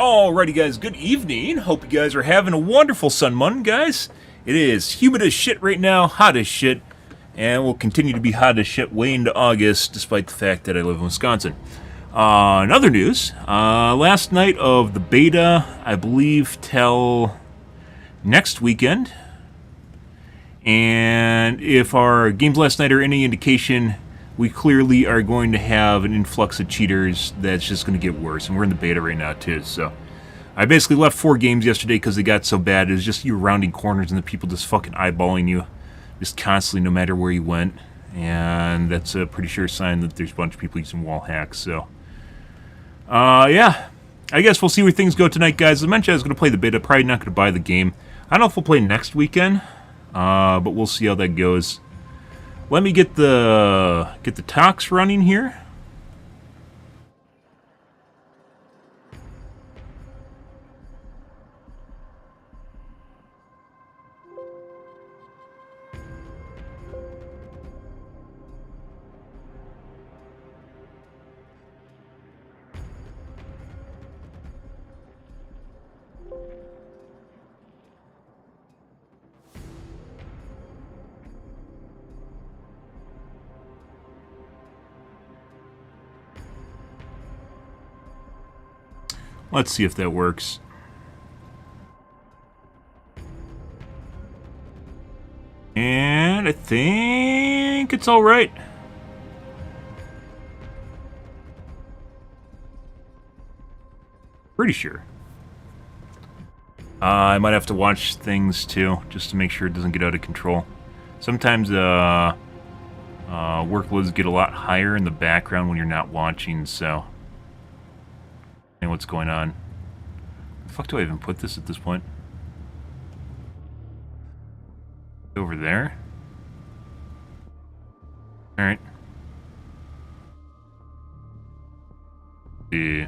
Alrighty guys, good evening. Hope you guys are having a wonderful sun Monday, guys. It is humid as shit right now, hot as shit, and will continue to be hot as shit way into August, despite the fact that I live in Wisconsin. In other news, last night of the beta, I believe, till next weekend. And if our games last night are any indication, we clearly are going to have an influx of cheaters that's just going to get worse. And we're in the beta right now, too. So I basically left 4 games yesterday because they got so bad. It was just you rounding corners and the people just fucking eyeballing you just constantly no matter where you went. And that's a pretty sure sign that there's a bunch of people using wall hacks. So, yeah. I guess we'll see where things go tonight, guys. As I mentioned, I was going to play the beta. Probably not going to buy the game. I don't know if we'll play next weekend. But we'll see how that goes. Let me get the talks running here. Let's see if that works. And I think it's all right. Pretty sure. I might have to watch things too, just to make sure it doesn't get out of control. Sometimes workloads get a lot higher in the background when you're not watching, so... what's going on. Where the fuck do I even put this at this point? Over there? Alright. Yeah.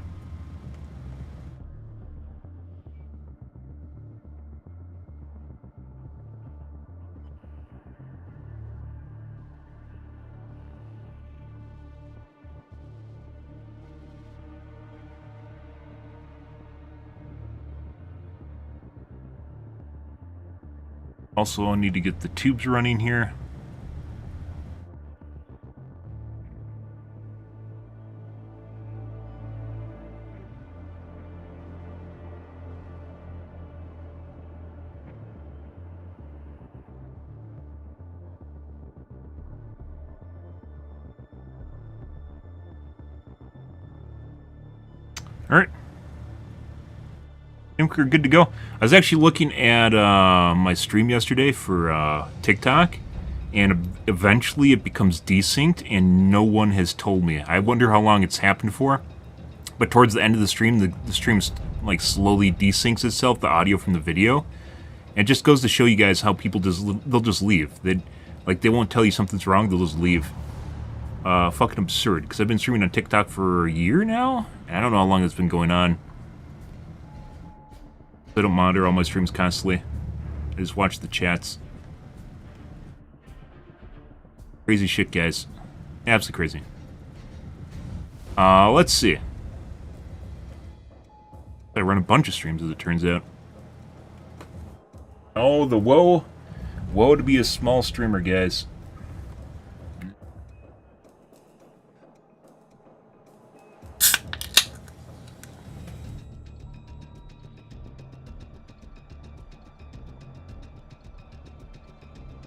Also, I need to get the tubes running here. Alright. I think we're good to go. I was actually looking at my stream yesterday for TikTok, and eventually it becomes desynced, and no one has told me. I wonder how long it's happened for. But towards the end of the stream, the stream like slowly desyncs itself, the audio from the video. And it just goes to show you guys how people they'll just leave. They won't tell you something's wrong, they'll just leave. Fucking absurd. Because I've been streaming on TikTok for a year now, and I don't know how long it's been going on. I don't monitor all my streams constantly. I just watch the chats. Crazy shit, guys. Absolutely crazy. Let's see. I run a bunch of streams, as it turns out. Oh, the woe to be a small streamer, guys.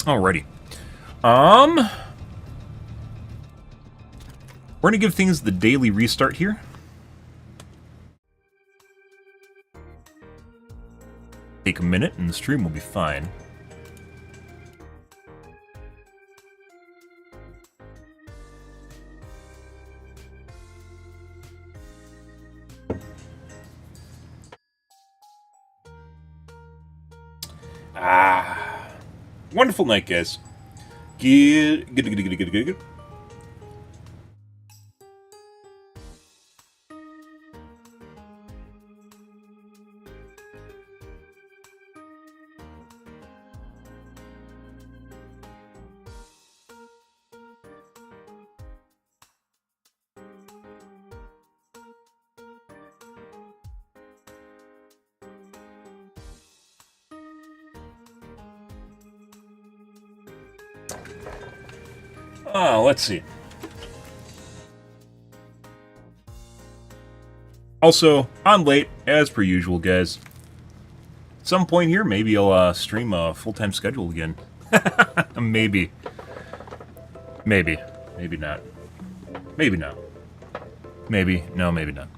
Alrighty. We're gonna give things the daily restart here. Take a minute and the stream will be fine. Wonderful night, guys. Good. Let's see. Also, I'm late, as per usual, guys. At some point here, maybe I'll stream a full-time schedule again. Maybe. Maybe. Maybe not. Maybe not. Maybe. No, maybe not.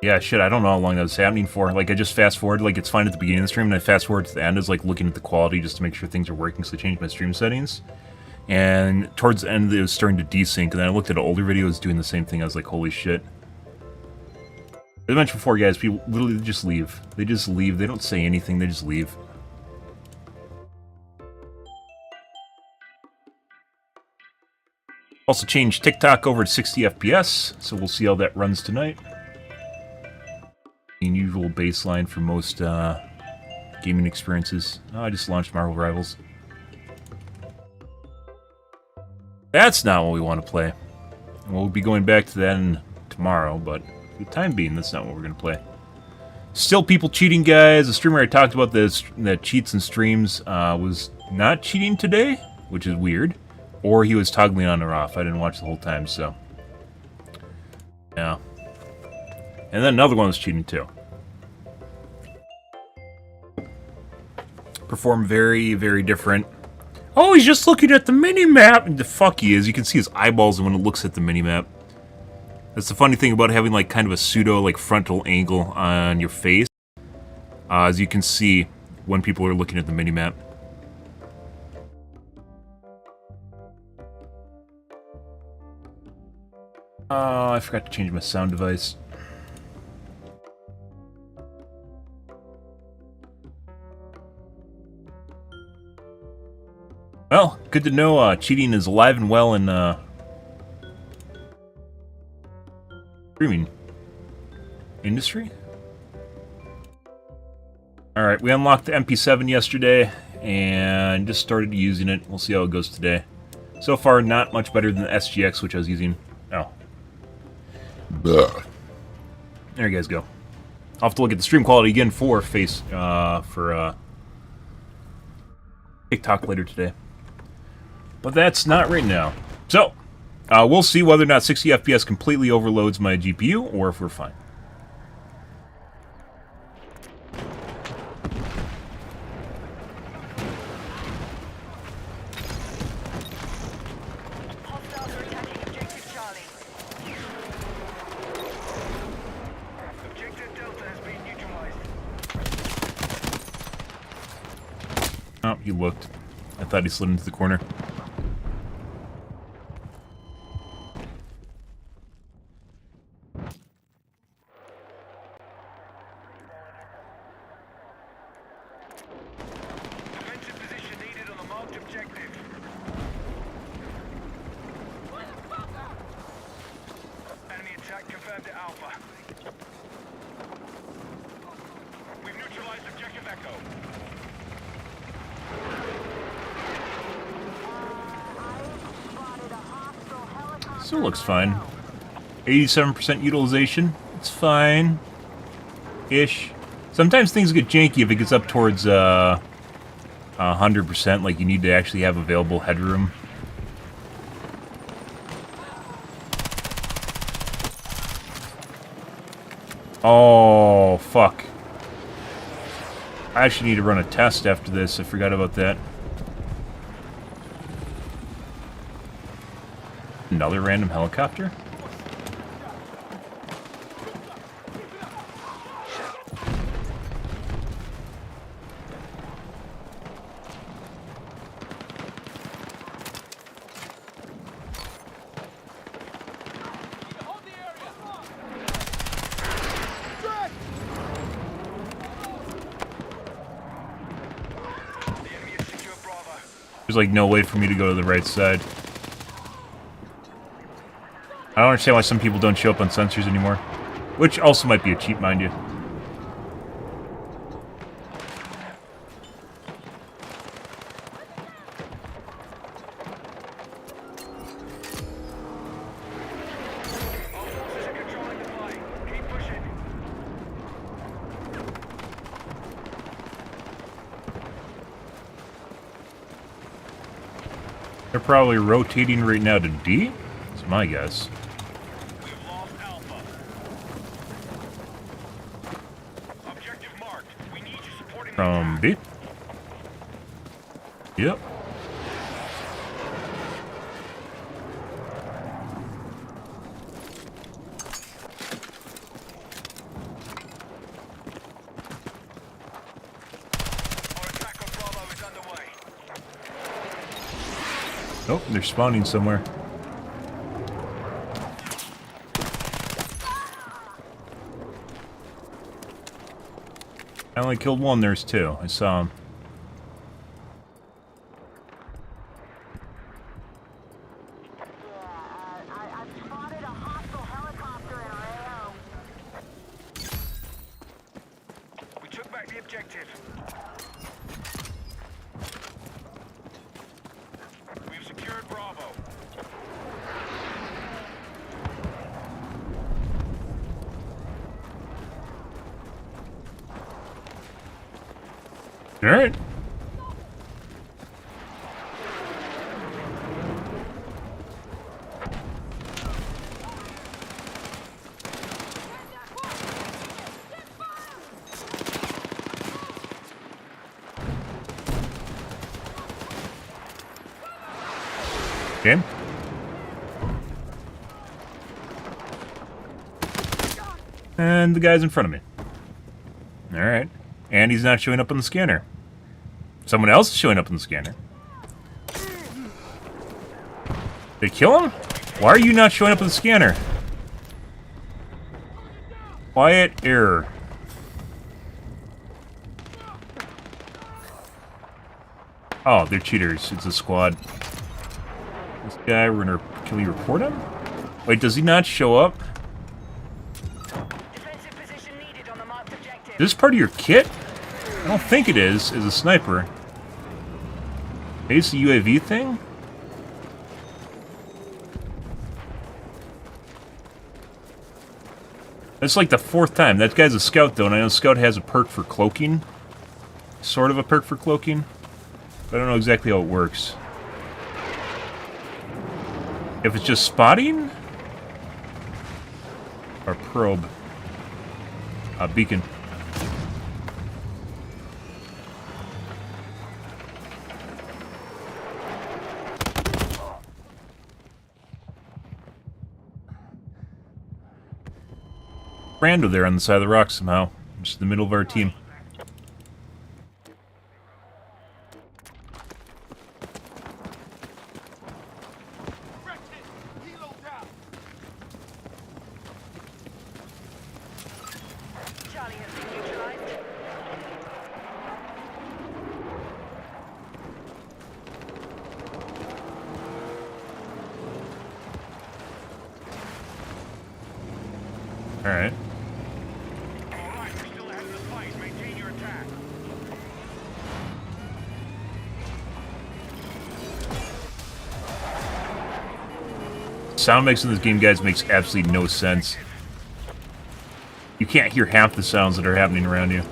Yeah, shit, I don't know how long that was happening for. Like, I just fast-forward, like, it's fine at the beginning of the stream, and I fast-forward to the end, is like, looking at the quality just to make sure things are working, so I changed my stream settings. And towards the end, it was starting to desync, and then I looked at an older video, it was doing the same thing, I was like, holy shit. As I mentioned before, guys, people literally just leave. They just leave, they don't say anything, they just leave. Also changed TikTok over to 60 FPS, so we'll see how that runs tonight. Unusual baseline for most gaming experiences. Oh, I just launched Marvel Rivals. That's not what we want to play. We'll be going back to that tomorrow, but for the time being, that's not what we're going to play. Still people cheating, guys. The streamer I talked about that cheats and streams was not cheating today, which is weird. Or he was toggling on or off. I didn't watch the whole time, so... yeah. And then another one was cheating too. Perform very, very different. Oh, he's just looking at the mini-map! And the fuck he is. You can see his eyeballs when it looks at the mini-map. That's the funny thing about having like kind of a pseudo like frontal angle on your face. As you can see when people are looking at the mini-map. Oh, I forgot to change my sound device. Well, good to know cheating is alive and well in streaming industry. Alright, we unlocked the MP7 yesterday and just started using it. We'll see how it goes today. So far, not much better than the SGX, which I was using. Oh. There you guys go. I'll have to look at the stream quality again for TikTok later today. But that's not right now. So, we'll see whether or not 60 FPS completely overloads my GPU, or if we're fine. Oh, he looked. I thought he slid into the corner. Still looks fine. 87% utilization. It's fine. Ish. Sometimes things get janky if it gets up towards 100%, like you need to actually have available headroom. Oh, fuck. I actually need to run a test after this. I forgot about that. Another random helicopter? There's like no way for me to go to the right side. I don't understand why some people don't show up on sensors anymore. Which also might be a cheat, mind you. They're probably rotating right now to D. That's my guess. We've lost Alpha. Objective marked. We need you supporting From the B. Yep. Oh, they're spawning somewhere. I only killed one, there's two. I saw him. I've spotted a hostile helicopter in AO. We took back the objective. We've secured Bravo. All right. Okay. And the guy's in front of me. Alright. And he's not showing up on the scanner. Someone else is showing up on the scanner. They kill him? Why are you not showing up on the scanner? Quiet error. Oh, they're cheaters. It's a squad. This guy, we're gonna... Can we report him? Wait, does he not show up? Defensive position needed on the marked objective. Is this part of your kit? I don't think it is, as a sniper. Maybe it's the UAV thing? That's like the fourth time. That guy's a scout, though, and I know scout has a perk for cloaking. Sort of a perk for cloaking. But I don't know exactly how it works. If it's just spotting? Or probe. Beacon. Brando there on the side of the rock somehow. Just in the middle of our team. Charlie has been neutralized. Alright. Alright, we're still ahead of the fight. Maintain your attack. Sound mix in this game, guys, makes absolutely no sense. You can't hear half the sounds that are happening around you.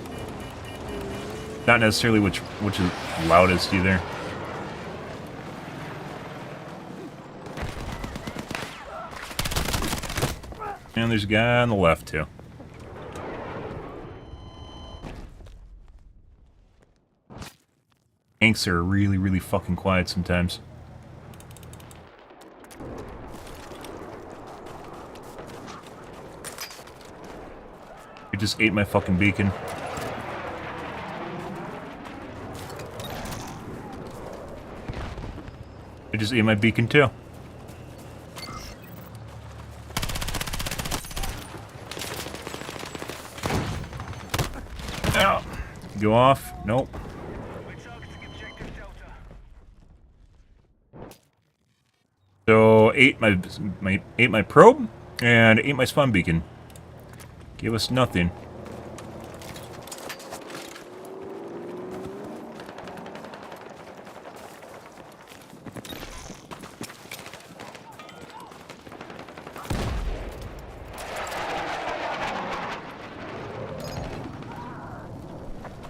Not necessarily which is loudest either. And there's a guy on the left too. Tanks are really, really fucking quiet sometimes. I just ate my fucking beacon. I just ate my beacon too. Ow. Go off. Nope. We're targeting objective Delta. So ate my probe and ate my spawn beacon. Give us nothing.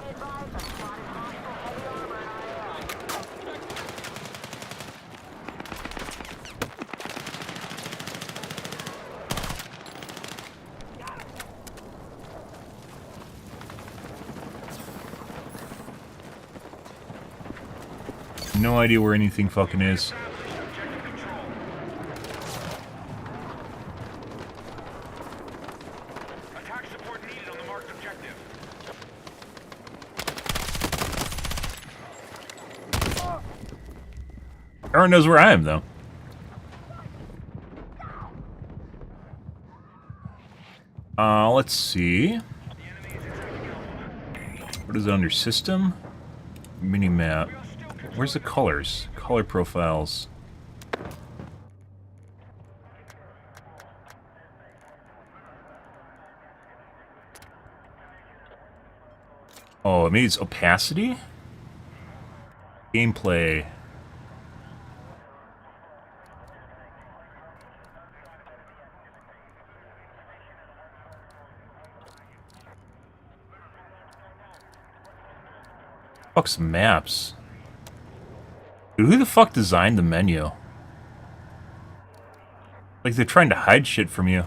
Advise, I've spotted hostile heavy armor in AO. No idea where anything fucking is. Objective control. Attack support needed on the marked objective. Everyone knows where I am, though. Let's see. What is it under system? Minimap. Where's the colors? Color profiles. Oh, maybe it's opacity? Gameplay. Fuck's maps. Dude, who the fuck designed the menu? Like they're trying to hide shit from you.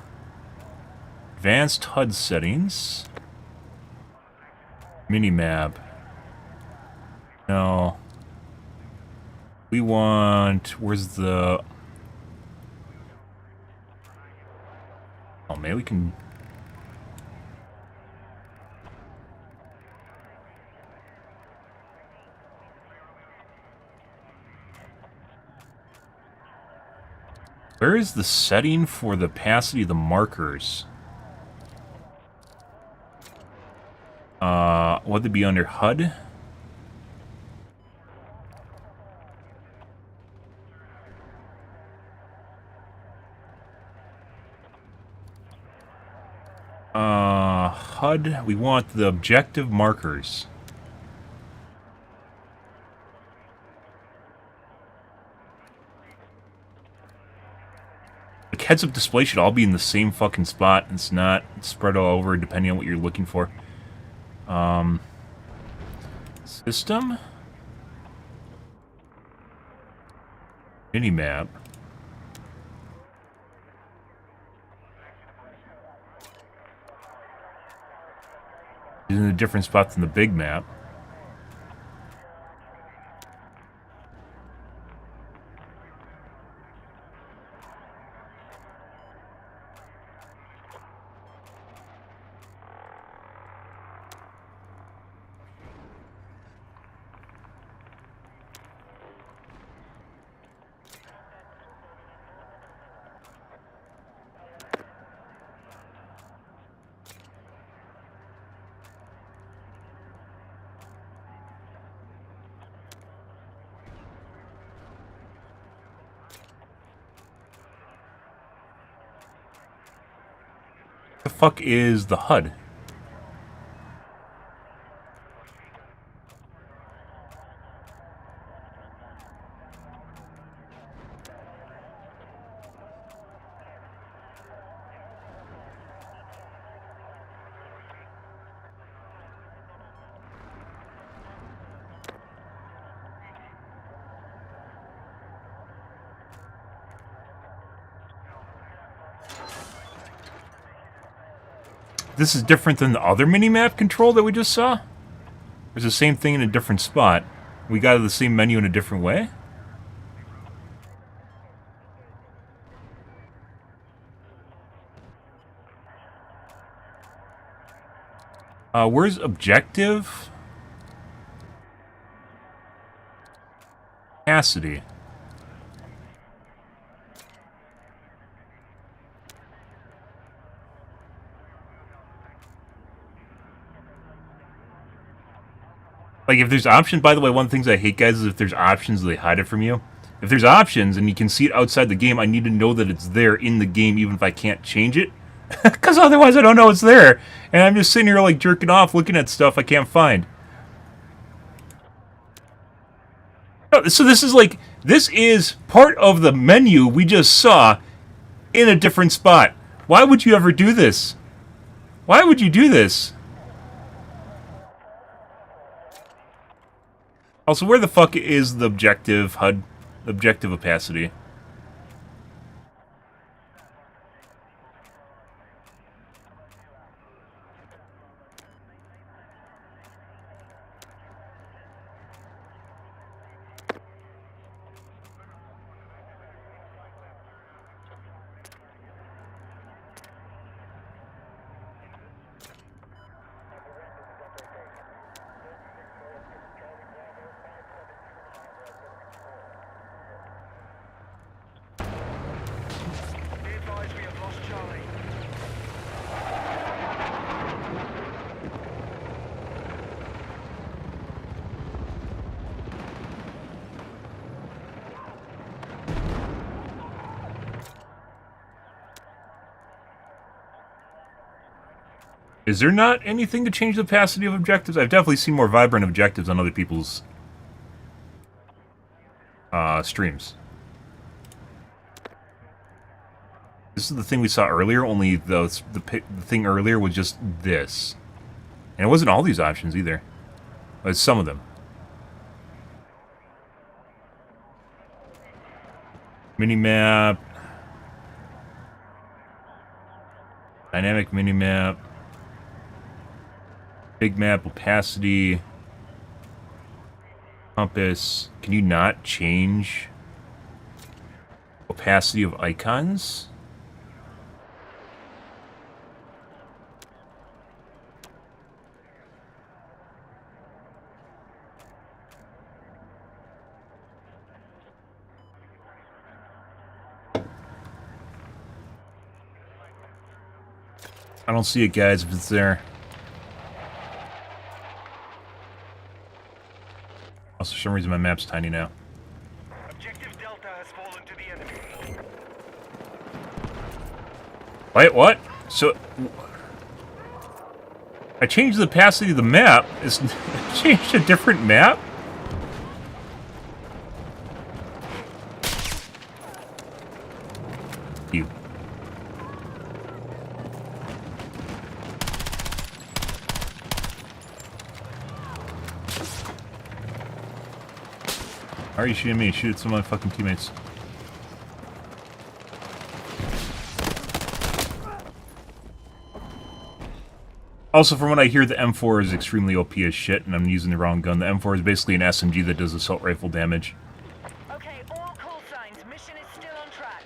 Advanced HUD settings. Minimap. No. We want... Where's the... Oh, man, we can... Where is the setting for the opacity of the markers? Would they be under HUD? HUD, we want the objective markers. Like heads-up display should all be in the same fucking spot. It's not spread all over depending on what you're looking for. System? Minimap. It's in a different spot than the big map. The fuck is the HUD? This is different than the other minimap control that we just saw? It's the same thing in a different spot. We got the same menu in a different way? Where's objective? Capacity. Like, if there's options, by the way, one of the things I hate, guys, is if there's options, they hide it from you. If there's options and you can see it outside the game, I need to know that it's there in the game, even if I can't change it. Because otherwise I don't know it's there. And I'm just sitting here, like, jerking off, looking at stuff I can't find. So this is, like, this is part of the menu we just saw in a different spot. Why would you ever do this? Why would you do this? Also, where the fuck is the objective HUD, objective opacity? Is there not anything to change the opacity of objectives? I've definitely seen more vibrant objectives on other people's streams. This is the thing we saw earlier, only the thing earlier was just this. And it wasn't all these options either. It was some of them. Minimap. Dynamic minimap. Big map, opacity. Compass. Can you not change opacity of icons? I don't see it, guys, if it's there. Also, for some reason, my map's tiny now. Objective Delta has fallen to the enemy. Wait, what? So... I changed the opacity of the map. It's changed a different map? You. Why are you shooting me? Shoot at some of my fucking teammates. Also, from what I hear, the M4 is extremely OP as shit, and I'm using the wrong gun. The M4 is basically an SMG that does assault rifle damage. Okay, all call signs. Mission is still on track.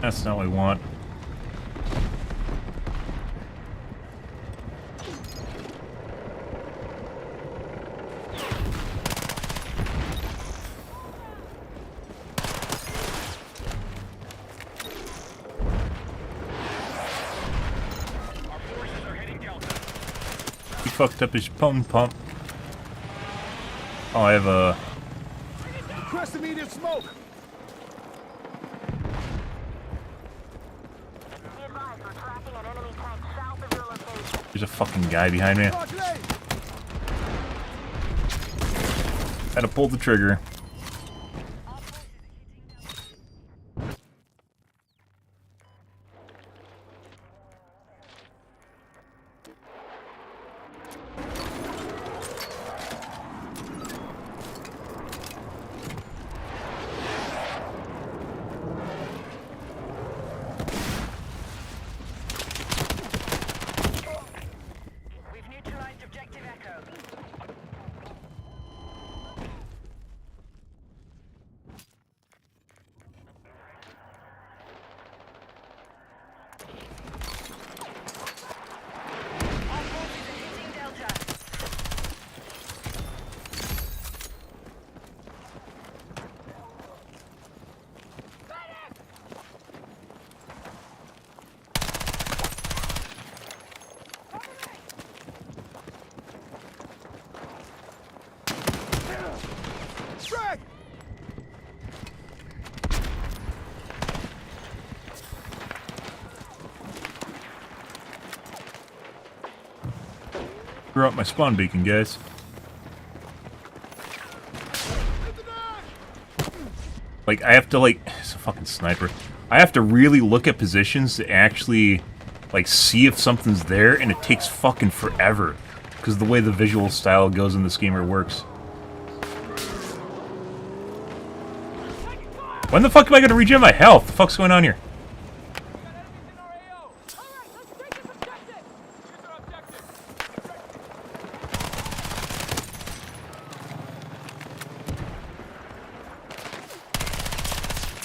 That's not what I want. Our forces are heading Delta. He fucked up his pump. Oh, I have a... Request immediate smoke! Be advised, we're tracking an enemy tank south of your location. There's a fucking guy behind me. Had to pull the trigger. We've neutralized objective Echo. Our forces are hitting Delta. Drag! Throw out my spawn beacon, guys. Like, I have to, like... It's a fucking sniper. I have to really look at positions to actually, like, see if something's there, and it takes fucking forever. Because of the way the visual style goes in this game or works. When the fuck am I gonna regen my health? The fuck's going on here?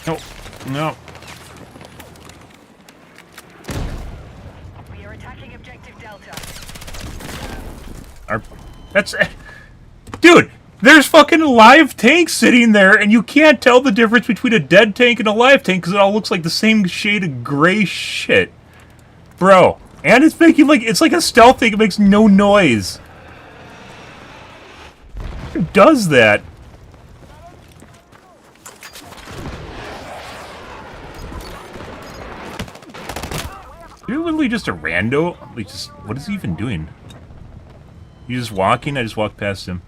No, no. We are attacking objective Delta. That's... Dude! There's fucking live tanks sitting there, and you can't tell the difference between a dead tank and a live tank because it all looks like the same shade of gray shit. Bro. And it's making like... It's like a stealth thing. It makes no noise. Who does that? You're literally just a rando? Like, just, what is he even doing? He's just walking? I just walked past him.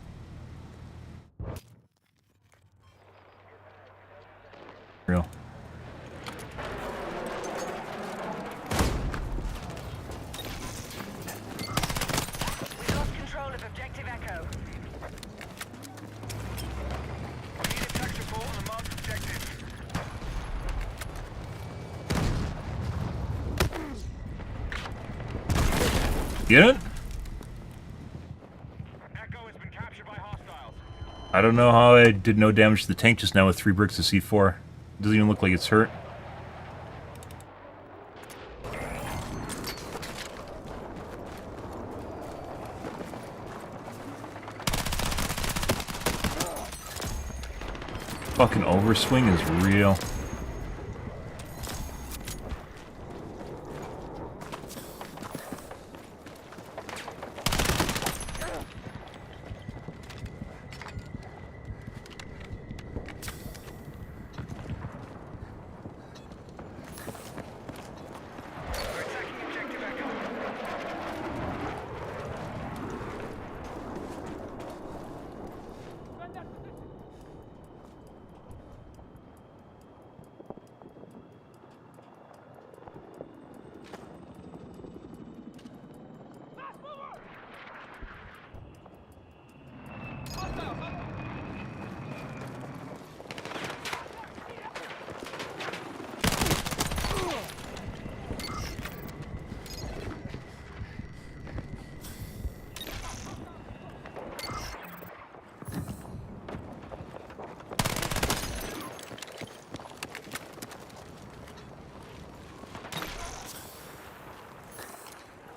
Real. We lost control of objective Echo. We need attack support on the marked objective. Get it? Echo has been captured by hostiles. I don't know how I did no damage to the tank just now with 3 bricks of C4. Doesn't even look like it's hurt. Fucking overswing is real. We're attacking objective Echo.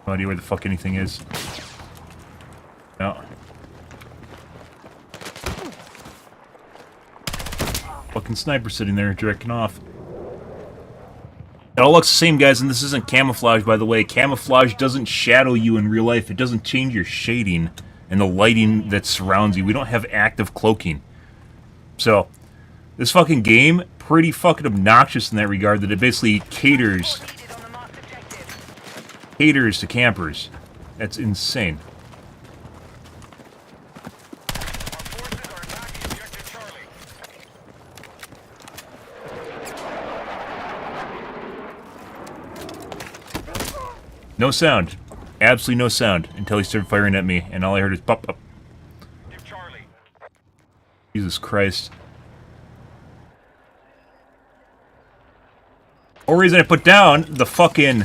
No idea where the fuck anything is. No. Fucking sniper sitting there directing off. It all looks the same, guys, and this isn't camouflage, by the way. Camouflage doesn't shadow you in real life. It doesn't change your shading and the lighting that surrounds you. We don't have active cloaking. So, this fucking game, pretty fucking obnoxious in that regard, that it basically caters Needed on the marked objective. to campers. That's insane. Our forces are attacking objective Charlie. No sound. Absolutely no sound until he started firing at me, and all I heard is pop, pop. Give Charlie. Jesus Christ. The reason I put down the fucking...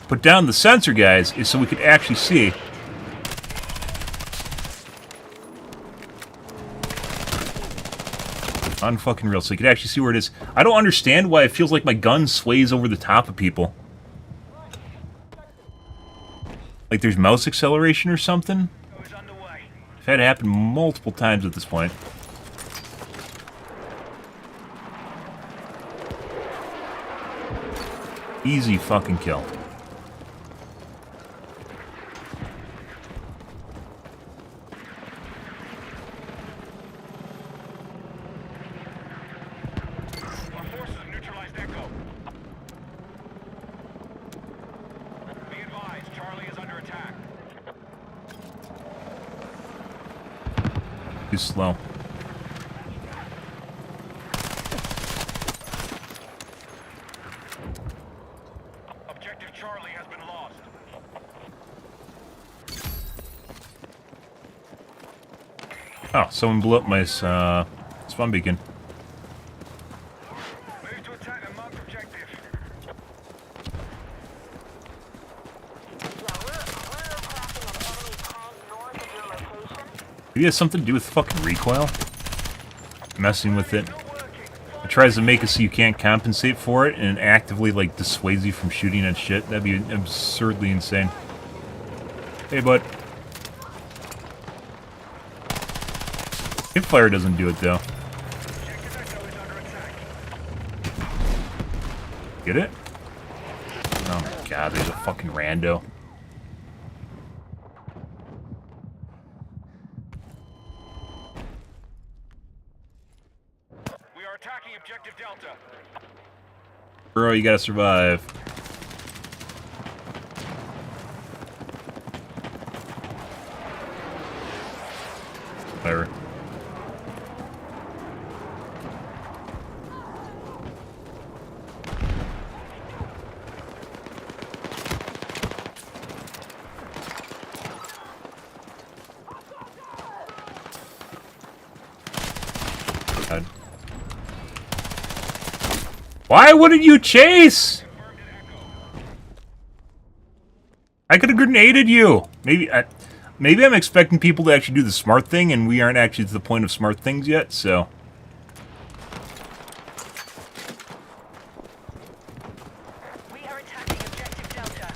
Put down the sensor, guys, is so we could actually see. Unfucking real, so you could actually see where it is. I don't understand why it feels like my gun sways over the top of people. Like there's mouse acceleration or something? Echo is underway. I've had it happen multiple times at this point. Easy fucking kill. Our forces have neutralized Echo. Be advised, Charlie is under attack. Too slow. Objective Charlie has been lost. Oh, someone blew up my spawn beacon. Move to attack the marked objective. Yeah, we're attacking an enemy tank north of your location. Maybe it has something to do with fucking recoil? Messing with it. Not working. It tries to make it so you can't compensate for it, and actively, like, dissuades you from shooting at shit. That'd be absurdly insane. Hey, bud. Hipfire doesn't do it, though. Objective Echo is under attack. Get it? Oh my god, there's a fucking rando. Delta. Bro, you gotta survive. Whatever. God. Why wouldn't you chase? I could have grenaded you. Maybe I'm expecting people to actually do the smart thing, and we aren't actually to the point of smart things yet, so. We are attacking objective Delta.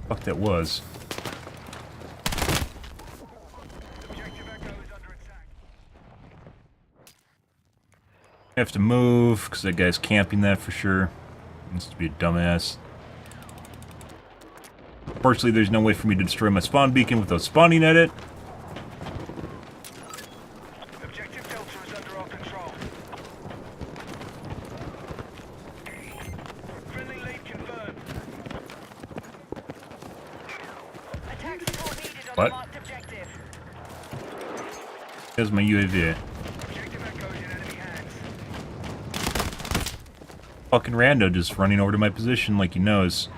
Fuck that was. Objective Echo is under attack. I have to move, because that guy's camping that for sure. Needs to be a dumbass. Fortunately, there's no way for me to destroy my spawn beacon without spawning at it. Objective Delta is under our control. Friendly lead confirmed. Attack support needed on What? the marked objective. There's my UAV. Objective Echo is in enemy hands. Fucking rando just running over to my position like he knows.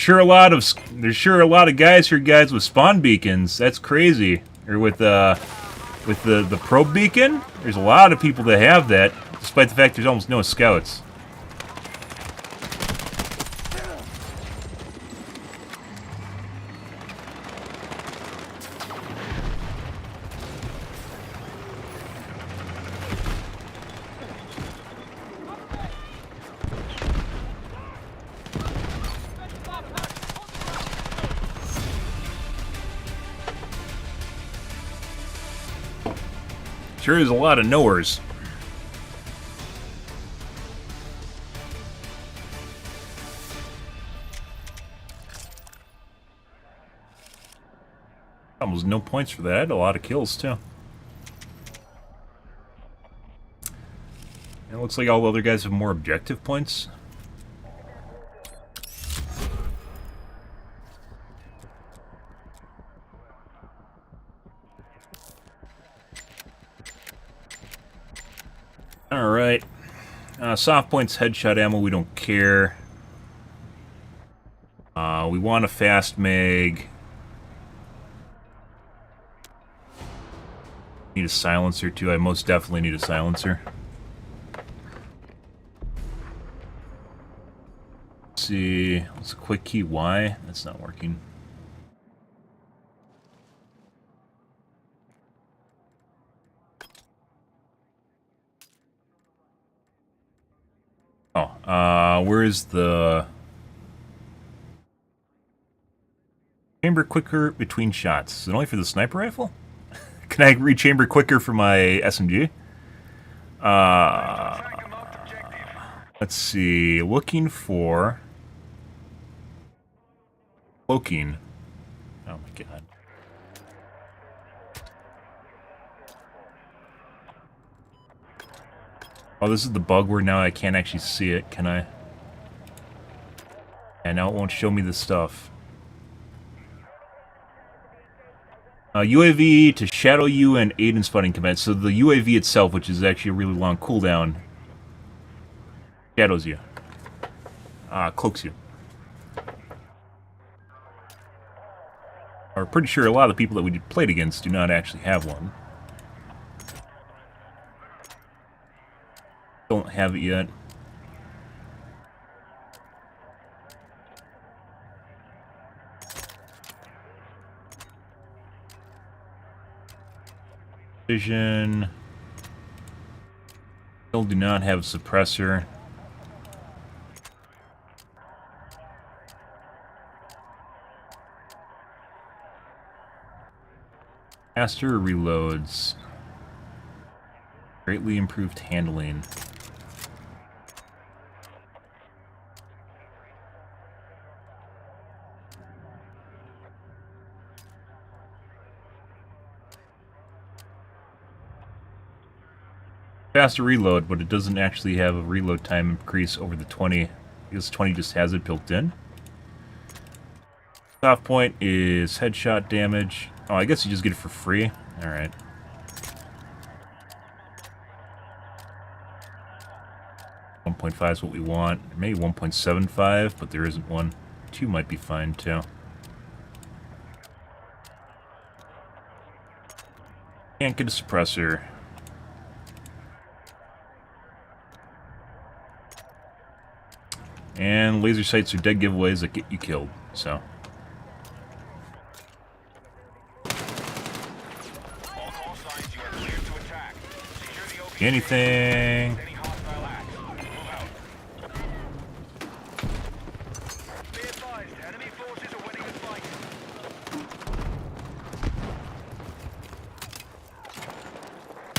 There's sure a lot of guys here, guys, with spawn beacons. That's crazy. Or with the probe beacon. There's a lot of people that have that, despite the fact there's almost no scouts. Sure is a lot of knowers. Almost no points for that. A lot of kills, too. It looks like all the other guys have more objective points. Alright. Soft points, headshot ammo, we don't care. We want a fast mag. Need a silencer too. I most definitely need a silencer. Let's see. What's a quick key Y? That's not working. Oh, where is the chamber quicker between shots? Is it only for the sniper rifle? Can I rechamber quicker for my SMG? Attack a marked objective. Let's see. Looking for cloaking. Oh my god. Oh, this is the bug where now I can't actually see it, can I? And now it won't show me the stuff. UAV to shadow you and aid in spotting command. So the UAV itself, which is actually a really long cooldown, shadows you. Cloaks you. I'm pretty sure a lot of the people that we played against do not actually have one. Don't have it yet. Vision. Still do not have a suppressor. Faster reloads. Greatly improved handling. Faster reload, but it doesn't actually have a reload time increase over the 20. Because 20 just has it built in. Soft point is headshot damage. Oh, I guess you just get it for free. Alright. .5 is what we want. Maybe 1.75, but there isn't one. 2 might be fine, too. Can't get a suppressor. And laser sights are dead giveaways that get you killed, so. All call signs, you are cleared to attack. Secure the OP. Anything. Any hostile acts. Move out. Be advised, enemy forces are winning the fight.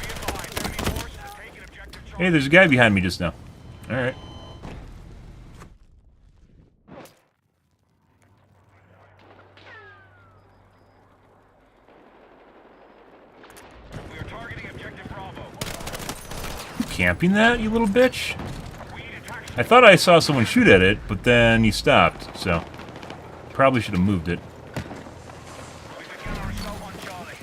Be advised, enemy forces have taken objective charge. Hey, there's a guy behind me just now. Alright. We are targeting objective Bravo. Camping that, you little bitch? We need attack. I thought I saw someone shoot at it, but then he stopped, so. Probably should have moved it. We began our assault on Charlie.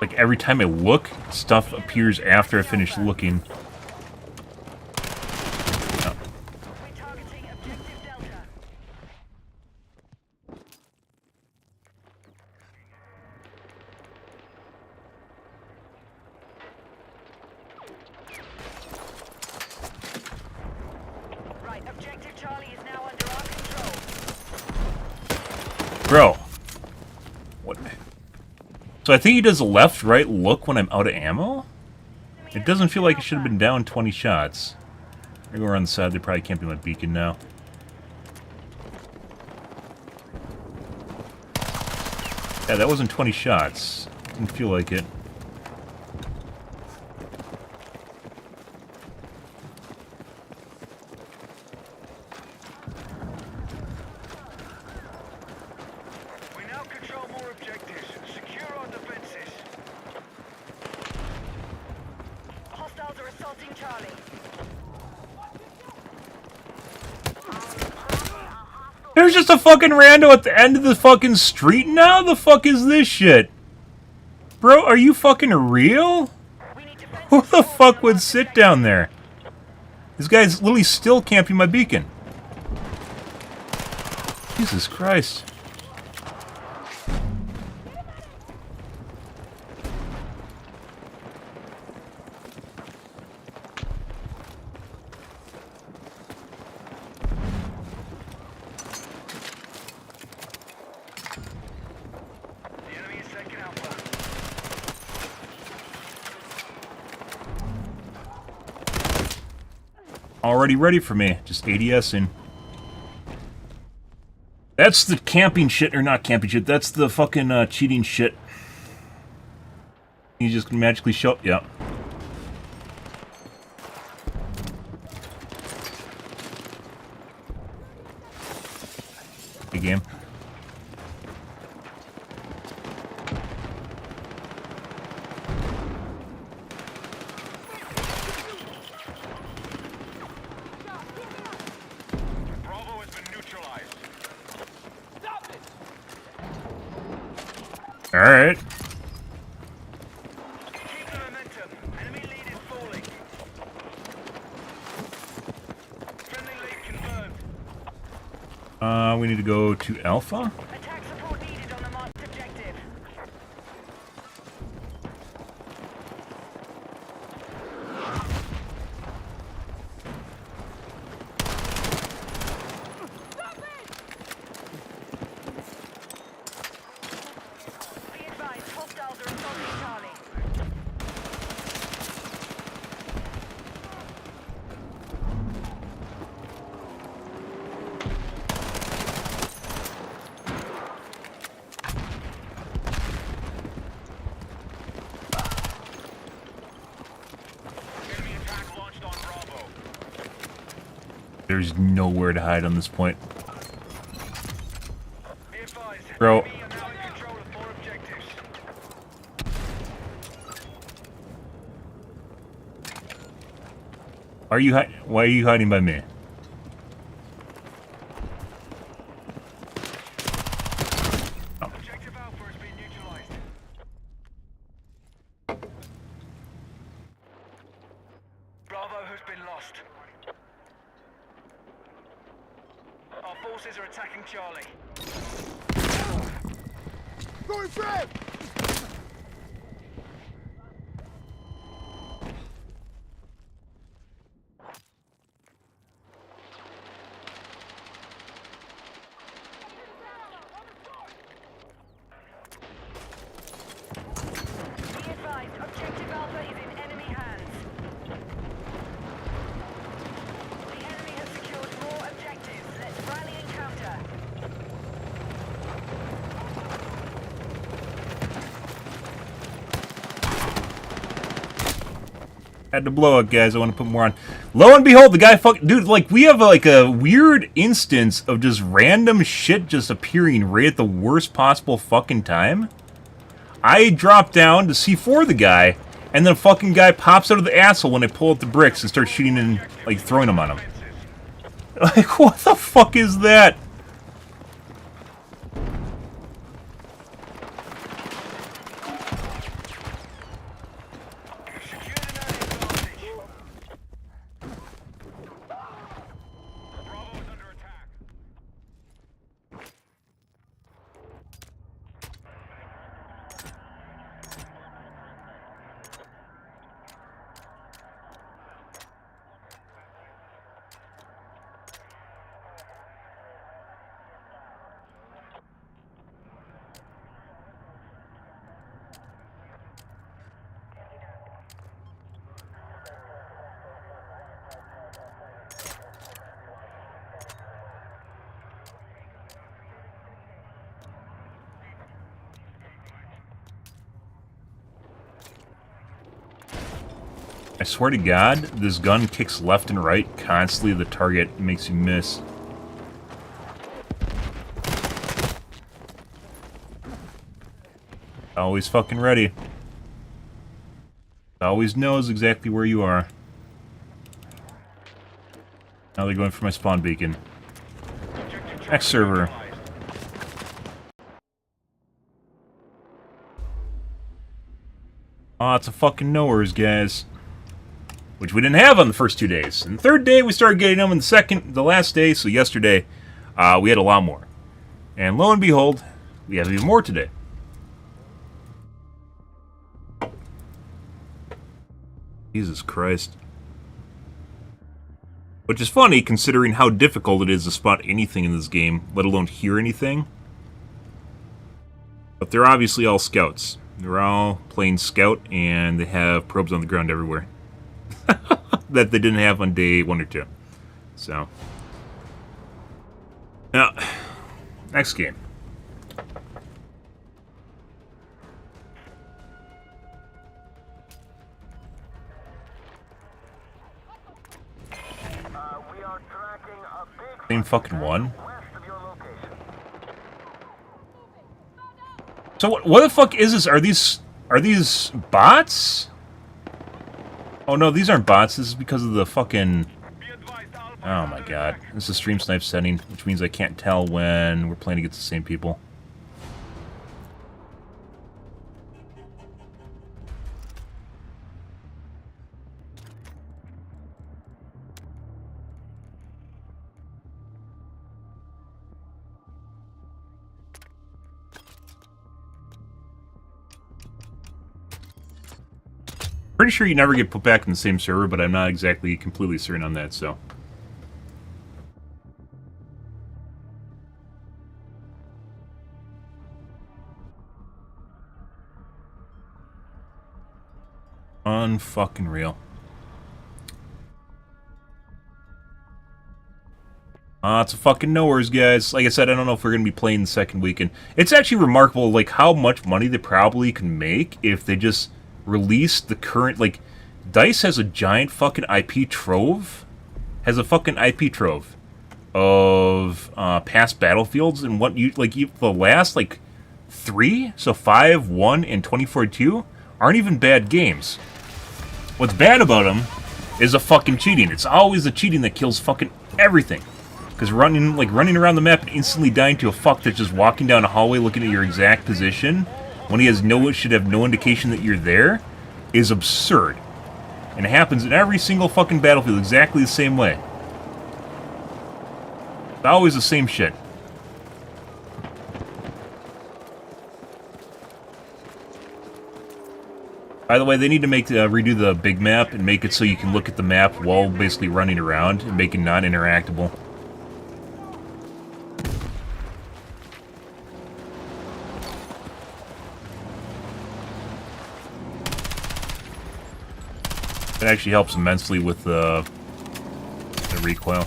Like, every time I look, stuff appears after I finish looking. Oh. We're targeting objective Delta. Right, objective Charlie is now under our control. Bro. What? So I think he does a left-right look when I'm out of ammo? It doesn't feel like it should have been down 20 shots. Maybe we're on the side, they probably can't be my beacon now. Yeah, that wasn't 20 shots. Didn't feel like it. We now control more objectives. Secure our defenses. Hostiles are assaulting Charlie. There's just a fucking rando at the end of the fucking street now? The fuck is this shit? Bro, are you fucking real? We need defensive Who the support fuck on would our sit objective. down there? This guy's literally still camping my beacon. Jesus Christ. The enemy is taking Alpha. Already ready for me. Just ADSing. That's the camping shit, or not camping shit. That's the fucking cheating shit. You just magically show up. Yeah. Good game. Bravo has been neutralized. Alright. Keep the momentum. Enemy lead is falling. Friendly lead confirmed. We need to go to Alpha? Attack support needed on the marked objective. Be advised, hostiles are assaulting Charlie. There's nowhere to hide on this point. Be advised, Bro. enemy are now in control of 4 objectives. Why are you hiding by me? Objective Alpha has been neutralized. Bravo has been lost. Our forces are attacking Charlie. Going frag! Be advised, objective Alpha is in enemy hands. The enemy has secured more objectives. Let's rally and counter. Had to blow it, guys. I want to put more on. Lo and behold, the guy dude, like, we have like a weird instance of just random shit just appearing right at the worst possible fucking time. I drop down to C4 the guy, and then a fucking guy pops out of the asshole when I pull out the bricks and start shooting and, like, throwing them on him. Like, what the fuck is that? Secured an early advantage. Bravo is under attack. I swear to God, this gun kicks left and right constantly. The target makes you miss. Always fucking ready. Always knows exactly where you are. Now they're going for my spawn beacon. Next server. Oh, it's a fucking nowheres, guys. Which we didn't have on the first 2 days. And the third day, we started getting them. And the last day, so yesterday, we had a lot more. And lo and behold, we have even more today. Jesus Christ. Which is funny, considering how difficult it is to spot anything in this game, let alone hear anything. But they're obviously all scouts. They're all playing scout, and they have probes on the ground everywhere. That they didn't have on day 1 or 2. So. Now, next game. We are tracking a big Same fucking one. west of your location. So what the fuck is this? Are these bots? Oh no, these aren't bots. This is because of the fucking... Be advised, Alpha Oh is my under god. attack. This is stream snipe setting, which means I can't tell when we're playing against the same people. Pretty sure you never get put back in the same server, but I'm not exactly completely certain on that, so... Unfucking real. It's a fucking nowheres, guys. Like I said, I don't know if we're going to be playing the second weekend. It's actually remarkable, like, how much money they probably can make if they just release the current, like... DICE has a giant fucking IP trove. has a fucking IP trove of past battlefields, and what the last like 3, so 5, 1, and 24-2 aren't even bad games. What's bad about them is the fucking cheating. It's always the cheating that kills fucking everything. Because running around the map and instantly dying to a fuck that's just walking down a hallway looking at your exact position when he should have no indication that you're there is absurd. And it happens in every single fucking battlefield exactly the same way. It's always the same shit. By the way, they need to redo the big map and make it so you can look at the map while basically running around and make it non-interactable. It actually helps immensely with the recoil.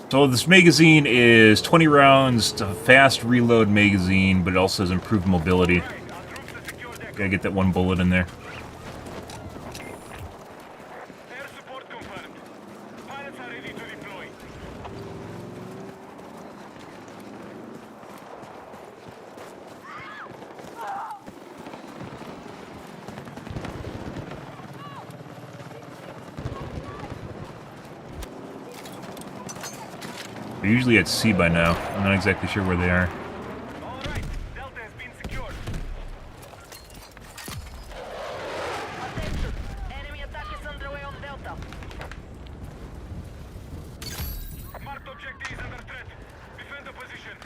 So this magazine is 20 rounds. It's a fast reload magazine, but it also has improved mobility. Gotta get that one bullet in there. Air support confirmed. Pilots are ready to deploy. They're usually at sea by now. I'm not exactly sure where they are. All right, Delta has been secured. Attention. Enemy attack is underway on Delta. Marked objective is under threat. Defend the position.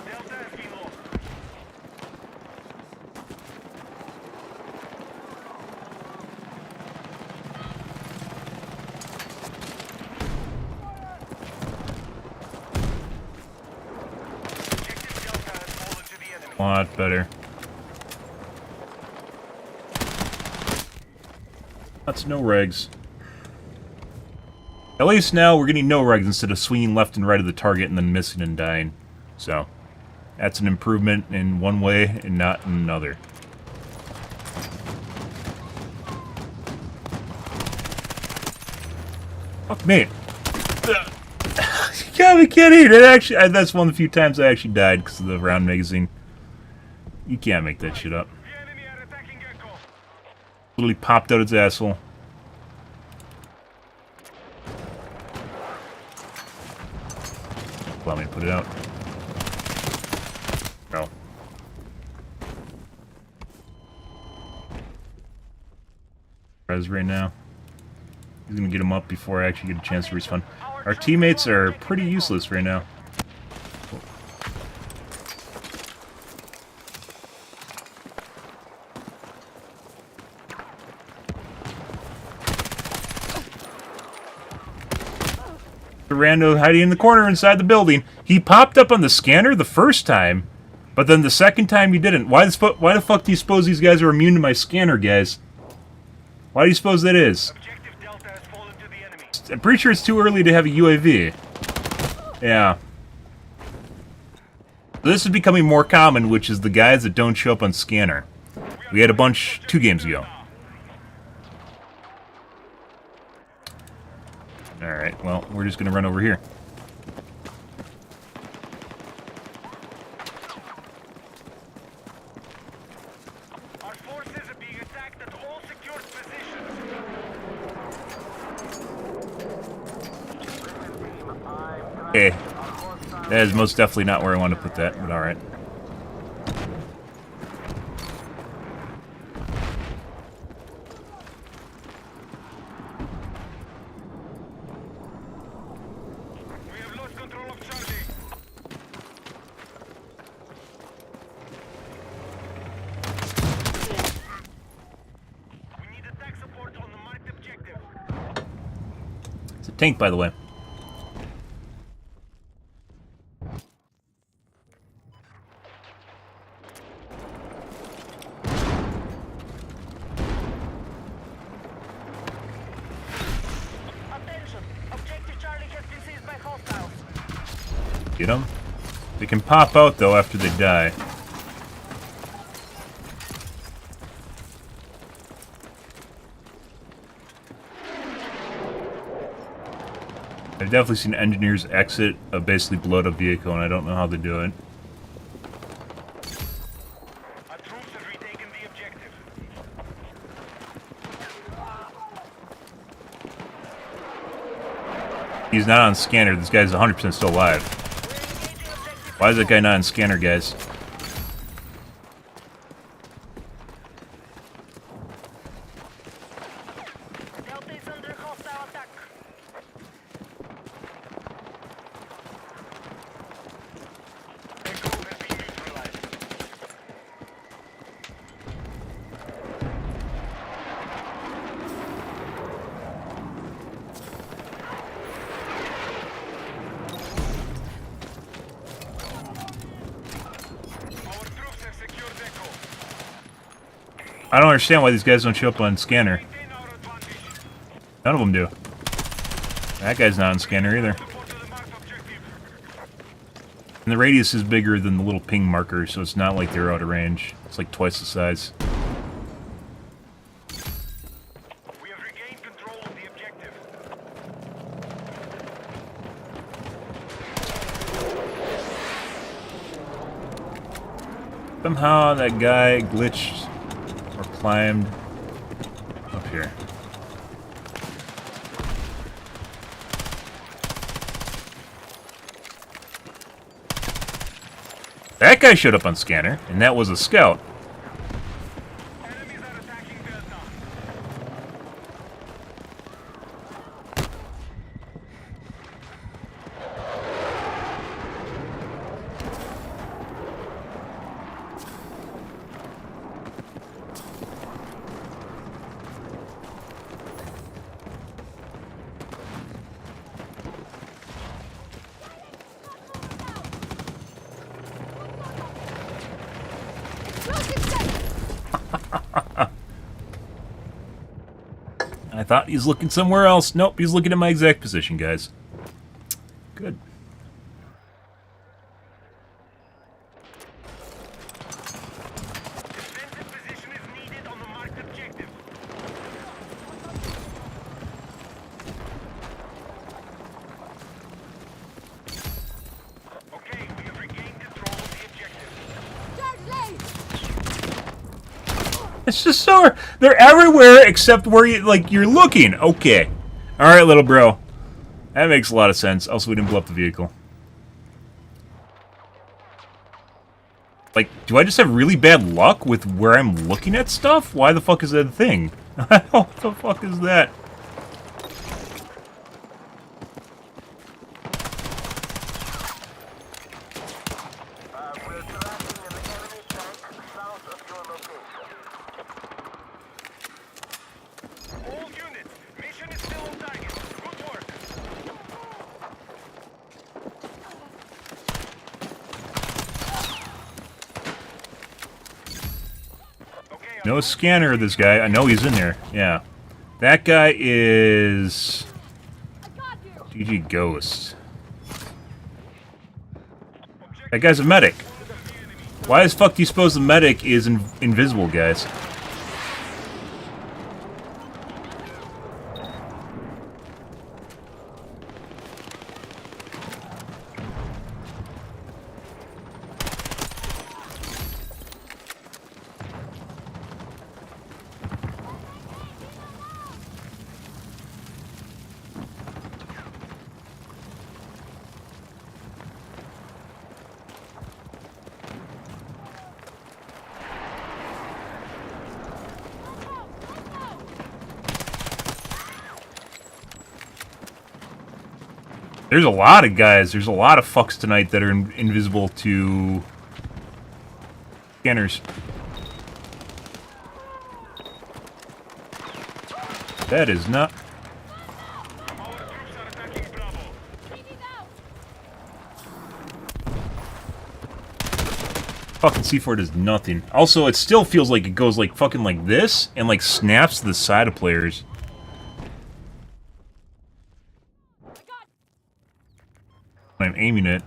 Delta has been lost. Objective Delta has fallen to the enemy. A lot better. That's no regs. At least now we're getting no regs instead of swinging left and right of the target and then missing and dying. So, that's an improvement in one way and not in another. Fuck me. You gotta be kidding! That's one of the few times I actually died because of the round magazine. You can't make that shit up. The enemy are attacking Echo. Literally popped out its asshole. Allow me to put it out. No. Res right now. He's gonna get him up before I actually get a chance to respawn. Our teammates are pretty useless right now. The rando hiding in the corner inside the building. He popped up on the scanner the first time, but then the second time he didn't. Why the fuck do you suppose these guys are immune to my scanner, guys? Why do you suppose that is? Objective Delta has fallen to the enemy. I'm pretty sure it's too early to have a UAV. Yeah. This is becoming more common, which is the guys that don't show up on scanner. We had a bunch 2 games ago. Alright, well, we're just gonna run over here. Our forces are being attacked at all secured positions. Okay. That is most definitely not where I want to put that, but alright. We have lost control of Charlie. We need attack support on the marked objective. It's a tank, by the way. Attention. Objective Charlie has been Get them? They can pop out, though, after they die. I've definitely seen engineers exit a basically blown up vehicle, and I don't know how they do it. Our troops have retaken the objective. He's not on scanner. This guy's 100% still alive. Why is that guy not on scanner, guys? Delta is under hostile attack. Echo has been neutralized. Our troops have secured Echo. I don't understand why these guys don't show up on scanner. Maintain our advantage. None of them do. That guy's not on scanner either. Support to the marked objective. And the radius is bigger than the little ping marker, so it's not like they're out of range. It's like twice the size. We have regained control of the objective. Somehow that guy glitched or climbed up here. That guy showed up on scanner, and that was a scout. Enemies are attacking Delta. I thought he's looking somewhere else. Nope, he's looking at my exact position, guys. Good. Defensive position is needed on the marked objective. Okay, we have regained control of the objective. It's just so... They're everywhere except where you're looking. Okay. Alright, little bro. That makes a lot of sense. Also, we didn't blow up the vehicle. Like, do I just have really bad luck with where I'm looking at stuff? Why the fuck is that a thing? What the fuck is that? We're tracking an enemy tank south of your location. All units, mission is still on target. Good work. Okay, No scanner, this guy. I know he's in there. Yeah. That guy is... GG Ghost. That guy's a medic. Why the fuck do you suppose the medic is invisible, guys? There's a lot of guys. There's a lot of fucks tonight that are invisible to scanners. That is not... our troops are attacking Bravo. Fucking C4 does nothing. Also, it still feels like it goes like fucking like this and like snaps to the side of players. When I'm aiming it.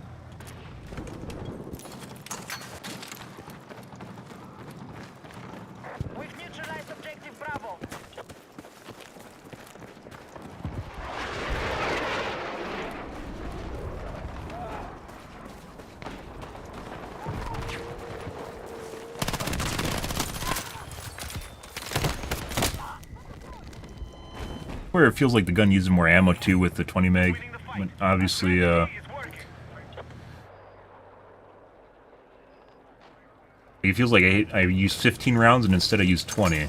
Where it feels like the gun uses more ammo too with the 20 meg. But obviously, it feels like I used 15 rounds and instead I used 20.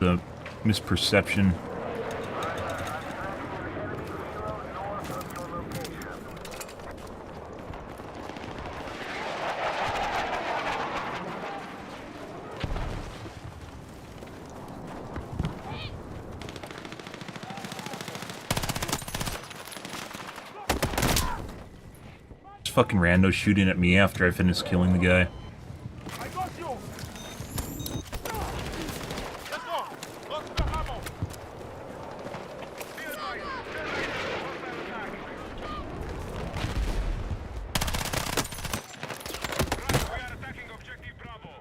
The misperception. Fucking rando shooting at me after I finished killing the guy. I got you. Let's go. Lost the ammo.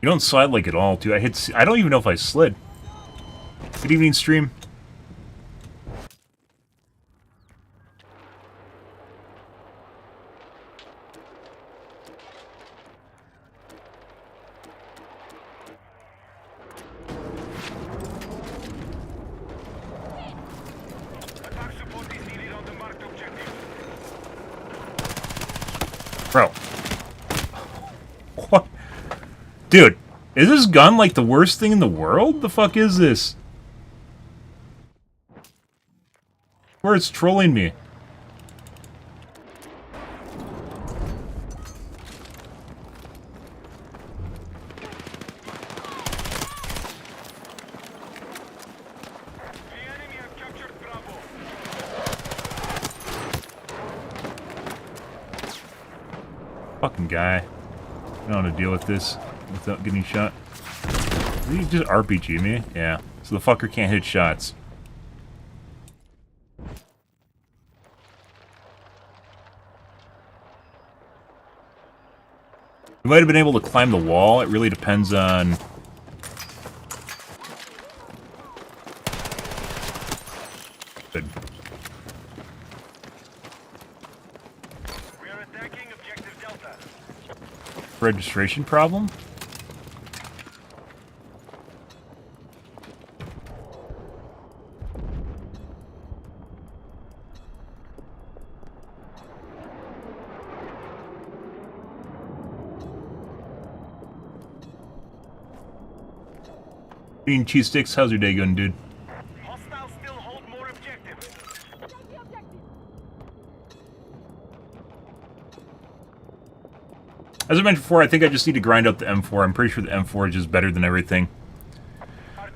You don't slide like at all, too. I don't even know if I slid. Good evening, stream. Bro. What? Dude, is this gun like the worst thing in the world? The fuck is this? Where it's trolling me. Fucking guy. I don't know how to deal with this without getting shot. Did he just RPG me? Yeah. So the fucker can't hit shots. We might have been able to climb the wall. It really depends on... Good. We are attacking objective Delta. Registration problem? Eating cheese sticks, how's your day going, dude? Hostiles still hold more objectives. As I mentioned before, I think I just need to grind out the M4. I'm pretty sure the M4 is just better than everything.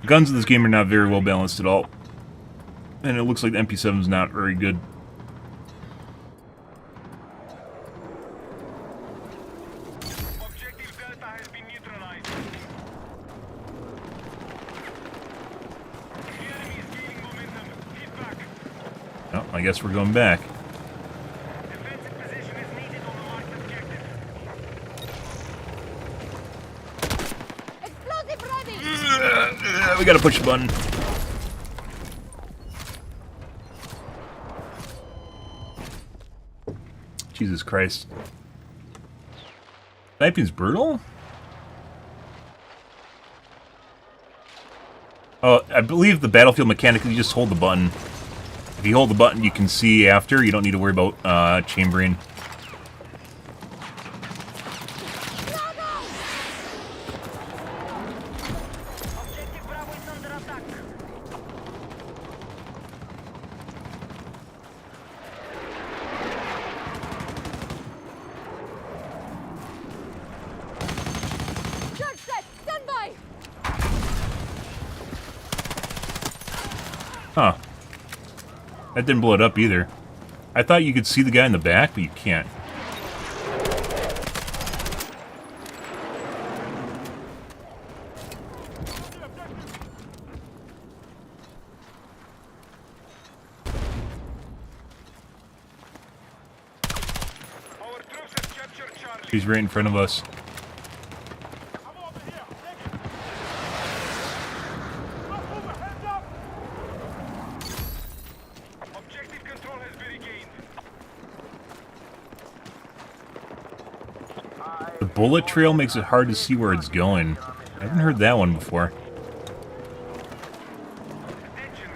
The guns in this game are not very well balanced at all. And it looks like the MP7 is not very good. Objective Delta has been neutralized. The enemy is gaining momentum. Keep back. Oh, I guess we're going back. Defensive position is needed on the marked objective. Explosive ready! We gotta push the button. Jesus Christ. Sniping's brutal? Oh, I believe the battlefield mechanic, you just hold the button. If you hold the button, you can see after. You don't need to worry about chambering. Objective Bravo is under attack. Charge set! Stand by! Huh. That didn't blow it up either. I thought you could see the guy in the back, but you can't. Our troops have captured Charlie. He's right in front of us. I'm over here. Take it. Don't move it. Hands up. Objective control has been regained. The bullet trail makes it hard to see where it's going. I haven't heard that one before. Attention,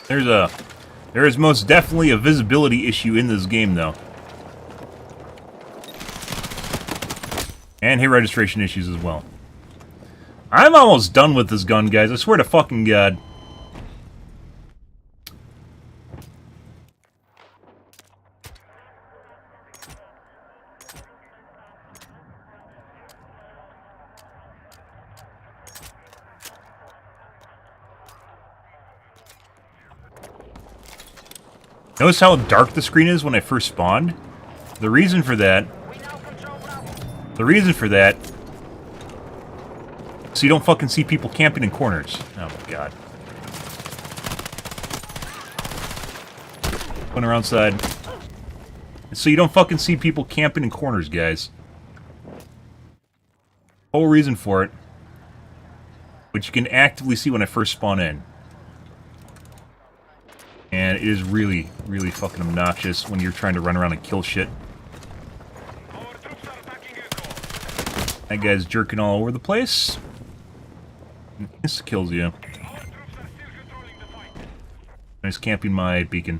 There is most definitely a visibility issue in this game, though. And hit registration issues as well. I'm almost done with this gun, guys. I swear to fucking God. Notice how dark the screen is when I first spawned? The reason for that... So you don't fucking see people camping in corners. Oh my God. Went around side. So you don't fucking see people camping in corners, guys. Whole reason for it. Which you can actively see when I first spawn in. And it is really, really fucking obnoxious when you're trying to run around and kill shit. That guy's jerking all over the place. This kills you. Nice camping my beacon.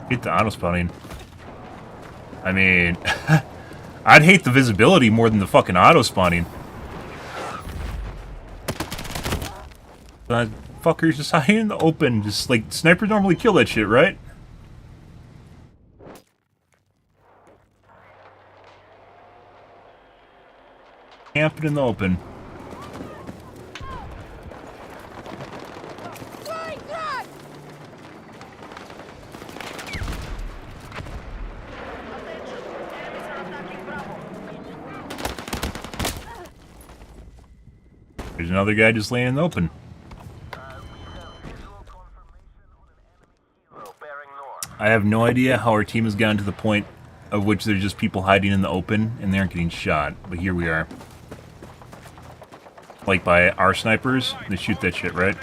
Hate the auto spawning. I mean, I'd hate the visibility more than the fucking auto spawning. That fucker's just hiding in the open. Just like snipers normally kill that shit, right? Camping in the open. There's another guy just laying in the open. I have no idea how our team has gotten to the point of which there's just people hiding in the open and they aren't getting shot, but here we are. Like by our snipers, they shoot that shit, right?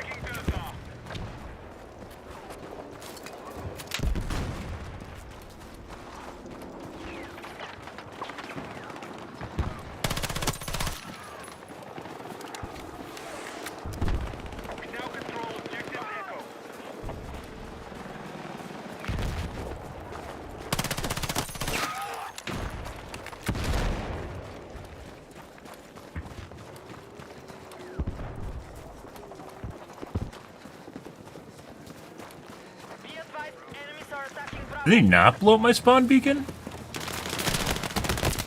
Did they not blow up my spawn beacon?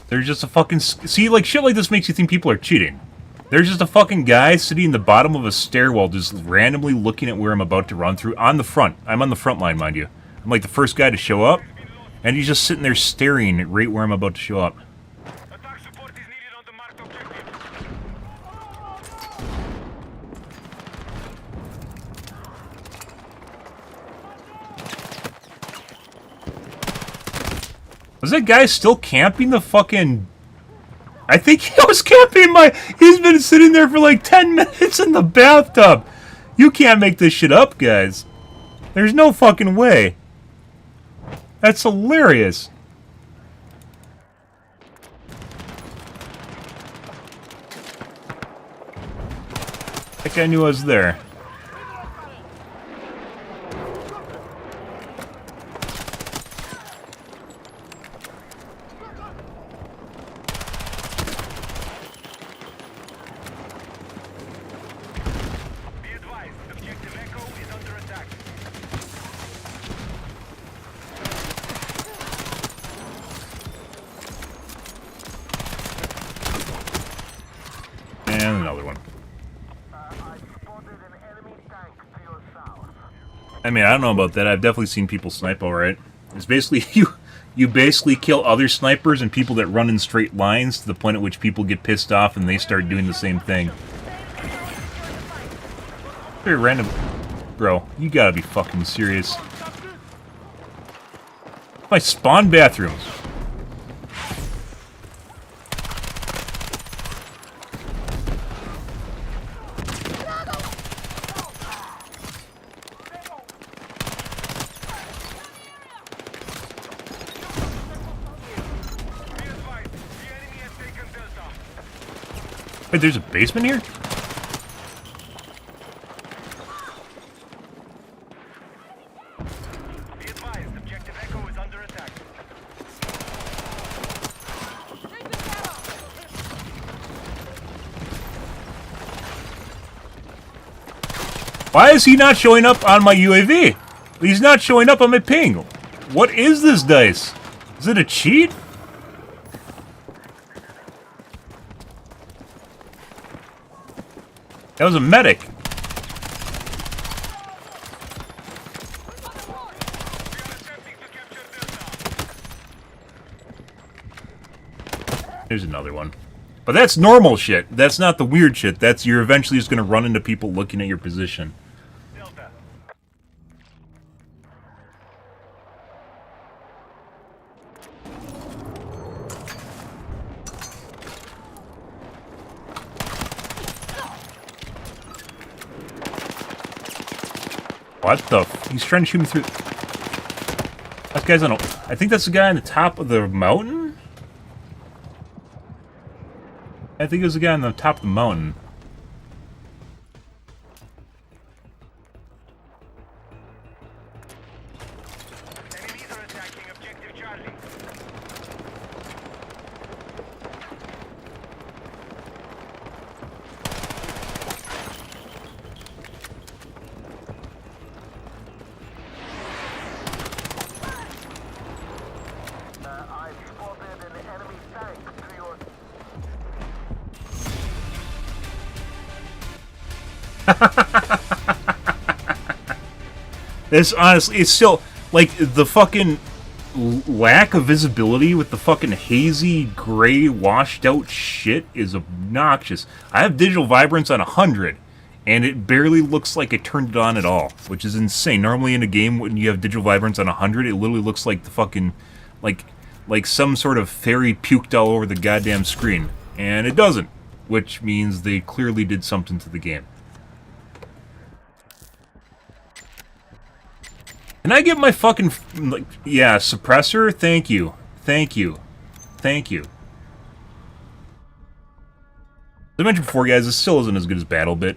There's just a fucking... See, like, shit like this makes you think people are cheating. There's just a fucking guy sitting in the bottom of a stairwell just randomly looking at where I'm about to run through. On the front. I'm on the front line, mind you. I'm like the first guy to show up. And he's just sitting there staring right where I'm about to show up. Attack support is needed on the marked objective. Was that guy still camping the fucking... I think he was camping my... He's been sitting there for like 10 minutes in the bathtub. You can't make this shit up, guys. There's no fucking way. That's hilarious. That guy knew I was there. Be advised, objective Echo is under attack. And another one. I spotted an enemy tank to your south. I mean, I don't know about that. I've definitely seen people snipe alright. It's basically, you basically kill other snipers and people that run in straight lines to the point at which people get pissed off and they start doing the same thing. Very random. Bro, you gotta be fucking serious. My spawn bathrooms. Be advised, the enemy Wait, there's a basement here? Be advised, objective Echo is under attack. Why is he not showing up on my UAV? He's not showing up on my ping. What is this dice? Is it a cheat? That was a medic. There's another one. But that's normal shit. That's not the weird shit. That's you're eventually just gonna run into people looking at your position. Delta. What the f- He's trying to shoot me through... That guy's on a... I think that's the guy on the top of the mountain? I think it was the guy on the top of the mountain. Enemies are attacking objective Charlie. I've spotted an enemy tank to your... This honestly, it's still like the fucking lack of visibility with the fucking hazy, gray, washed out shit is obnoxious. I have digital vibrance on 100, and it barely looks like I turned it on at all, which is insane. Normally in a game, when you have digital vibrance on 100, it literally looks like the fucking like some sort of fairy puked all over the goddamn screen, and it doesn't, which means they clearly did something to the game. Can I get my fucking, like, yeah, suppressor? Thank you. Thank you. Thank you. As I mentioned before, guys, this still isn't as good as BattleBit,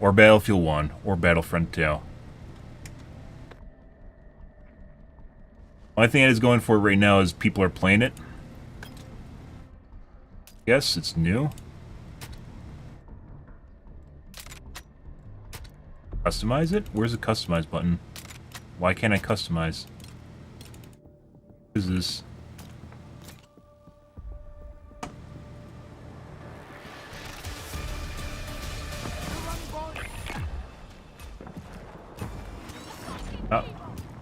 or Battlefield 1, or Battlefront 2. Only thing that is going for right now is people are playing it. Yes, it's new. Customize it? Where's the customize button? Why can't I customize? What is this? Oh,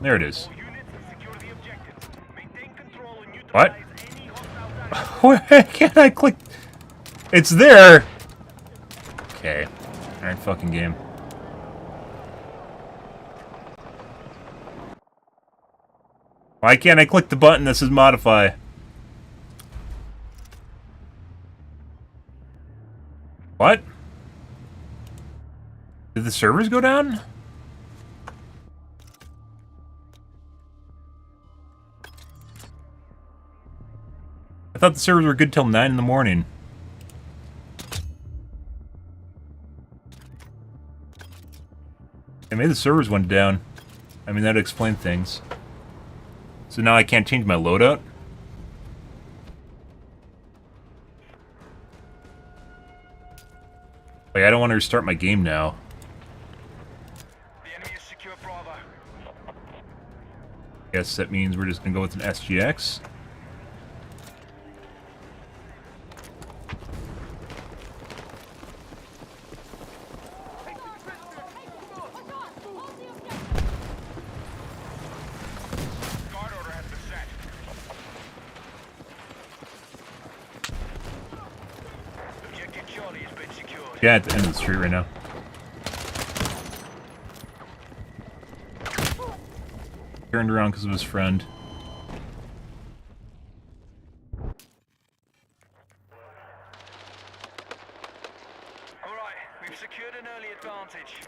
there it is. Units secure the objectives. Maintain control and What? neutralize any hostile actions. Why can't I click? It's there! Okay. Alright, fucking game. Why can't I click the button that says modify? What? Did the servers go down? I thought the servers were good till 9 in the morning. Yeah, maybe the servers went down. I mean, that'd explain things. So now I can't change my loadout? Like, I don't want to restart my game now. The enemy is secure Bravo. Guess that means we're just gonna go with an SGX. Guard order has been set. Objective Charlie has been secured. Yeah, at the end of the street right now. Turned around because of his friend. All right, we've secured an early advantage.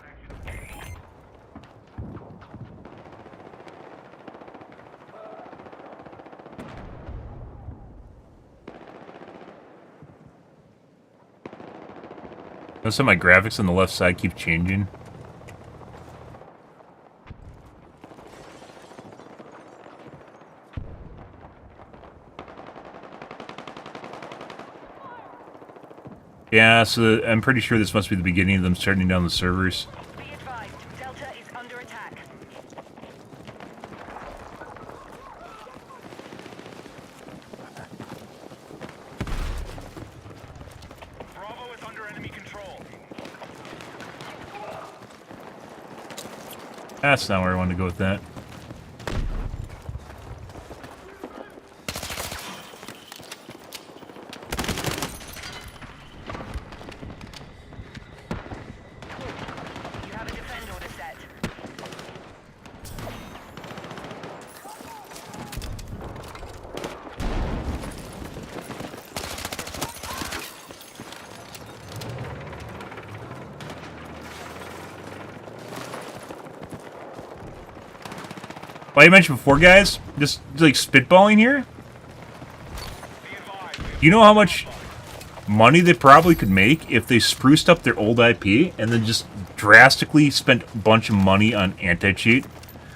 Notice how my graphics on the left side keep changing. Yeah, so I'm pretty sure this must be the beginning of them shutting down the servers. Be advised, Delta is under attack. Bravo is under enemy control. That's not where I wanted to go with that. You have a defend order set. Like I mentioned before, guys, just like spitballing here. Be advised. You know how much money they probably could make if they spruced up their old IP and then just drastically spent a bunch of money on anti-cheat?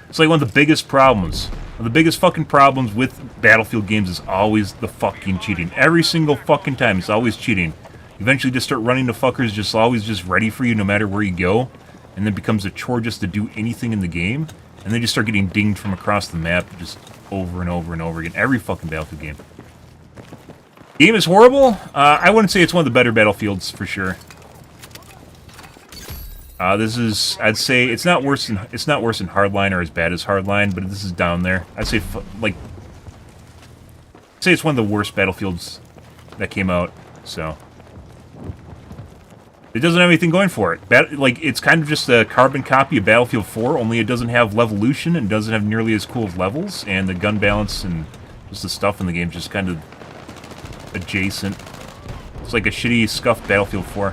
It's like one of the biggest problems. One of the biggest fucking problems with Battlefield games is always the fucking cheating. Every single fucking time, it's always cheating. Eventually just start running to fuckers just always just ready for you no matter where you go. And then it becomes a chore just to do anything in the game. And they just start getting dinged from across the map just over and over and over again. Every fucking Battlefield game. Game is horrible. I wouldn't say it's one of the better Battlefields for sure. This is, I'd say, it's not worse than Hardline or as bad as Hardline, but this is down there. I'd say I'd say it's one of the worst Battlefields that came out. So it doesn't have anything going for it. It's kind of just a carbon copy of Battlefield 4, only it doesn't have Levolution and doesn't have nearly as cool of levels, and the gun balance and just the stuff in the game just kind of adjacent. It's like a shitty, scuffed Battlefield 4.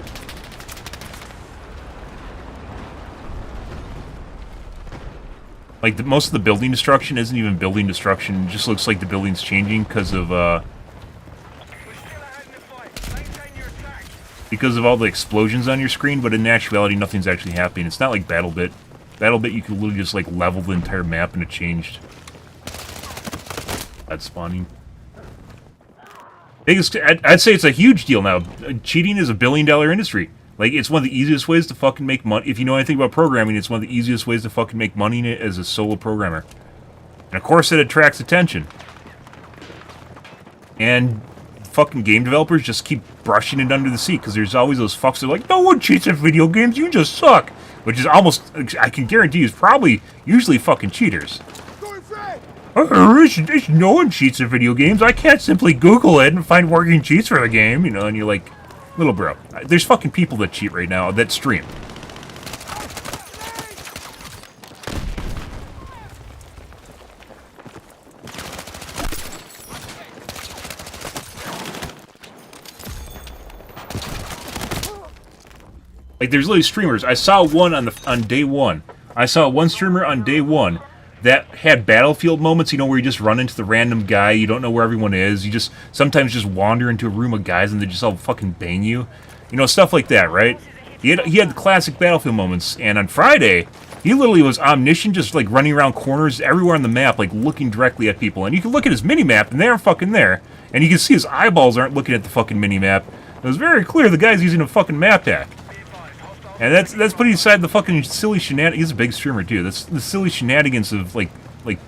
Like, most of the building destruction isn't even building destruction. It just looks like the building's changing because of, We're still ahead in the fight. Maintain your attack. because of all the explosions on your screen, but in actuality, nothing's actually happening. It's not like BattleBit. BattleBit, you could literally just, like, level the entire map and it changed. That's spawning. I'd say it's a huge deal now. Cheating is a billion-dollar industry. Like, it's one of the easiest ways to fucking make money. If you know anything about programming, it's one of the easiest ways to fucking make money in it as a solo programmer. And of course it attracts attention. And fucking game developers just keep brushing it under the seat, because there's always those fucks that are like, no one cheats at video games, you just suck. Which is almost, I can guarantee, is probably usually fucking cheaters. No one cheats at video games. I can't simply Google it and find working cheats for the game, you know, and you're like, little bro, there's fucking people that cheat right now that stream. Like, there's literally streamers. I saw one on day one. I saw one streamer on day one that had Battlefield moments, you know, where you just run into the random guy, you don't know where everyone is, you just sometimes just wander into a room of guys and they just all fucking bang you. You know, stuff like that, right? He had the classic Battlefield moments, and on Friday, he literally was omniscient, just like running around corners everywhere on the map, like looking directly at people. And you can look at his mini-map, and they aren't fucking there. And you can see his eyeballs aren't looking at the fucking mini-map. It was very clear the guy's using a fucking map hack. And that's putting aside the fucking silly shenanigans. He's a big streamer too. That's the silly shenanigans of like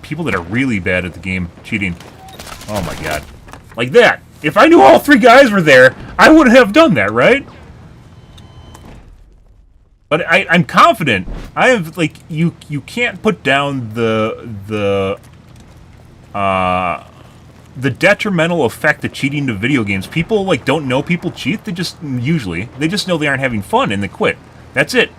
people that are really bad at the game cheating. Oh my god, like that. If I knew all three guys were there, I wouldn't have done that, right? But I'm confident. I have like you can't put down the detrimental effect of cheating to video games. People like don't know people cheat. They just know they aren't having fun and they quit. That's it.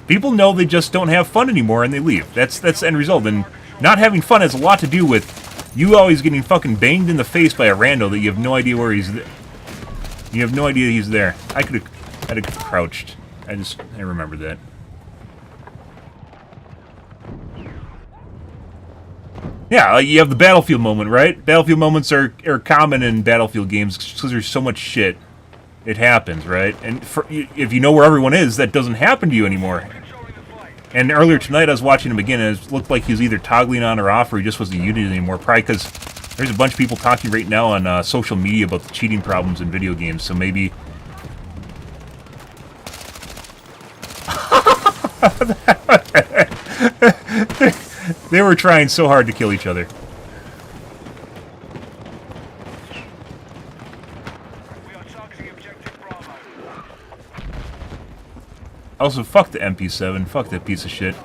People know they just don't have fun anymore and they leave. That's the end result. And not having fun has a lot to do with you always getting fucking banged in the face by a rando that you have no idea where he's. You have no idea he's there. I'd have crouched. I remember that. Yeah, you have the Battlefield moment, right? Battlefield moments are common in Battlefield games because there's so much shit. it happens, right? And if you know where everyone is, that doesn't happen to you anymore. Controlling the flight. And earlier tonight, I was watching him again, and it looked like he was either toggling on or off, or he just wasn't using it anymore. Probably because there's a bunch of people talking right now on social media about the cheating problems in video games, so maybe... They were trying so hard to kill each other. We are targeting objective Bravo. Also, fuck the MP7. Fuck that piece of shit.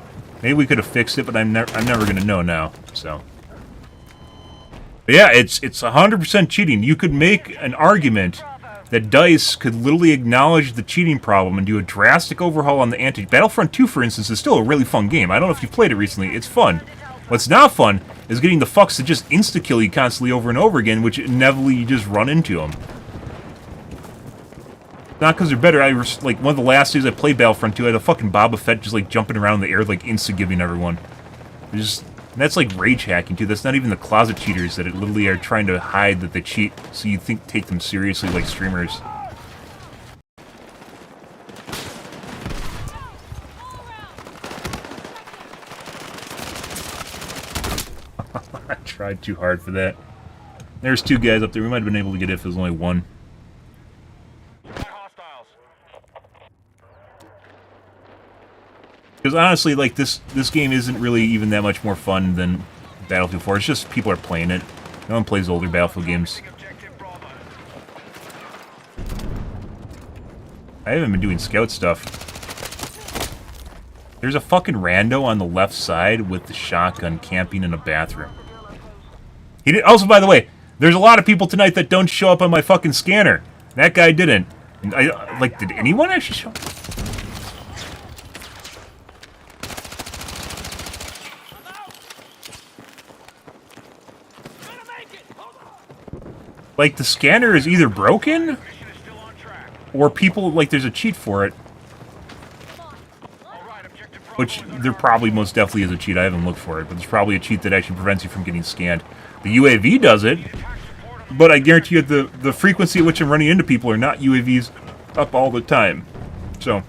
Maybe we could have fixed it, but I'm never gonna know now. So, but yeah, it's 100% cheating. You could make an argument that DICE could literally acknowledge the cheating problem and do a drastic overhaul on the anti. Battlefront 2, for instance, is still a really fun game. I don't know if you've played it recently. It's fun. What's not fun is getting the fucks to just insta-kill you constantly over and over again, which inevitably you just run into them. Not because they're better. Like, one of the last days I played Battlefront 2, I had a fucking Boba Fett just, like, jumping around in the air, like, insta-giving everyone. That's, like, rage hacking, too. That's not even the closet cheaters that literally are trying to hide that they cheat, so you take them seriously like streamers. I tried too hard for that. There's two guys up there. We might have been able to get it if there was only one. Hostiles. Because honestly, like, this game isn't really even that much more fun than Battlefield 4. It's just people are playing it. No one plays older Battlefield games. Objective Bravo. I haven't been doing scout stuff. There's a fucking rando on the left side with the shotgun camping in a bathroom. Also, by the way, there's a lot of people tonight that don't show up on my fucking scanner. That guy didn't. Did anyone actually show up? Like, the scanner is either broken, Mission is still on track. or people, like, there's a cheat for it. All right, objective Bravo. Which, there probably most definitely is a cheat. I haven't looked for it, but there's probably a cheat that actually prevents you from getting scanned. The UAV does it, but I guarantee you the frequency at which I'm running into people are not UAVs up all the time. So...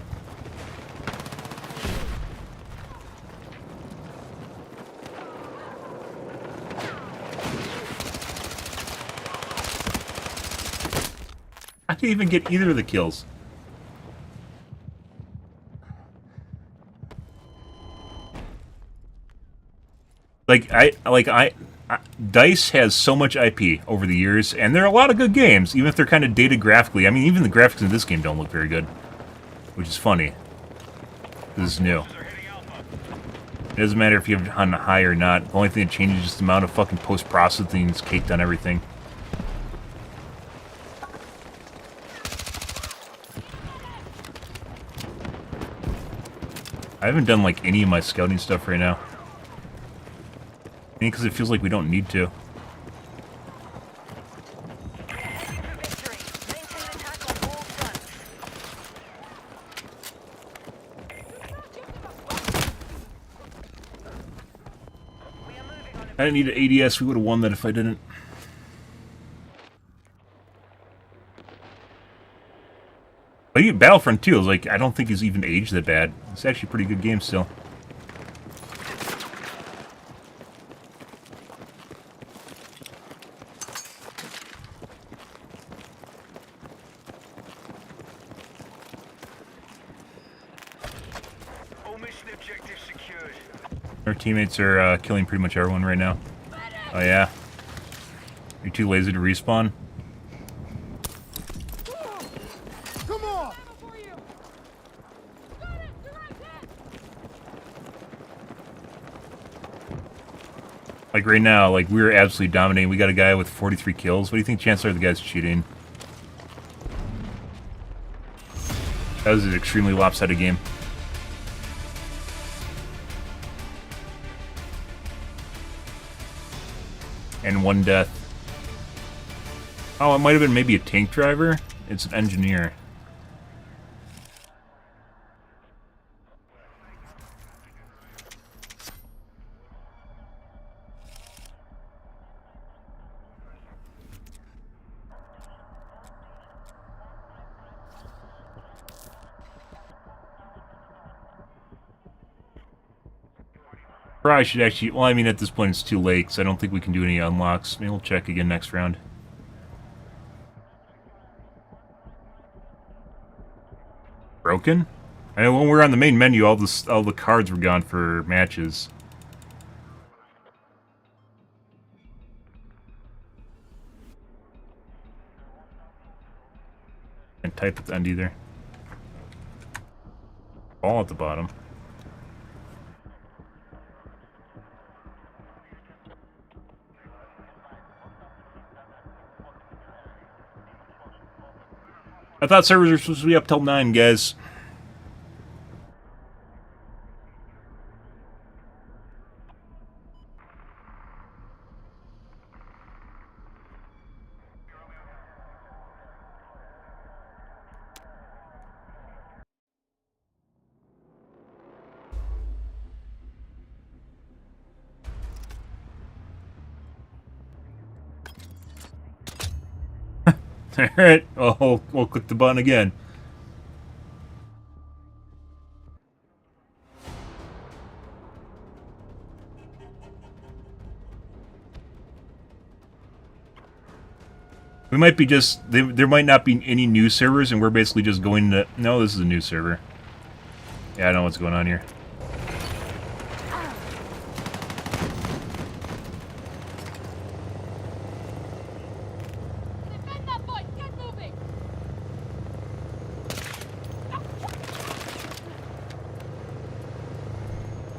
I didn't even get either of the kills. DICE has so much IP over the years, and there are a lot of good games, even if they're kind of dated graphically. I mean, even the graphics in this game don't look very good, which is funny. This is new. It doesn't matter if you have it on high or not. The only thing that changes is just the amount of fucking post-processing that's caked on everything. I haven't done, like, any of my scouting stuff right now. Maybe because it feels like we don't need to. Victory. Maintain attack on all fronts. We are moving on. I didn't need an ADS. We would have won that if I didn't. But even Battlefront 2 is like, I don't think it's even aged that bad. It's actually a pretty good game still. All mission objectives secured. Our teammates are killing pretty much everyone right now. Oh yeah? You're too lazy to respawn? Come on! Like right now, like we're absolutely dominating. We got a guy with 43 kills. What do you think chances are the guy's cheating? That was an extremely lopsided game. And one death. Oh, it might have been maybe a tank driver. It's an engineer. Probably should actually... Well, I mean, at this point it's too late, so I don't think we can do any unlocks. Maybe we'll check again next round. Broken? I know when we were on the main menu, all the cards were gone for matches. Can't type at the end either. Ball at the bottom. I thought servers were supposed to be up till 9, guys. Alright, well, we'll click the button again. We might be just... There might not be any new servers, and we're basically just going to... No, this is a new server. Yeah, I know what's going on here.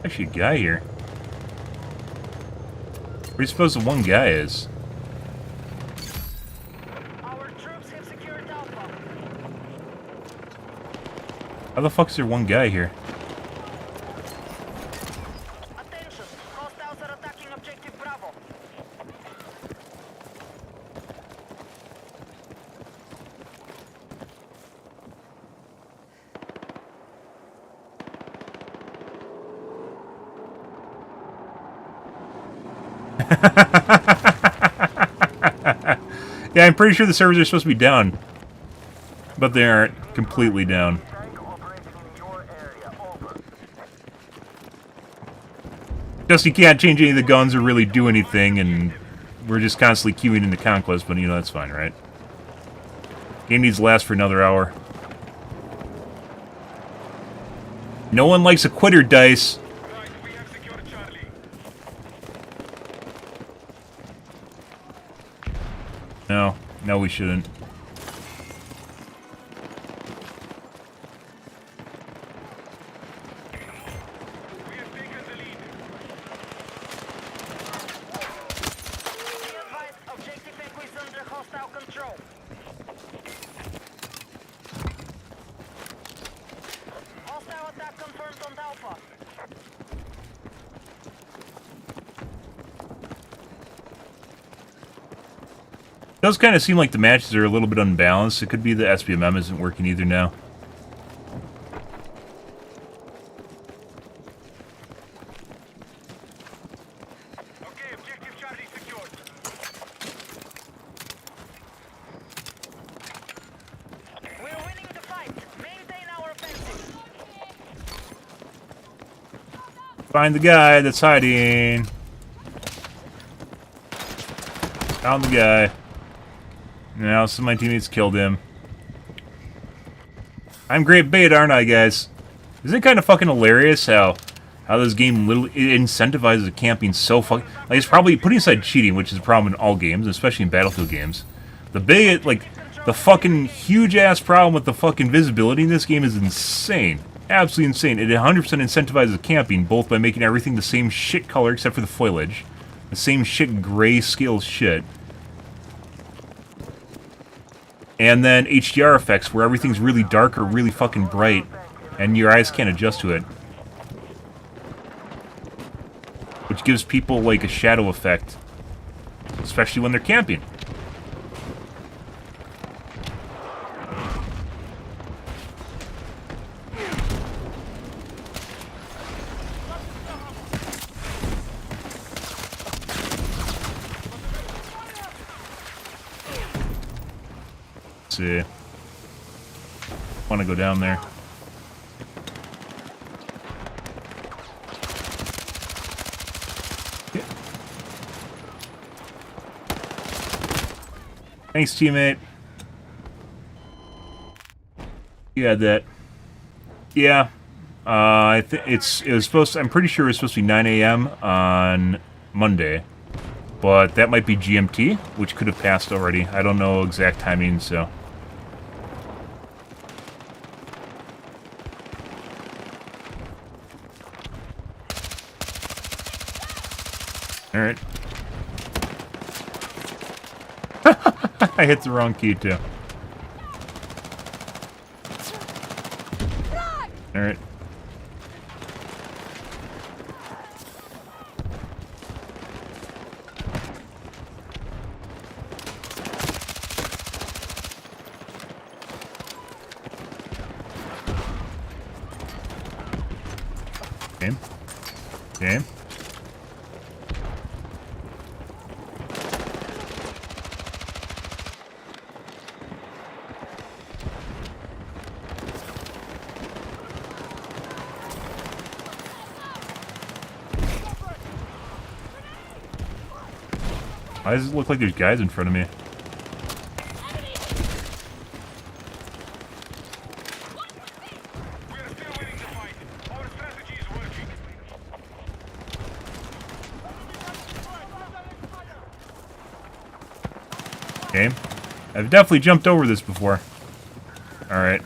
Actually, a guy here. Where do you suppose the one guy is? Our troops have secured Alpha. How the fuck is there one guy here? Attention, hostiles are attacking objective Bravo. Yeah, I'm pretty sure the servers are supposed to be down. But they aren't completely down. Just you can't change any of the guns or really do anything, and we're just constantly queuing into Conquest, but you know, that's fine, right? Game needs to last for another hour. No one likes a quitter, Dice. Right, we have secured Charlie. No, we shouldn't. We have taken the lead. Be advised, objective Echo is under hostile control. Hostile attack confirmed on Alpha. It does kind of seem like the matches are a little bit unbalanced. It could be the SBMM isn't working either now. Okay, objective Charlie secured. We're winning the fight. Maintain our offensive. Find the guy that's hiding. Found the guy. Now some of my teammates killed him. I'm great bait, aren't I, guys? Isn't it kind of fucking hilarious how this game literally incentivizes camping so fucking... Like, it's probably putting aside cheating, which is a problem in all games, especially in Battlefield games. The big, like, the fucking huge-ass problem with the fucking visibility in this game is insane. Absolutely insane. It 100% incentivizes camping, both by making everything the same shit color except for the foliage. The same shit grayscale shit. And then HDR effects, where everything's really dark or really fucking bright, and your eyes can't adjust to it. Which gives people, like, a shadow effect. Especially when they're camping. See. Want to go down there. Thanks, teammate. You had that. Yeah. I think it was supposed to, I'm pretty sure it was supposed to be 9 a.m. on Monday. But that might be GMT, which could have passed already. I don't know exact timing, so. Alright. I hit the wrong key, too. Alright. Game. Game. Why does it look like there's guys in front of me? We are still waiting to fight. Our strategy is working. Game. I've definitely jumped over this before. Alright.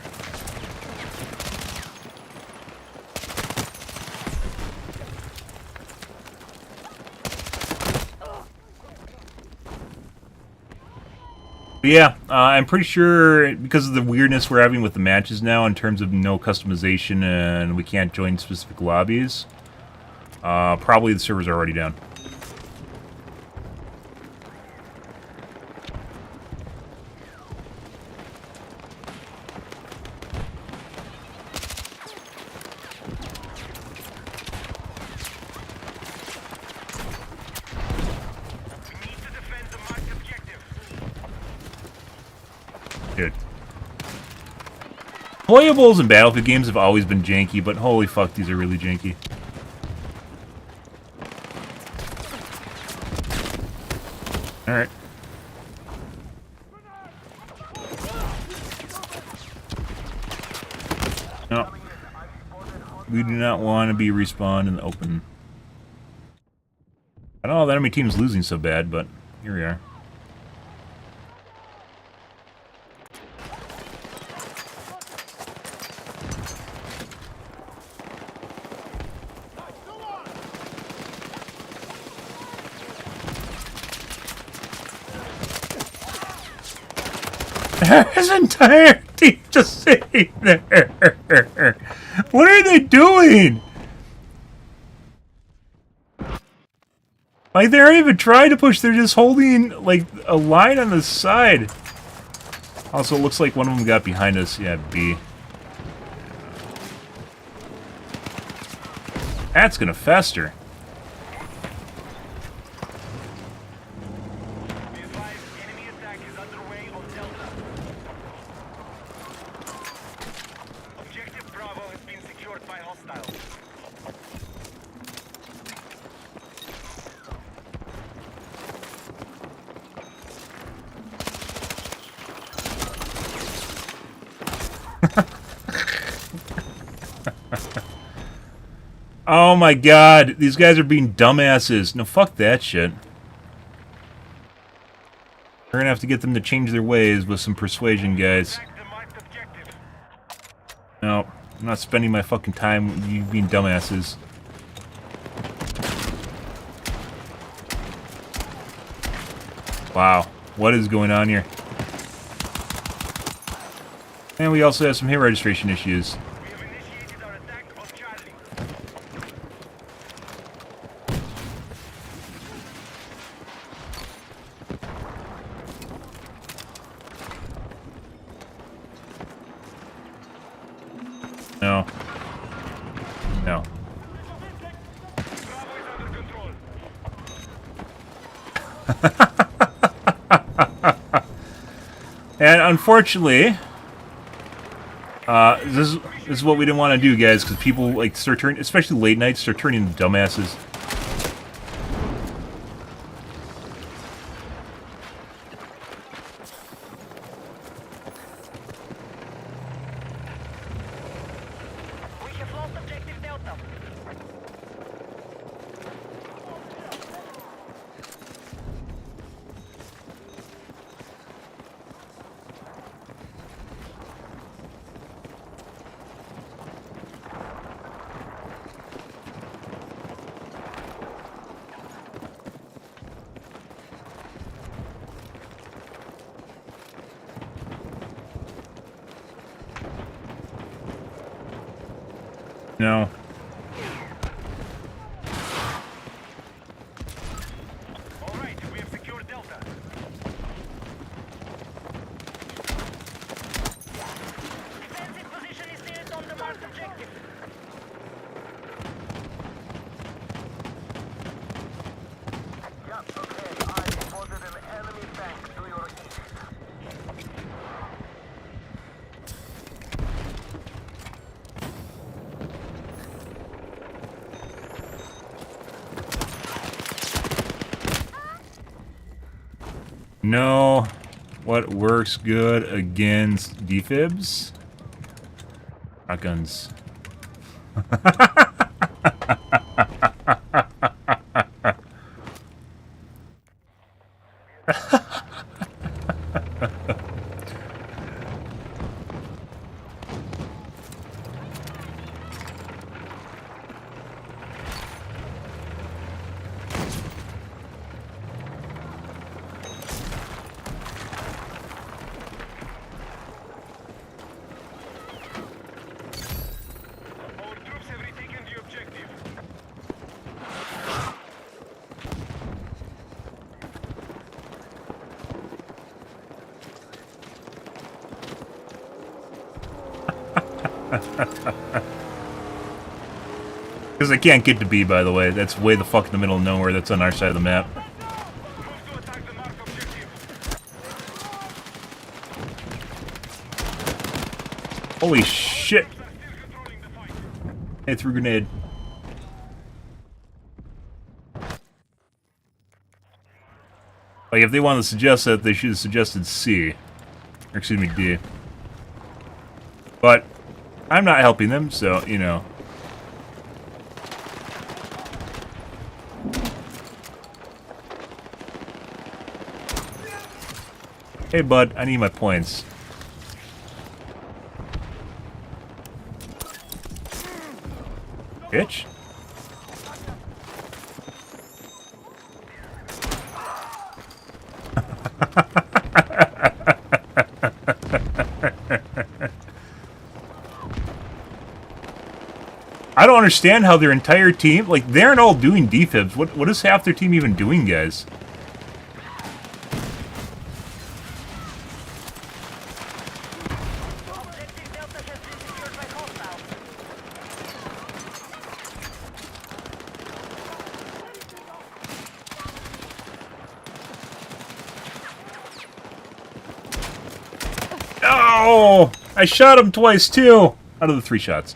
But yeah, I'm pretty sure because of the weirdness we're having with the matches now in terms of no customization and we can't join specific lobbies, probably the server's already down. We need to defend the marked objective. Good. Playables in Battlefield games have always been janky, but holy fuck, these are really janky. Alright. No. We do not want to be respawned in the open. I don't know if the enemy team's losing so bad, but here we are. His entire team just sitting there. What are they doing? Like, they aren't even trying to push. They're just holding, like, a line on the side. Also, it looks like one of them got behind us. Yeah, B. That's gonna fester. Be advised, enemy attack is underway on Delta. Objective Bravo has been secured by hostiles. Oh my god, these guys are being dumbasses. No, fuck that shit. We're gonna have to get them to change their ways with some persuasion, guys. Attack the marked objective. No, I'm not spending my fucking time with you being dumbasses. Wow, what is going on here? And we also have some hit registration issues. We have initiated our attack on Charlie. No. No. Bravo is under control. And unfortunately, this is what we didn't want to do, guys, because people like start turning, especially late nights, start turning into dumbasses. No. All right, we have secured Delta. Defensive position is needed on the marked objective. Just okay, I spotted an enemy tank to your east. No. What works good against defibs? Shotguns. Our troops have retaken the objective. Because I can't get to B, by the way. That's way the fuck in the middle of nowhere. That's on our side of the map. Move to attack the marked objective. Holy shit! Troops are still controlling the fight. Hey, threw a grenade. Like, if they wanted to suggest that, they should have suggested C. Or, excuse me, D. But, I'm not helping them, so, you know. Hey, bud, I need my points. Bitch. I don't understand how their entire team, like, they aren't all doing defibs. What is half their team even doing, guys? Objective Delta has been secured by hostiles. Oh! I shot him twice, too! Out of the 3 shots.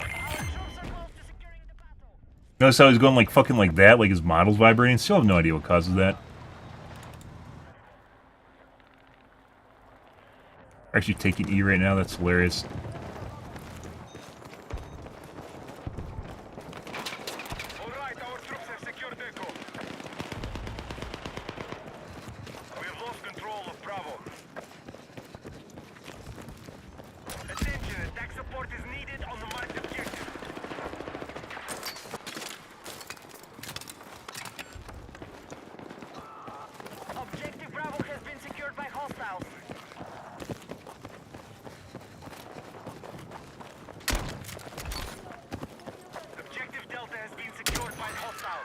Our troops are close to securing the battle. Notice how he's going like fucking like that, like his model's vibrating? Still have no idea what causes that. Actually taking E right now, that's hilarious. All right, our troops have secured Echo. We have lost control of Bravo. Attention, attack support is needed on the marked objective. Objective Bravo has been secured by hostiles. Objective Delta has been secured by hostiles.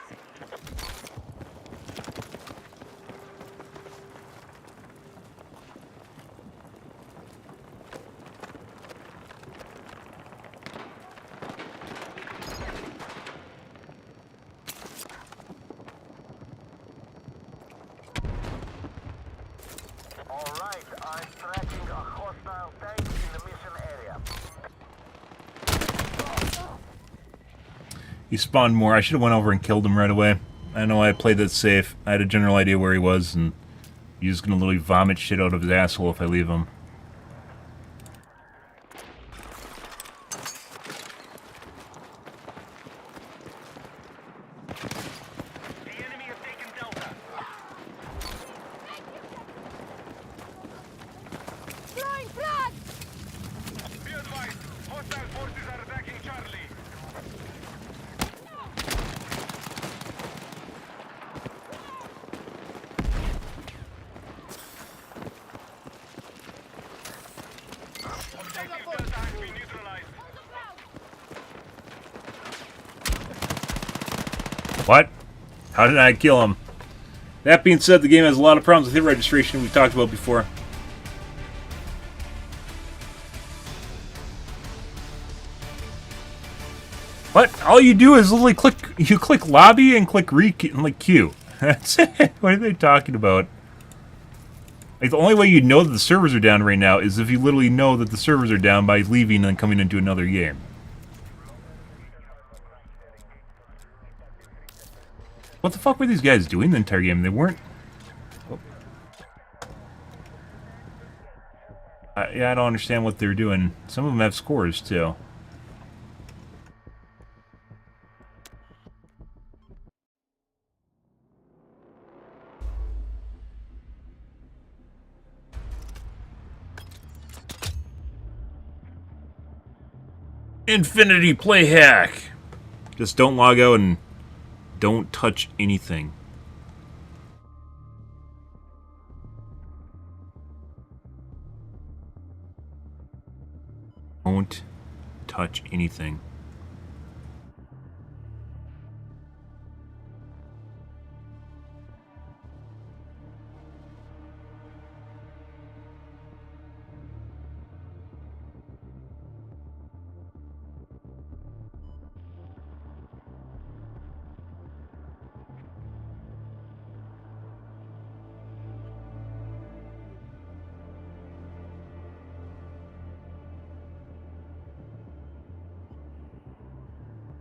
All right, I'm tracking a hostile tank in the mission area. He spawned more. I should have went over and killed him right away. I know I played that safe. I had a general idea where he was, and he's just gonna literally vomit shit out of his asshole if I leave him. The enemy have taken Delta. Flying flag! Be advised, hostile forces are attacking Charlie. What? How did I kill him? That being said, the game has a lot of problems with hit registration we've talked about before. What? All you do is literally click lobby and click Q. That's it. What are they talking about? Like, the only way you know that the servers are down right now is if you literally know that the servers are down by leaving and coming into another game. What the fuck were these guys doing the entire game? They weren't... Oh. Yeah, I don't understand what they're doing. Some of them have scores, too. Infinity play hack! Just don't log out and don't touch anything. Don't touch anything.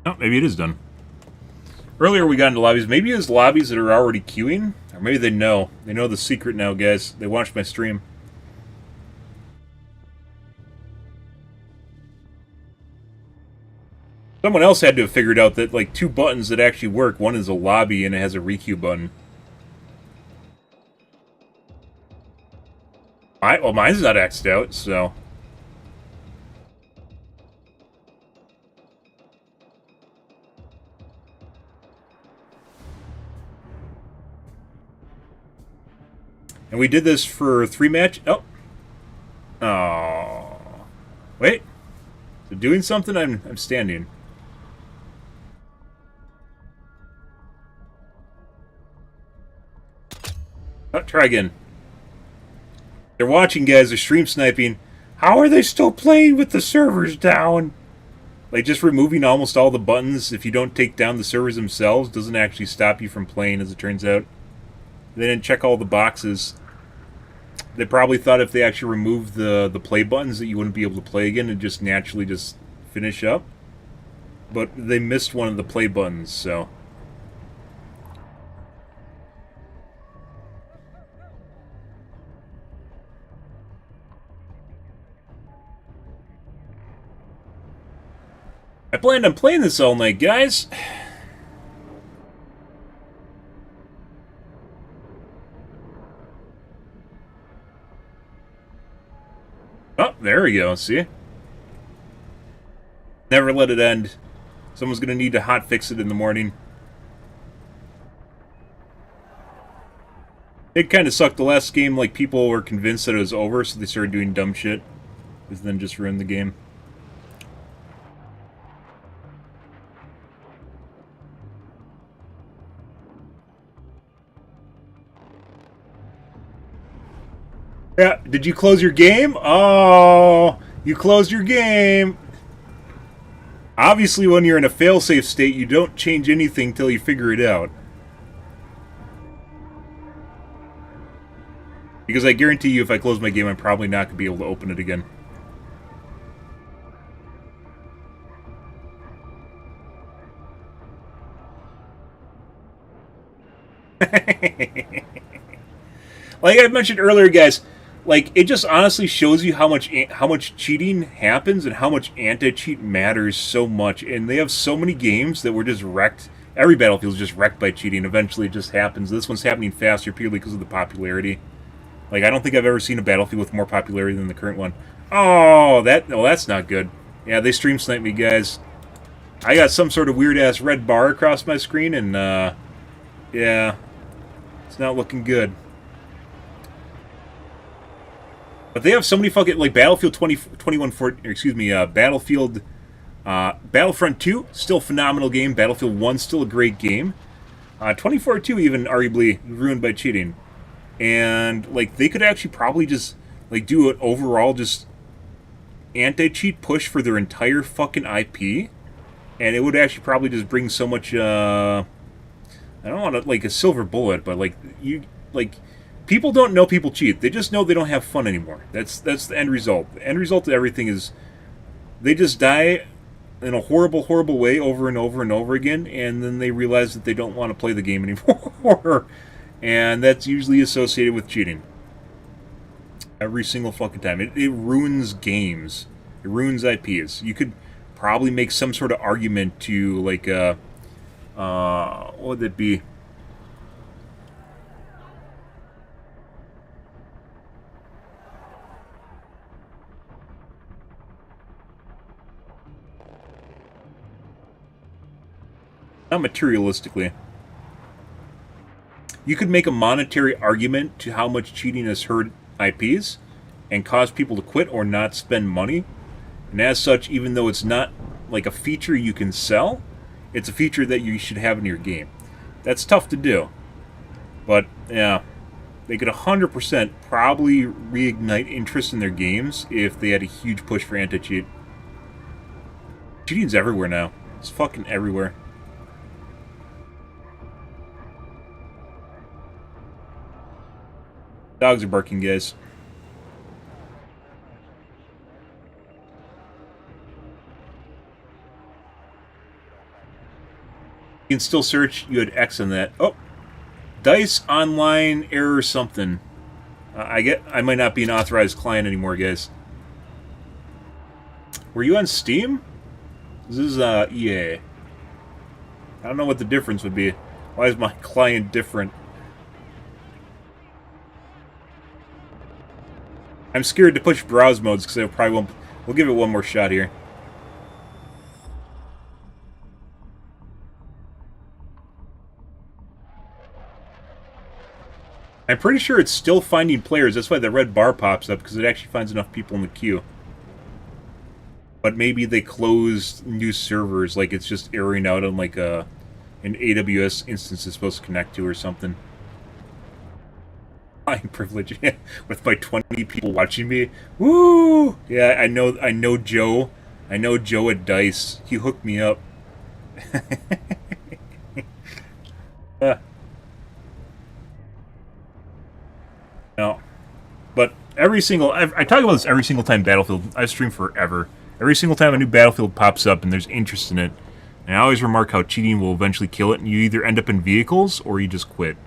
Oh, maybe it is done. Earlier we got into lobbies. Maybe it's lobbies that are already queuing. Or maybe they know. They know the secret now, guys. They watched my stream. Someone else had to have figured out that, like, 2 buttons that actually work. One is a lobby and it has a requeue button. Well, mine's not X'd out, so... And we did this for 3 match. Oh. Oh. Wait. Is it doing something? I'm standing. Oh, try again. They're watching, guys. They're stream sniping. How are they still playing with the servers down? Like, just removing almost all the buttons, if you don't take down the servers themselves, doesn't actually stop you from playing, as it turns out. They didn't check all the boxes. They probably thought if they actually removed the play buttons that you wouldn't be able to play again and just naturally just finish up. But they missed one of the play buttons, so... I planned on playing this all night, guys. Oh, there we go, see? Never let it end. Someone's gonna need to hotfix it in the morning. It kind of sucked the last game, like people were convinced that it was over, so they started doing dumb shit. And then just ruined the game. Yeah, did you close your game? Oh, you closed your game. Obviously, when you're in a failsafe state, you don't change anything till you figure it out. Because I guarantee you, if I close my game, I'm probably not going to be able to open it again. Like I mentioned earlier, guys, like, it just honestly shows you how much cheating happens and how much anti-cheat matters so much. And they have so many games that were just wrecked. Every Battlefield is just wrecked by cheating. Eventually, it just happens. This one's happening faster purely because of the popularity. Like, I don't think I've ever seen a Battlefield with more popularity than the current one. Oh, that's not good. Yeah, they stream sniped me, guys. I got some sort of weird-ass red bar across my screen, and, yeah, it's not looking good. But they have so many fucking, like, Battlefield 2021, Battlefront 2, still a phenomenal game. Battlefield 1, still a great game. 24-2 even arguably ruined by cheating. And, like, they could actually probably just, like, do an overall just anti-cheat push for their entire fucking IP. And it would actually probably just bring so much, I don't want to, like, a silver bullet, but, like, people don't know people cheat. They just know they don't have fun anymore. That's the end result. The end result of everything is they just die in a horrible, horrible way over and over and over again, and then they realize that they don't want to play the game anymore. And that's usually associated with cheating. Every single fucking time. It ruins games. It ruins IPs. You could probably make some sort of argument to, like, what would it be? Not materialistically. You could make a monetary argument to how much cheating has hurt IPs and cause people to quit or not spend money. And as such, even though it's not like a feature you can sell, it's a feature that you should have in your game. That's tough to do. But, yeah, they could 100% probably reignite interest in their games if they had a huge push for anti-cheat. Cheating's everywhere now. It's fucking everywhere. Dogs are barking, guys. You can still search. You had X on that. Oh, Dice online error something. I might not be an authorized client anymore, guys. Were you on Steam? This is EA. I don't know what the difference would be. Why is my client different? I'm scared to push browse modes because I probably won't. We'll give it one more shot here. I'm pretty sure it's still finding players. That's why the red bar pops up, because it actually finds enough people in the queue. But maybe they closed new servers, like it's just airing out on like an AWS instance it's supposed to connect to or something. Privilege with my 20 people watching me. Woo! Yeah, I know Joe. I know Joe at Dice. He hooked me up. No. But every single I talk about this every single time Battlefield. I've streamed forever. Every single time a new Battlefield pops up and there's interest in it, and I always remark how cheating will eventually kill it, and you either end up in vehicles or you just quit.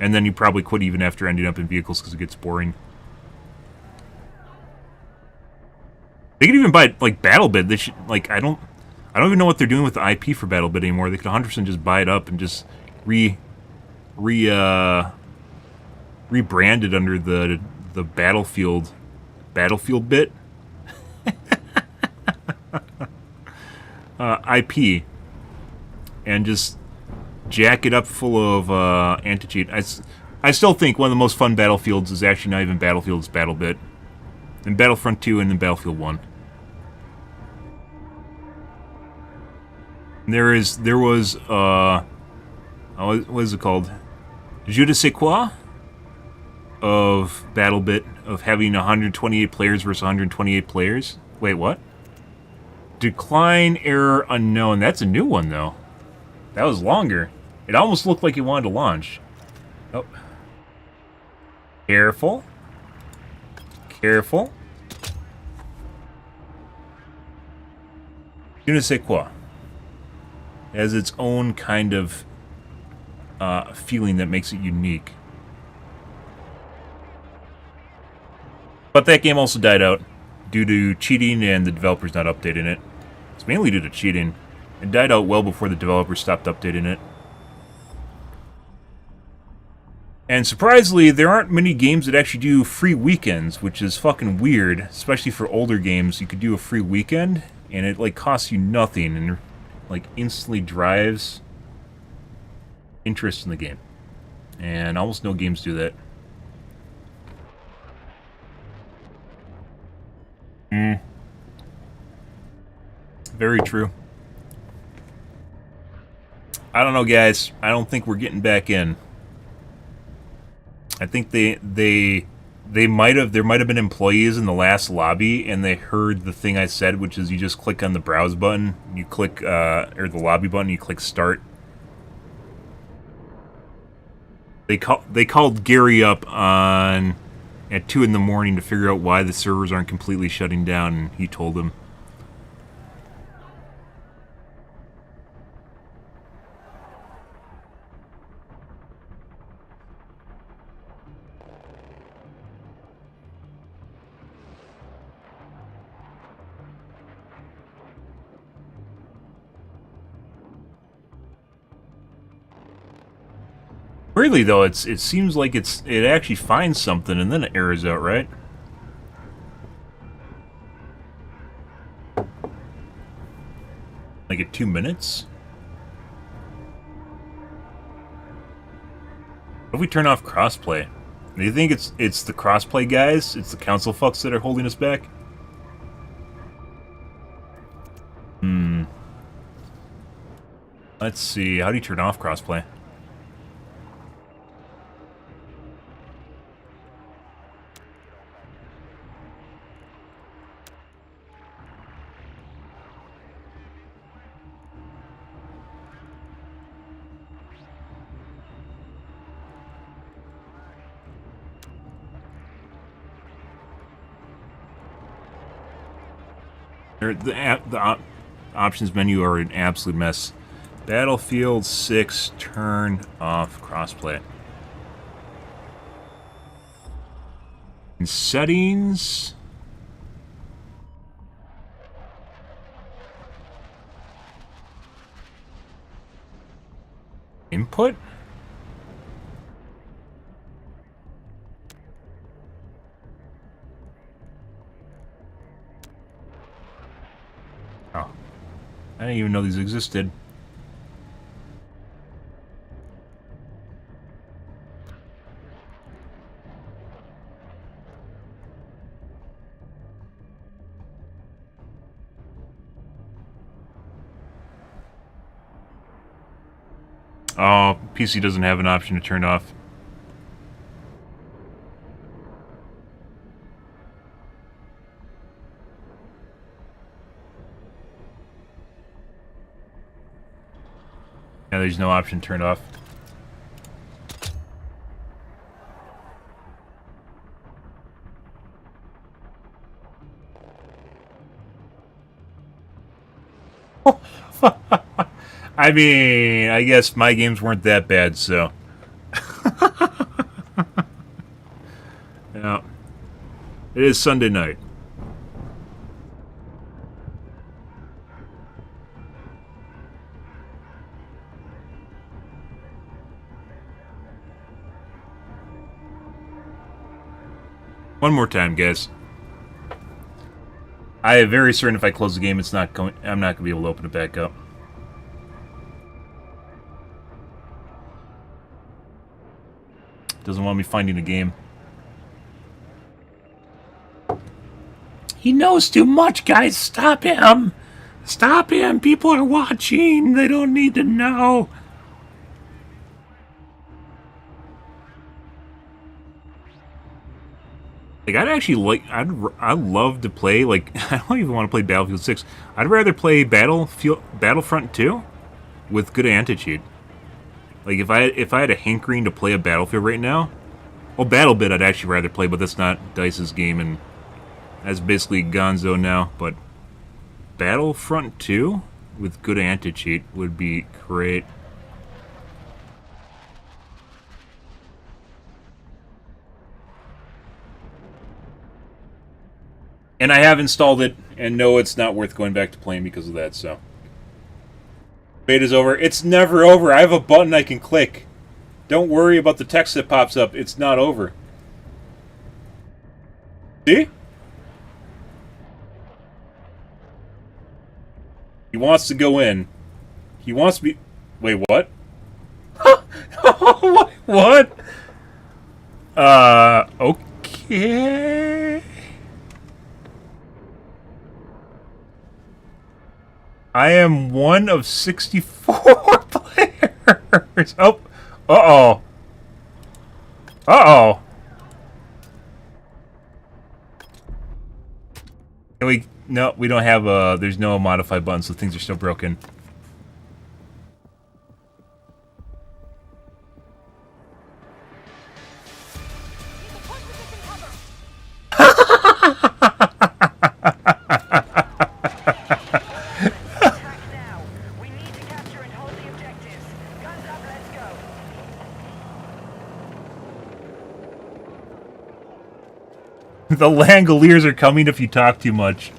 And then you probably quit even after ending up in vehicles because it gets boring. They could even buy like BattleBit. They should I don't even know what they're doing with the IP for BattleBit anymore. They could 100% just buy it up and just rebrand it under the Battlefield bit IP and just jack it up full of anti-cheat. I still think one of the most fun Battlefields is actually not even Battlefield, it's BattleBit. And Battlefront 2 and then Battlefield 1. There was what is it called? Je ne sais quoi of BattleBit, of having 128 players versus 128 players. Wait, what? Decline error unknown. That's a new one, though. That was longer. It almost looked like it wanted to launch. Oh. Careful. Careful. Je ne sais quoi. It has its own kind of feeling that makes it unique. But that game also died out due to cheating and the developers not updating it. It's mainly due to cheating. It died out well before the developers stopped updating it. And surprisingly, there aren't many games that actually do free weekends, which is fucking weird, especially for older games. You could do a free weekend, and it like costs you nothing, and like instantly drives interest in the game. And almost no games do that. Very true. I don't know, guys. I don't think we're getting back in. I think they might have, there might have been employees in the last lobby, and they heard the thing I said, which is you just click on the browse button, you click or the lobby button, you click start. They called Gary up on at 2 in the morning to figure out why the servers aren't completely shutting down, and he told them. Really though, it seems like it actually finds something and then it errors out, right? Like at 2 minutes? What if we turn off crossplay? Do you think it's the crossplay guys? It's the council fucks that are holding us back? Let's see. How do you turn off crossplay? The options menu are an absolute mess. Battlefield 6, turn off crossplay. In settings... Input? Oh. I didn't even know these existed. Oh, PC doesn't have an option to turn off. Yeah, there's no option turned off. I mean, I guess my games weren't that bad, so. Yeah. It is Sunday night. One more time, guys. I am very certain if I close the game, I'm not going to be able to open it back up. Doesn't want me finding a game. He knows too much, guys. Stop him. Stop him. People are watching. They don't need to know. Like, I'd love to play, like, I don't even want to play Battlefield 6. I'd rather play Battlefront 2 with good anti-cheat. Like, if I had a hankering to play a Battlefield right now, well, BattleBit I'd actually rather play, but that's not DICE's game, and that's basically gonzo now. But Battlefront 2 with good anti-cheat would be great. And I have installed it, and no, it's not worth going back to playing because of that, so. Beta's over. It's never over. I have a button I can click. Don't worry about the text that pops up. It's not over. See? He wants to go in. He wants to be... Wait, what? What? Okay... I am one of 64 players. Oh. Uh-oh. Uh-oh. No, we don't have there's no modify button, so things are still broken. Attack now. We need to capture and hold the objectives. Guns up, let's go. The Langoliers are coming if you talk too much.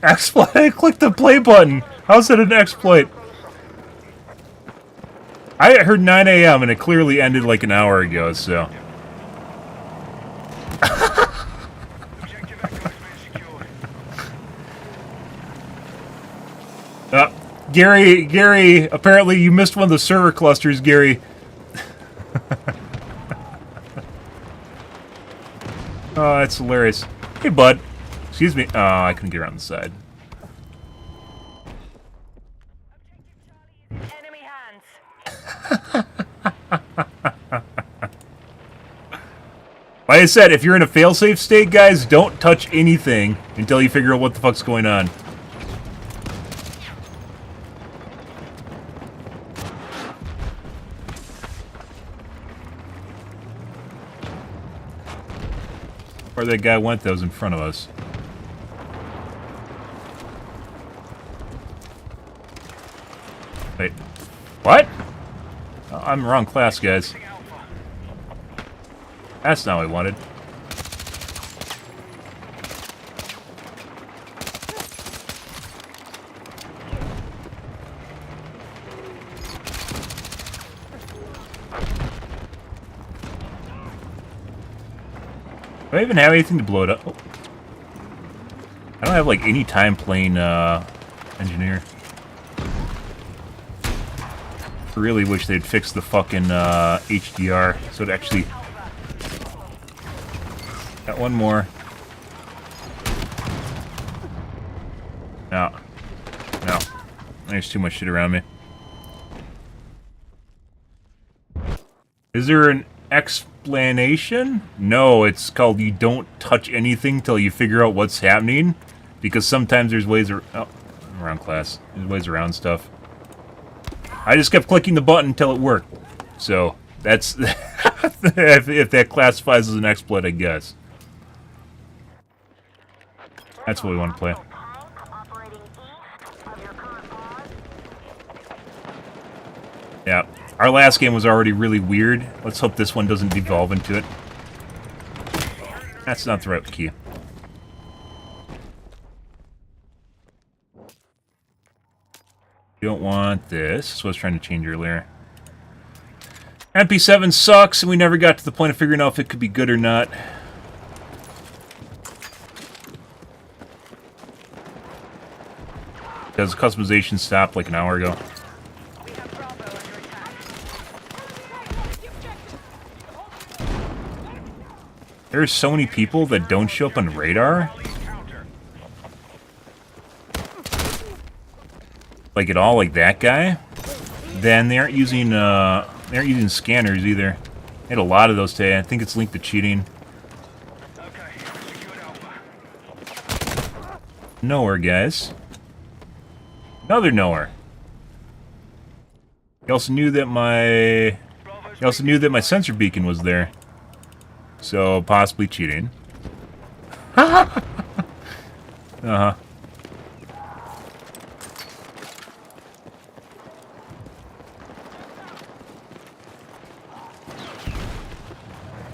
Exploit! I clicked the play button! How's it an exploit? I heard 9 a.m. and it clearly ended like an hour ago, so... Objective Echo has been secured. Gary, apparently you missed one of the server clusters, Gary. Oh, that's hilarious. Hey, bud. Excuse me. Oh, I couldn't get around the side. Enemy hands. Like I said, if you're in a failsafe state, guys, don't touch anything until you figure out what the fuck's going on. Where that guy went that was in front of us. Wait. What? Oh, I'm wrong class, guys. That's not what I wanted. Do I even have anything to blow it up? Oh. I don't have, like, any time playing, engineer. I really wish they'd fix the fucking, HDR, so it actually... Got one more. No. No. There's too much shit around me. Is there an explanation? No, it's called you don't touch anything till you figure out what's happening. Because sometimes there's ways around... Oh, wrong class. There's ways around stuff. I just kept clicking the button until it worked. So, that's... if that classifies as an exploit, I guess. That's what we want to play. Yeah. Our last game was already really weird. Let's hope this one doesn't devolve into it. That's not the right key. You don't want this. That's what I was trying to change earlier. MP7 sucks, and we never got to the point of figuring out if it could be good or not. Because customization stopped like an hour ago. We have Bravo under attack. There's so many people that don't show up on radar. Like at all, like that guy. Then they aren't using scanners either. They had a lot of those today. I think it's linked to cheating. Okay, secured Alpha. Nowhere, guys. Another nowhere. He also knew that my sensor beacon was there. So possibly cheating. Uh-huh.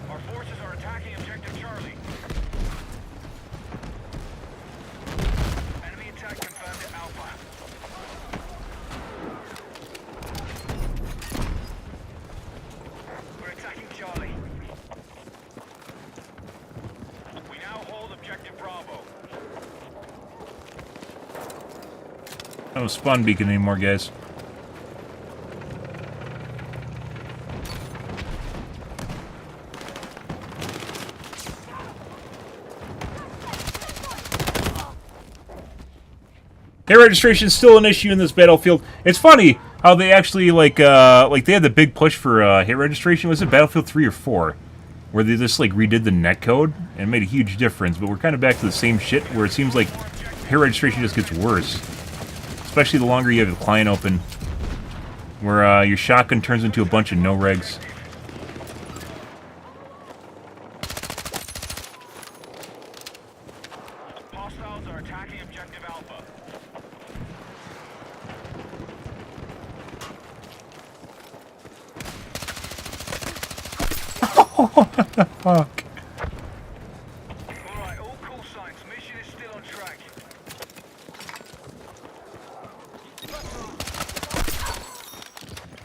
Our forces are attacking objective Charlie. Enemy attack confirmed at Alpha. We're attacking Charlie. We now hold objective Bravo. I don't spawn beacon anymore, guys. Hit registration is still an issue in this battlefield. It's funny how they actually, like they had the big push for hit registration. Was it Battlefield 3 or 4? Where they just, like, redid the netcode and made a huge difference. But we're kind of back to the same shit where it seems like hit registration just gets worse. Especially the longer you have the client open. Where your shotgun turns into a bunch of no-regs. Hostiles are attacking objective Alpha. What the fuck? Alright, all call signs. Mission is still on track.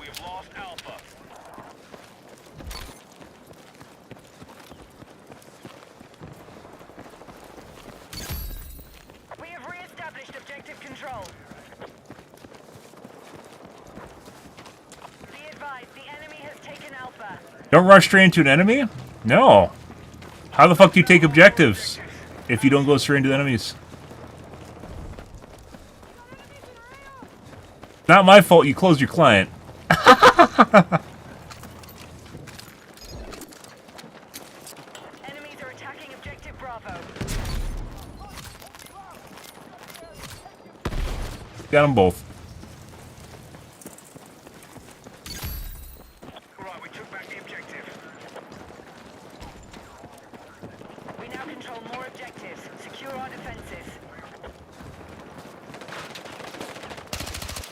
We have lost Alpha. We have re-established objective control. Be advised, the enemy has taken Alpha. Don't rush straight into an enemy? No. How the fuck do you take objectives if you don't go straight into the enemies? Not my fault you closed your client. Enemies are attacking objective Bravo. Got them both. Alright, we took back the objective. We now control more objectives. Secure our defenses.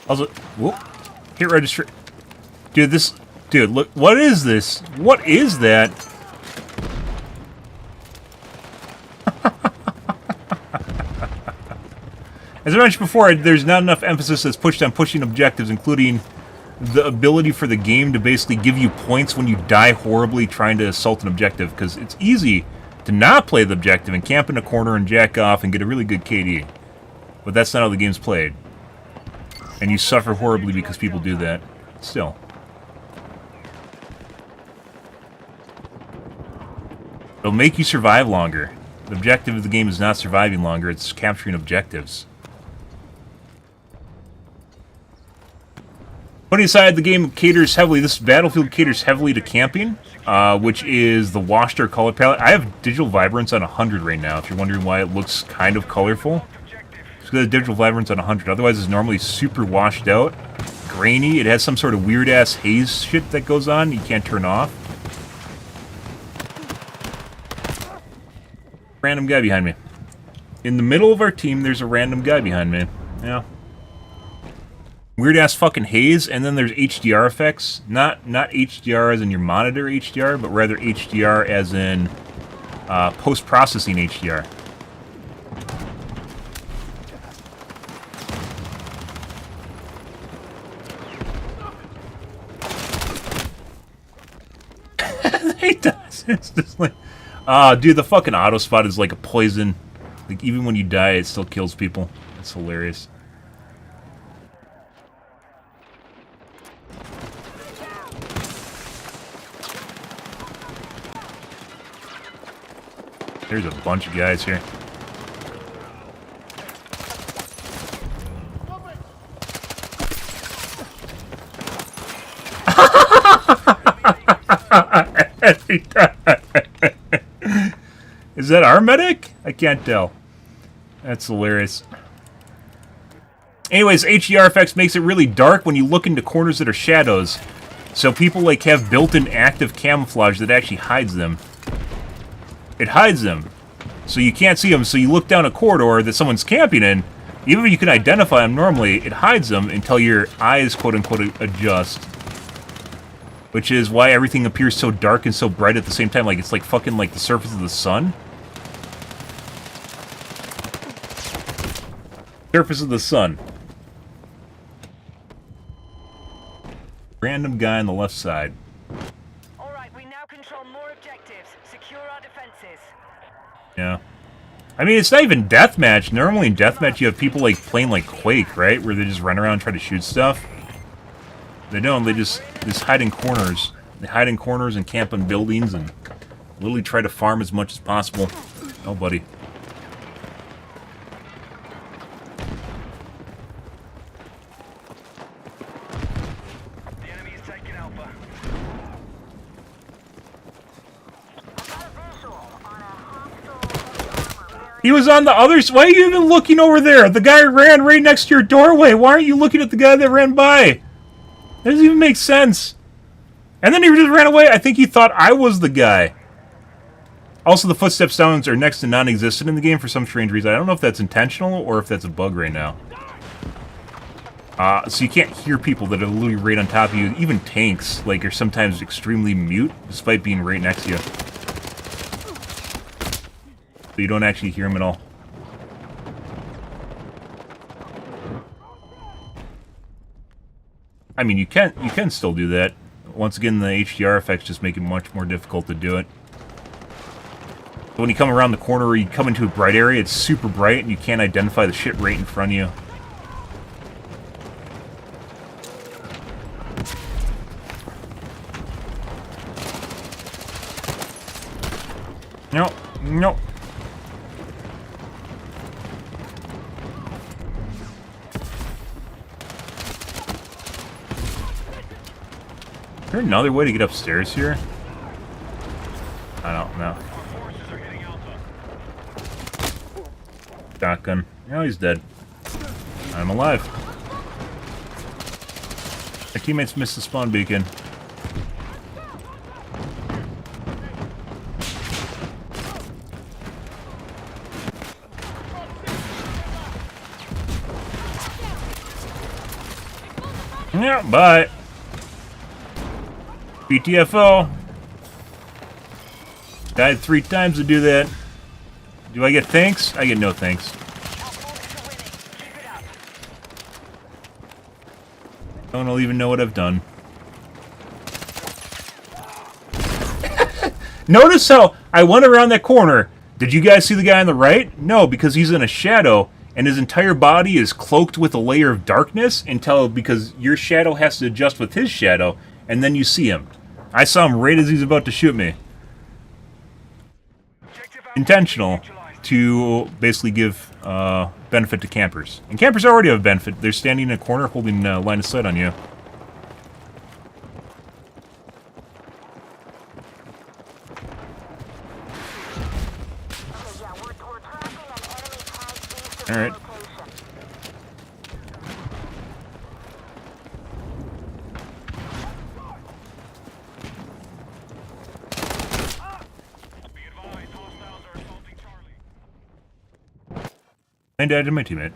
Also, whoop. Hit register. Dude, this. Dude, look. What is this? What is that? As I mentioned before, there's not enough emphasis that's pushed on pushing objectives, including the ability for the game to basically give you points when you die horribly trying to assault an objective, because it's easy to not play the objective and camp in a corner and jack off and get a really good KD. But that's not how the game's played. And you suffer horribly because people do that. Still. It'll make you survive longer. The objective of the game is not surviving longer, it's capturing objectives. Putting aside the game caters heavily, this Battlefield caters heavily to camping, which is the washed out color palette. I have digital vibrance on 100 right now, if you're wondering why it looks kind of colorful. It's because digital vibrance on 100, otherwise it's normally super washed out, grainy. It has some sort of weird-ass haze shit that goes on, you can't turn off. Random guy behind me. In the middle of our team, there's a random guy behind me. Yeah. Weird-ass fucking haze, and then there's HDR effects. Not HDR as in your monitor HDR, but rather HDR as in post-processing HDR. He does. It's just like... dude, the fucking auto spot is like a poison. Like, even when you die, it still kills people. It's hilarious. There's a bunch of guys here. Every time. Is that our medic? I can't tell. That's hilarious. Anyways, HDR effects makes it really dark when you look into corners that are shadows. So people like have built-in active camouflage that actually hides them. It hides them. So you can't see them, so you look down a corridor that someone's camping in. Even if you can identify them normally, it hides them until your eyes, quote-unquote, adjust. Which is why everything appears so dark and so bright at the same time. Like, it's like fucking like the surface of the sun. Surface of the sun. Random guy on the left side. Alright, we now control more objectives. Secure our defenses. Yeah. I mean, it's not even deathmatch. Normally in deathmatch you have people like playing like Quake, right? Where they just run around and try to shoot stuff. They don't. They just hide in corners. They hide in corners and camp on buildings and literally try to farm as much as possible. Oh, buddy. He was on the other side. Why are you even looking over there? The guy ran right next to your doorway. Why aren't you looking at the guy that ran by? That doesn't even make sense. And then he just ran away. I think he thought I was the guy. Also, the footstep sounds are next to non-existent in the game for some strange reason. I don't know if that's intentional or if that's a bug right now. So you can't hear people that are literally right on top of you. Even tanks, like, are sometimes extremely mute, despite being right next to you. So you don't actually hear them at all. I mean, you can still do that. Once again, the HDR effects just make it much more difficult to do it. When you come around the corner or you come into a bright area, it's super bright and you can't identify the shit right in front of you. Nope, nope. Is there another way to get upstairs here? I don't know. Shotgun. Oh, he's dead. I'm alive. My teammates missed the spawn beacon. Yeah, bye. BTFO. Died 3 times to do that. Do I get thanks? I get no thanks. No one will even know what I've done. Notice how I went around that corner. Did you guys see the guy on the right? No, because he's in a shadow, and his entire body is cloaked with a layer of darkness because your shadow has to adjust with his shadow, and then you see him. I saw him right as he's about to shoot me. Intentional to basically give benefit to campers. And campers already have benefit. They're standing in a corner holding line of sight on you. Alright. And died to my teammate.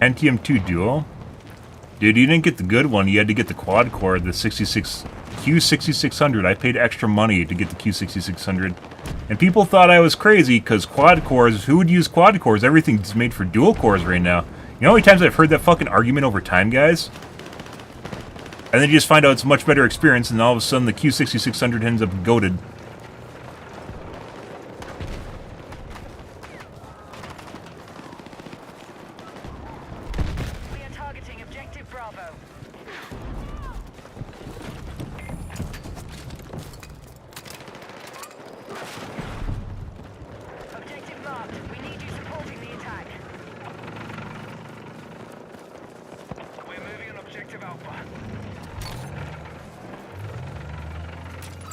NTM2 Duo? Dude, you didn't get the good one. You had to get the quad core, the Q6600. I paid extra money to get the Q6600. And people thought I was crazy because quad cores, who would use quad cores? Everything's made for dual cores right now. You know how many times I've heard that fucking argument over time, guys? And then you just find out it's a much better experience, and all of a sudden the Q6600 ends up goated. We are targeting objective Bravo. Objective marked. We need you supporting the attack. We're moving on objective Alpha.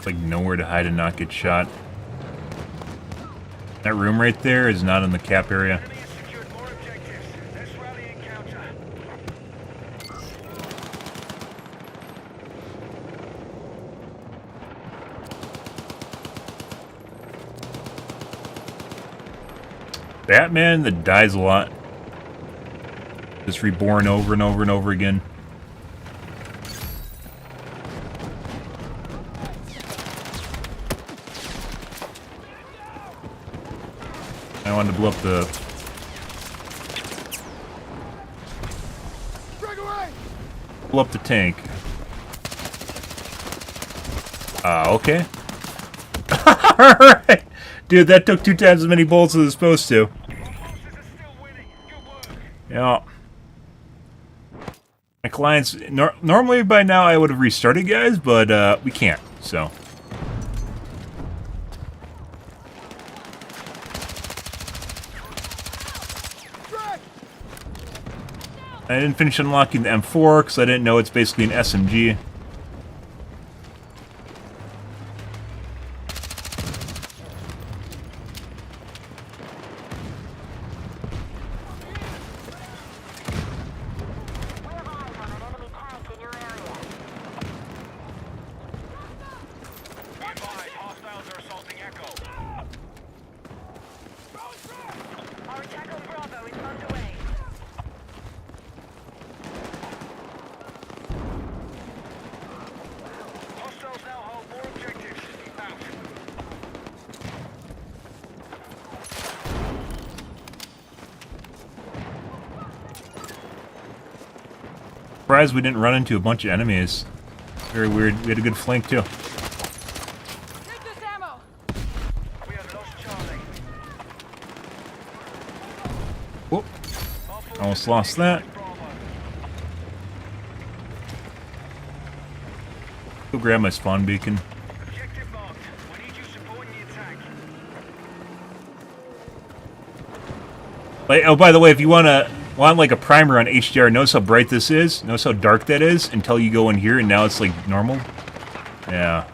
Like nowhere to hide and not get shot. That room right there is not in the cap area. Enemy has secured more objectives. Let's rally and counter. Batman that dies a lot. Just reborn over and over and over again. I wanted to blow up the... Blow up the tank. Okay. Alright! Dude, that took 2 times as many bullets as it was supposed to. Yeah. My clients... normally by now I would have restarted, guys, but we can't, so... I didn't finish unlocking the M4 because I didn't know it's basically an SMG. Our attack on Bravo is underway. Hostiles now hold more objectives. Out. Surprised we didn't run into a bunch of enemies. Very weird. We had a good flank too. Take this ammo. We have lost Charlie. Whoop. Our forces Almost have lost that. neutralized Bravo. Go grab my spawn beacon. Objective marked. We need you supporting the attack. Like, oh, by the way, if you want like a primer on HDR, notice how bright this is. Notice how dark that is until you go in here, and now it's like normal. Yeah.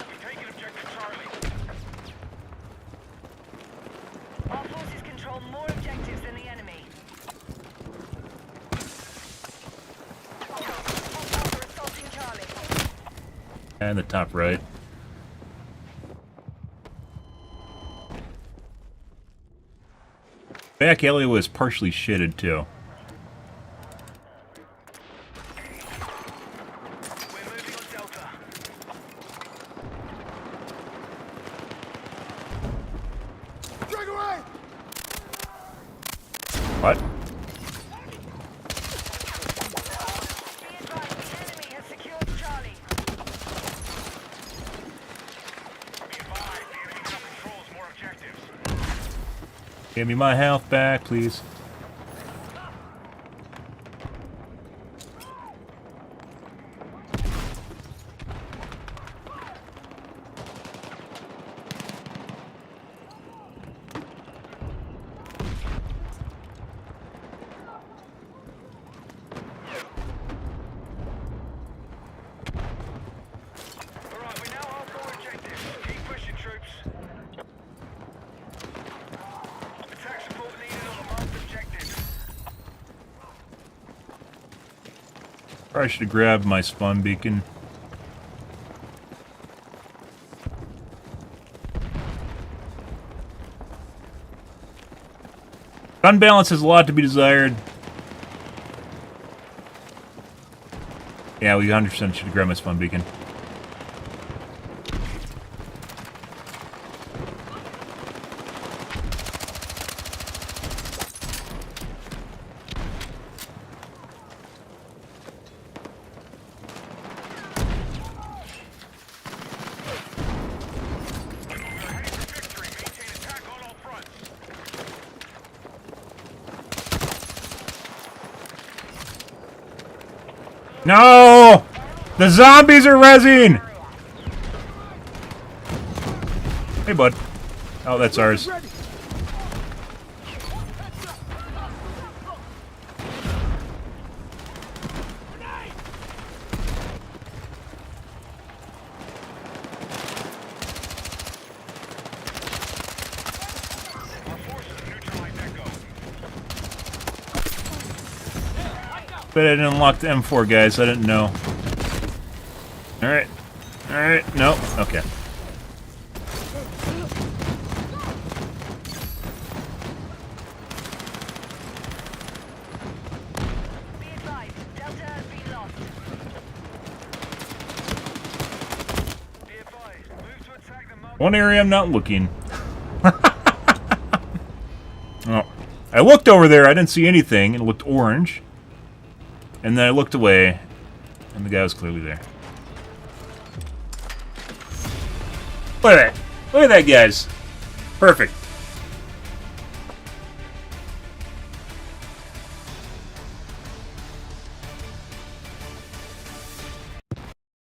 We've taken objective Charlie. Our forces control more objectives than the enemy. Hostiles are assaulting Charlie. And the top right. Back alley was partially shitted too. We're moving on Delta. Drag away. What? Be advised, the enemy has secured Charlie. Be advised, the enemy now controls more objectives. Give me my health back, please. Alright, we now hold more objectives. Keep pushing, troops. Attack support needed on the marked objective. Probably should have grabbed my spawn beacon. Gun balance has a lot to be desired. Yeah, we 100% should have grabbed my spawn beacon. We're heading for victory. Maintain attack on all fronts. No! The zombies are rezzing! Hey, bud. Oh, that's ours. Ready. Our forces have neutralized Echo. But I didn't unlock the M4, guys. I didn't know. Alright. Alright. No. Okay. Be advised, Delta has been lost. Be advised, move to attack the marked. One area I'm not looking. Oh. I looked over there. I didn't see anything. It looked orange. And then I looked away. And the guy was clearly there. Look at that. Look at that, guys. Perfect.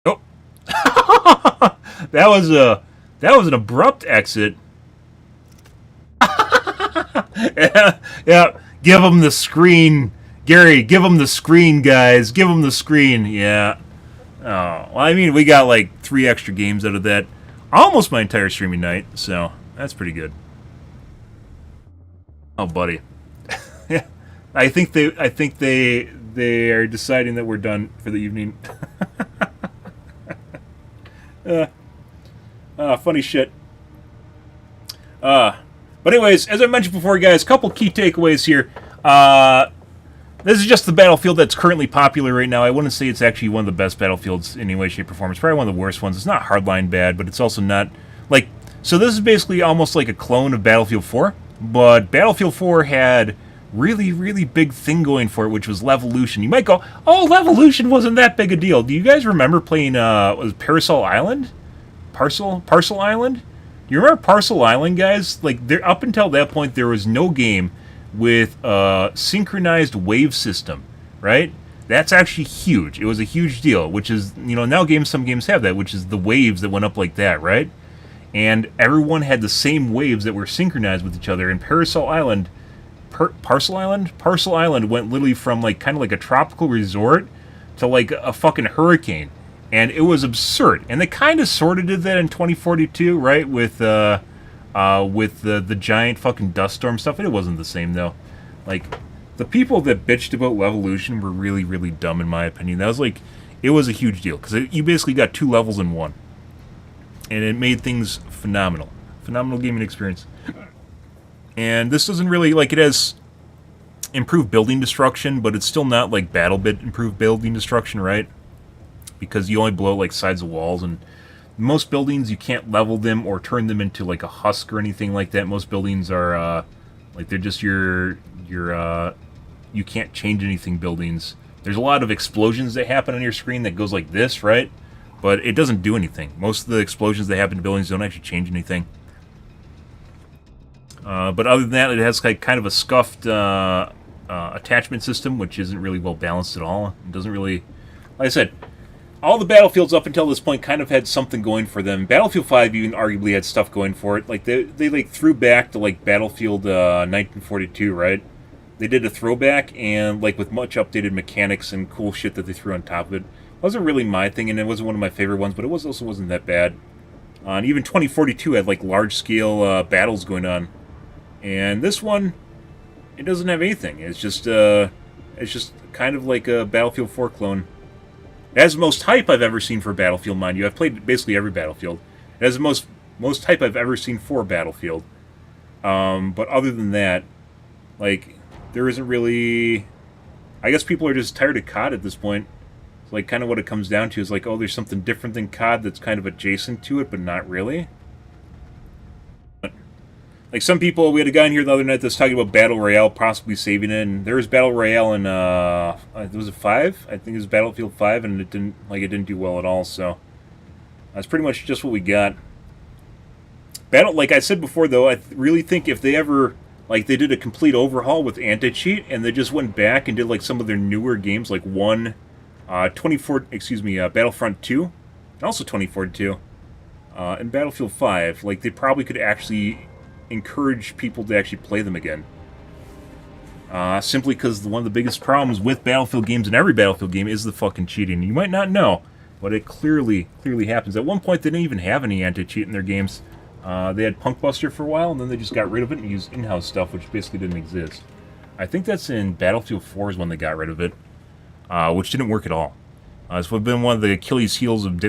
Oh. That was an abrupt exit. Yeah, yeah, give him the screen Gary, give him the screen, guys. Give him the screen. Yeah. Oh, well, I mean, we got like 3 extra games out of that. Almost my entire streaming night, so that's pretty good. Oh, buddy. I think they are deciding that we're done for the evening. Funny shit. But anyways, as I mentioned before, guys, a couple key takeaways here. This is just the battlefield that's currently popular right now. I wouldn't say it's actually one of the best battlefields in any way, shape, or form. It's probably one of the worst ones. It's not hardline bad, but it's also not like. So this is basically almost like a clone of Battlefield 4, but Battlefield 4 had really, really big thing going for it, which was Levolution. You might go, oh, Levolution wasn't that big a deal. Do you guys remember playing, was it Parcel Island? Parcel Island? You remember Parcel Island, guys? Like, there, up until that point, there was no game with a synchronized wave system, right? That's actually huge. It was a huge deal, which is, you know, now some games have that, which is the waves that went up like that, right? And everyone had the same waves that were synchronized with each other. And Parcel Island went literally from like kind of like a tropical resort to like a fucking hurricane, and it was absurd. And they kind of sort of did that in 2042, right? With the giant fucking dust storm stuff. It wasn't the same though. Like, the people that bitched about Levolution were really, really dumb in my opinion. That was like, it was a huge deal because you basically got 2 levels in one, and it made things phenomenal gaming experience. And this doesn't really, like, it has improved building destruction, but it's still not like BattleBit improved building destruction, right? Because you only blow like sides of walls, and most buildings you can't level them or turn them into like a husk or anything like that. Most buildings are like, they're just your you can't change anything buildings. There's a lot of explosions that happen on your screen that goes like this, right? But it doesn't do anything. Most of the explosions that happen to buildings don't actually change anything. But other than that, it has like kind of a scuffed attachment system, which isn't really well balanced at all. It doesn't really, like I said, all the Battlefields up until this point kind of had something going for them. Battlefield 5 even arguably had stuff going for it. Like they like threw back to like Battlefield 1942, right? They did a throwback, and like with much updated mechanics and cool shit that they threw on top of it. It wasn't really my thing, and it wasn't one of my favorite ones, but it also wasn't that bad. And even 2042 had like large scale battles going on. And this one, it doesn't have anything. It's just kind of like a Battlefield 4 clone. It has the most hype I've ever seen for Battlefield, mind you. I've played basically every Battlefield. It has the most hype I've ever seen for Battlefield. But other than that, like, there isn't really... I guess people are just tired of COD at this point. It's like kind of what it comes down to is like, oh, there's something different than COD that's kind of adjacent to it, but not really. Like, some people, we had a guy in here the other night that's talking about Battle Royale possibly saving it, and there was Battle Royale in, was it 5? I think it was Battlefield 5, and it didn't do well at all, so that's pretty much just what we got. Like I said before, though, I really think if they ever, like, they did a complete overhaul with anti-cheat, and they just went back and did, like, some of their newer games, like Battlefront 2, and also 2042, and Battlefield 5, like, they probably could actually encourage people to actually play them again. Simply because one of the biggest problems with Battlefield games and every Battlefield game is the fucking cheating. You might not know, but it clearly happens. At one point, they didn't even have any anti-cheat in their games. They had Punkbuster for a while, and then they just got rid of it and used in-house stuff, which basically didn't exist. I think that's in Battlefield 4 is when they got rid of it, which didn't work at all. It's been one of the Achilles heels of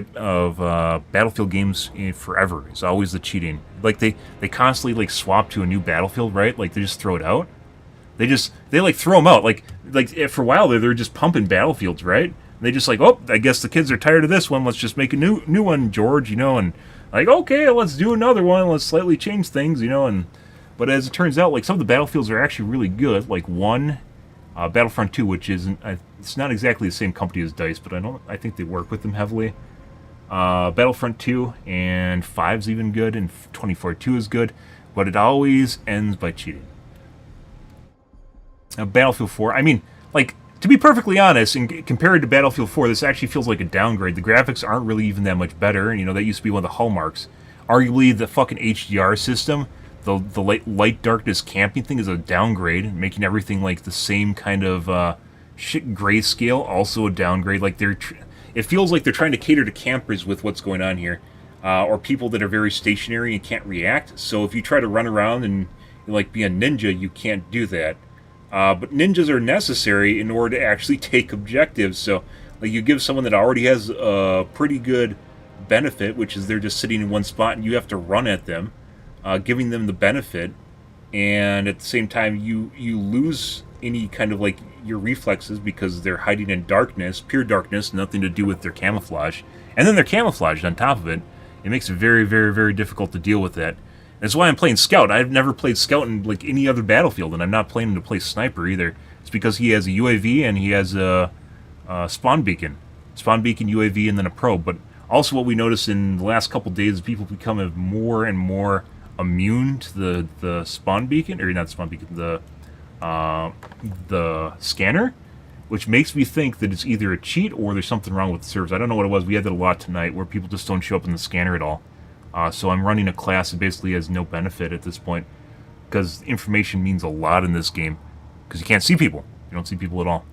Battlefield games forever. It's always the cheating. Like, they constantly, like, swap to a new Battlefield, right? Like, they just throw it out. They like, throw them out. Like for a while there, they were just pumping Battlefields, right? And they just like, oh, I guess the kids are tired of this one. Let's just make a new one, George, you know, and like, okay, let's do another one. Let's slightly change things, you know, but as it turns out, like, some of the Battlefields are actually really good. Like, Battlefront 2, which isn't, it's not exactly the same company as DICE, but I think they work with them heavily. Battlefront 2 and 5's even good, and 2042 is good, but it always ends by cheating. Now, Battlefield 4, I mean, like, to be perfectly honest, and compared to Battlefield 4, this actually feels like a downgrade. The graphics aren't really even that much better, you know, that used to be one of the hallmarks. Arguably, the fucking HDR system, the light darkness camping thing is a downgrade, making everything like the same kind of Shit, grayscale, also a downgrade. Like it feels like they're trying to cater to campers with what's going on here, or people that are very stationary and can't react. So if you try to run around and like be a ninja, you can't do that. But ninjas are necessary in order to actually take objectives. So like you give someone that already has a pretty good benefit, which is they're just sitting in one spot and you have to run at them, giving them the benefit, and at the same time you lose any kind of like your reflexes because they're hiding in darkness, pure darkness, nothing to do with their camouflage. And then they're camouflaged on top of it. It makes it very, very, very difficult to deal with that. That's why I'm playing Scout. I've never played Scout in like any other Battlefield, and I'm not playing him to play Sniper either. It's because he has a UAV and he has a spawn beacon, UAV, and then a probe. But also, what we notice in the last couple days is people become more and more immune to the spawn beacon, or not spawn beacon, the scanner, which makes me think that it's either a cheat or there's something wrong with the servers. I don't know what it was. We had that a lot tonight, where people just don't show up in the scanner at all. So I'm running a class that basically has no benefit at this point, because information means a lot in this game, because you can't see people. You don't see people at all.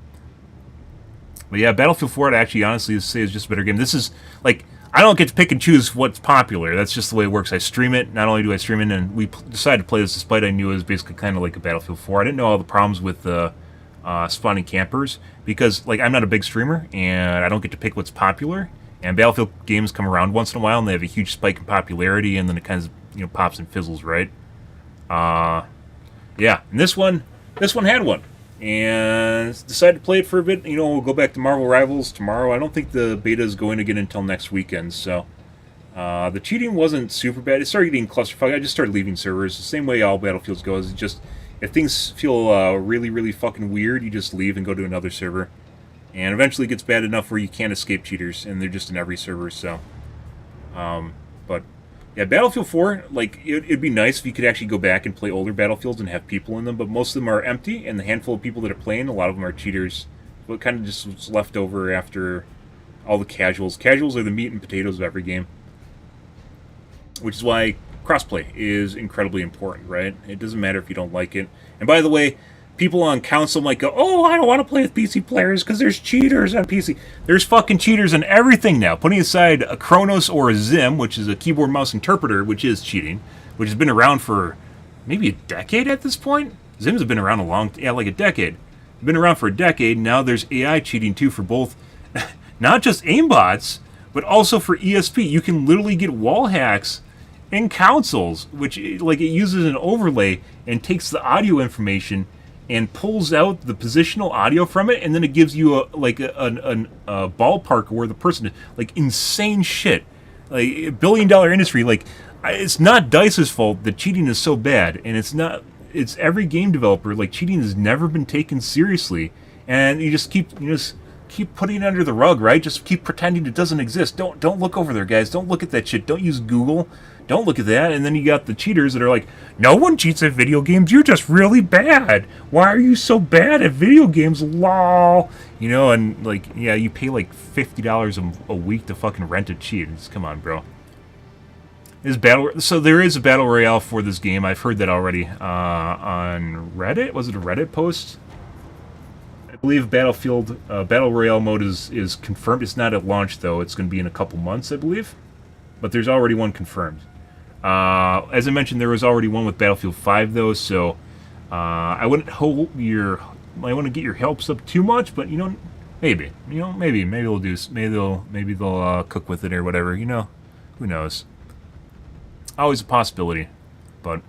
But yeah, Battlefield 4, I'd actually honestly say is just a better game. This is, like, I don't get to pick and choose what's popular. That's just the way it works. I stream it. Not only do I stream it, and we decided to play this despite I knew it was basically kind of like a Battlefield 4. I didn't know all the problems with spawning campers, because, like, I'm not a big streamer, and I don't get to pick what's popular. And Battlefield games come around once in a while, and they have a huge spike in popularity, and then it kind of, you know, pops and fizzles, right? Yeah, and this one had one, and decided to play it for a bit. You know, we'll go back to Marvel Rivals tomorrow. I don't think the beta is going to get until next weekend, so the cheating wasn't super bad. It started getting clusterfuck. I just started leaving servers the same way all Battlefields go. Is just if things feel really, really fucking weird, you just leave and go to another server. And eventually it gets bad enough where you can't escape cheaters, and they're just in every server, so. But, yeah, Battlefield 4, like, it'd be nice if you could actually go back and play older Battlefields and have people in them, but most of them are empty, and the handful of people that are playing, a lot of them are cheaters. What kind of just was left over after all the casuals. Casuals are the meat and potatoes of every game. Which is why crossplay is incredibly important, right? It doesn't matter if you don't like it. And by the way, people on console might go, oh, I don't want to play with PC players because there's cheaters on PC. There's fucking cheaters on everything now. Putting aside a Kronos or a Zim, which is a keyboard mouse interpreter, which is cheating, which has been around for maybe a decade at this point. Zims have been around like a decade. Been around for a decade. Now there's AI cheating too for both, not just aimbots, but also for ESP. You can literally get wall hacks in consoles, which like it uses an overlay and takes the audio information and pulls out the positional audio from it, and then it gives you a ballpark where the person is. Like, insane shit. Like, $1 billion industry. Like, it's not DICE's fault that cheating is so bad, and it's every game developer. Like, cheating has never been taken seriously, and you just keep putting it under the rug, right? Just keep pretending it doesn't exist. Don't look over there, guys. Don't look at that shit. Don't use Google. Don't look at that. And then you got the cheaters that are like, no one cheats at video games. You're just really bad. Why are you so bad at video games? Lol. You know, and like, yeah, you pay like $50 a week to fucking rent a cheat. Come on, bro. So there is a battle royale for this game. I've heard that already on Reddit. Was it a Reddit post? I believe Battlefield Battle Royale mode is confirmed. It's not at launch, though. It's going to be in a couple months, I believe. But there's already one confirmed. As I mentioned, there was already one with Battlefield 5, though, so I wouldn't I wouldn't get your hopes up too much, but, you know, maybe they'll do, maybe they'll cook with it or whatever, you know, who knows. Always a possibility, but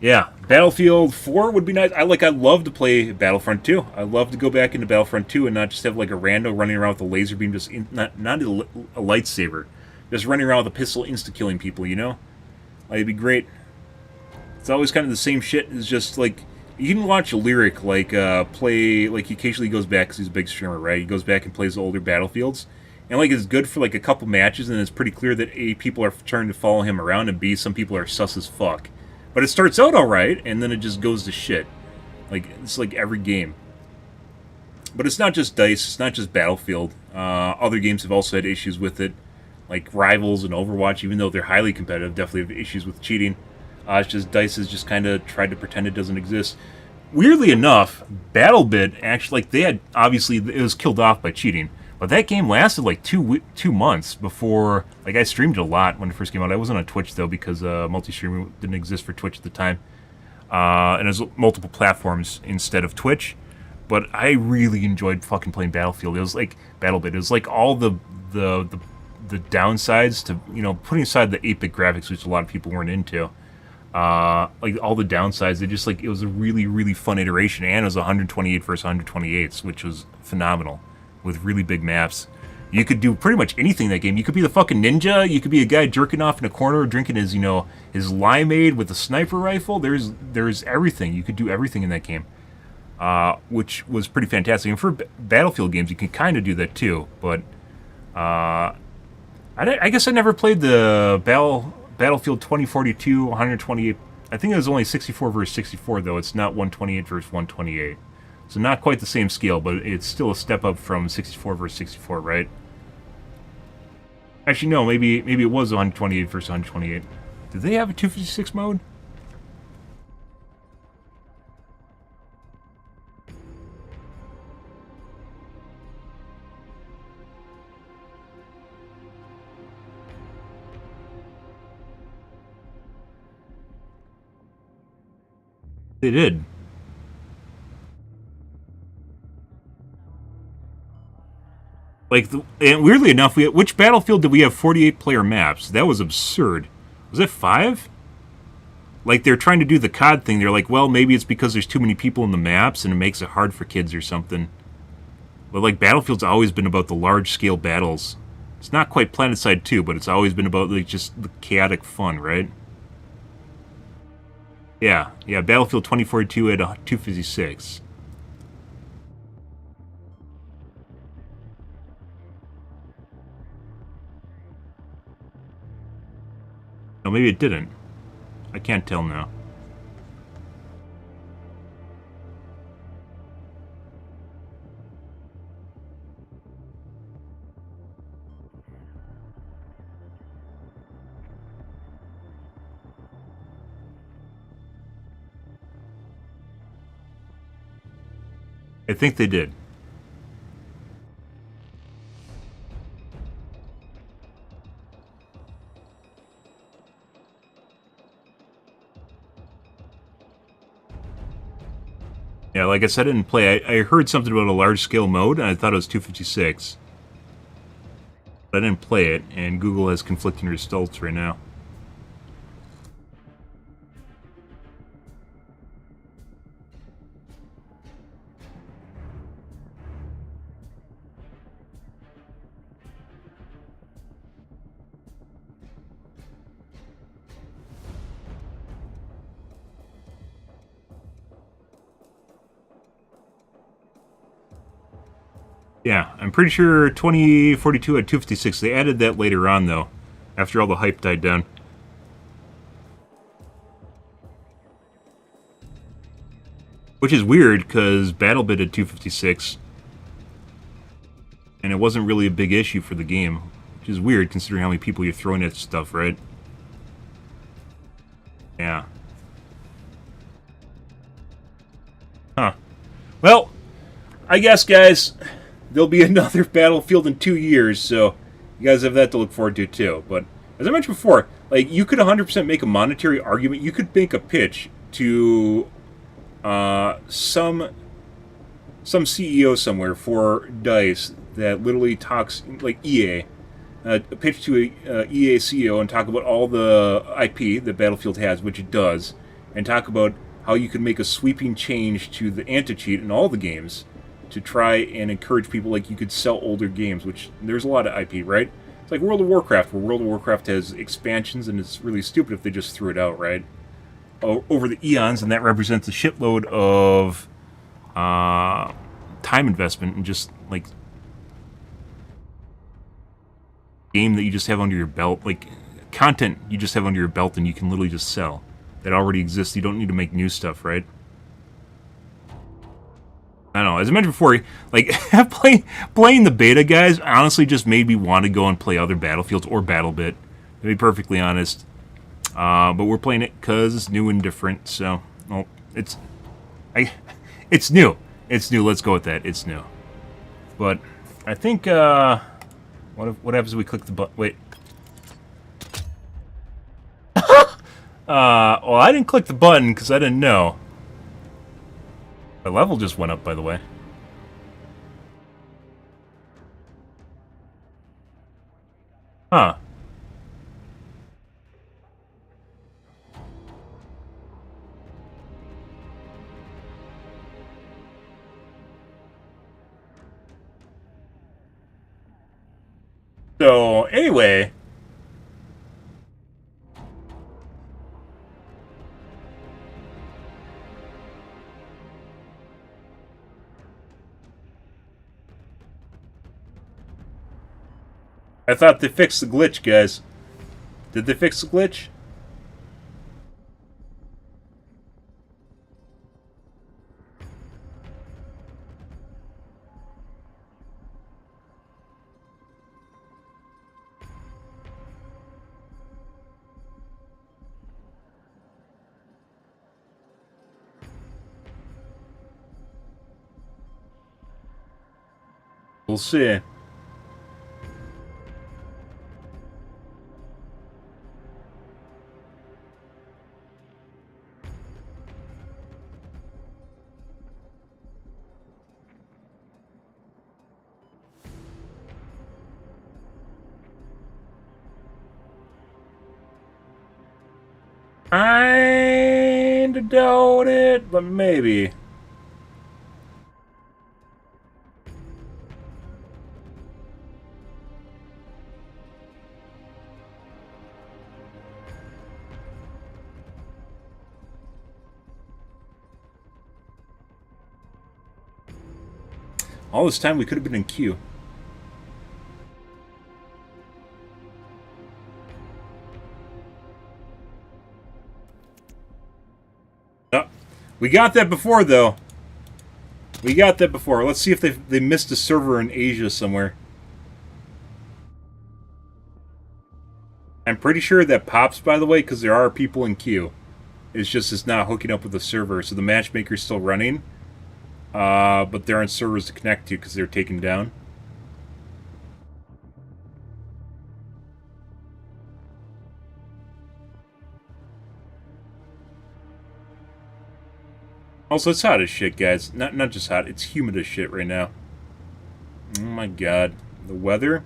yeah, Battlefield 4 would be nice. I'd love to play Battlefront 2. I'd love to go back into Battlefront 2 and not just have like a rando running around with a laser beam, not a lightsaber, just running around with a pistol insta-killing people, you know? Like, it'd be great. It's always kind of the same shit. It's just like, you can watch Lyric play, like he occasionally goes back because he's a big streamer, right? He goes back and plays the older Battlefields. And like it's good for like a couple matches, and it's pretty clear that A, people are trying to follow him around, and B, some people are sus as fuck. But it starts out alright, and then it just goes to shit. Like, it's like every game. But it's not just DICE, it's not just Battlefield. Other games have also had issues with it. Like Rivals and Overwatch, even though they're highly competitive, definitely have issues with cheating. It's just DICE has just kind of tried to pretend it doesn't exist. weirdly enough, BattleBit actually, like, they had, obviously, it was killed off by cheating. But that game lasted like 2 months before, like, I streamed it a lot when it first came out. I wasn't on Twitch, though, because multi-streaming didn't exist for Twitch at the time. And it was multiple platforms instead of Twitch. But I really enjoyed fucking playing Battlefield. It was like BattleBit. It was like all the downsides to, you know, putting aside the 8-bit graphics, which a lot of people weren't into. Like all the downsides, they just, like, it was a really, really fun iteration, and it was 128 versus 128s, which was phenomenal, with really big maps. You could do pretty much anything in that game. You could be the fucking ninja. You could be a guy jerking off in a corner, drinking his, you know, his limeade with a sniper rifle. There's everything. You could do everything in that game, which was pretty fantastic. And for Battlefield games, you can kind of do that too. But I guess I never played the Battlefield 2042 128. I think it was only 64 versus 64, though. It's not 128 versus 128. So not quite the same scale, but it's still a step up from 64 versus 64, right? Actually, no, maybe it was 128 versus 128. Did they have a 256 mode? They did. Like, and weirdly enough, which Battlefield did we have 48-player maps? That was absurd. Was it 5? Like, they're trying to do the COD thing. They're like, well, maybe it's because there's too many people in the maps and it makes it hard for kids or something. But, like, Battlefield's always been about the large-scale battles. It's not quite PlanetSide 2, but it's always been about, like, just the chaotic fun, right? Yeah, Battlefield 2042 at 256. No, maybe it didn't. I can't tell now. I think they did. Yeah, like I said, I didn't play. I heard something about a large-scale mode, and I thought it was 256. But I didn't play it, and Google has conflicting results right now. Yeah, I'm pretty sure 2042 at 256. They added that later on, though, after all the hype died down. Which is weird, because BattleBit at 256, and it wasn't really a big issue for the game. Which is weird, considering how many people you're throwing at stuff, right? Yeah. Huh. Well, I guess, guys, there'll be another Battlefield in 2 years, so you guys have that to look forward to, too. But, as I mentioned before, like, you could 100% make a monetary argument. You could make a pitch to some CEO somewhere for DICE that literally talks, like EA, a pitch to a EA CEO and talk about all the IP that Battlefield has, which it does, and talk about how you could make a sweeping change to the anti-cheat in all the games to try and encourage people. Like, you could sell older games, which there's a lot of IP, right? It's like World of Warcraft, where World of Warcraft has expansions, and it's really stupid if they just threw it out, right? Over the eons, and that represents a shitload of time investment and just, like, game that you just have under your belt, like, content you just have under your belt and you can literally just sell. That already exists. You don't need to make new stuff, right? I don't know. As I mentioned before, like, playing the beta, guys, honestly just made me want to go and play other Battlefields or BattleBit, to be perfectly honest. But we're playing it because it's new and different, so, well, it's It's new. It's new. Let's go with that. It's new. But I think what happens if we click the button? Wait. Well, I didn't click the button because I didn't know. The level just went up, by the way. Huh. So, anyway. I thought they fixed the glitch, guys. Did they fix the glitch? We'll see. Kinda doubt it, but maybe. All this time we could have been in queue. Oh, we got that before, though. We got that before. Let's see if they missed a server in Asia somewhere. I'm pretty sure that pops, by the way, because there are people in queue. It's just it's not hooking up with the server, so the matchmaker's still running. But there aren't servers to connect to because they're taken down. Also, it's hot as shit, guys. Not just hot, it's humid as shit right now. Oh my god. The weather?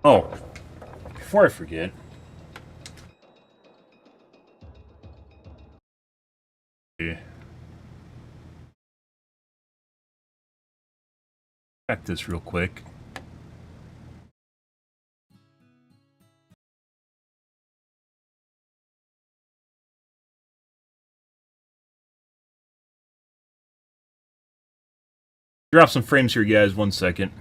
Oh, before I forget. Check this real quick. Drop some frames here, guys. 1 second.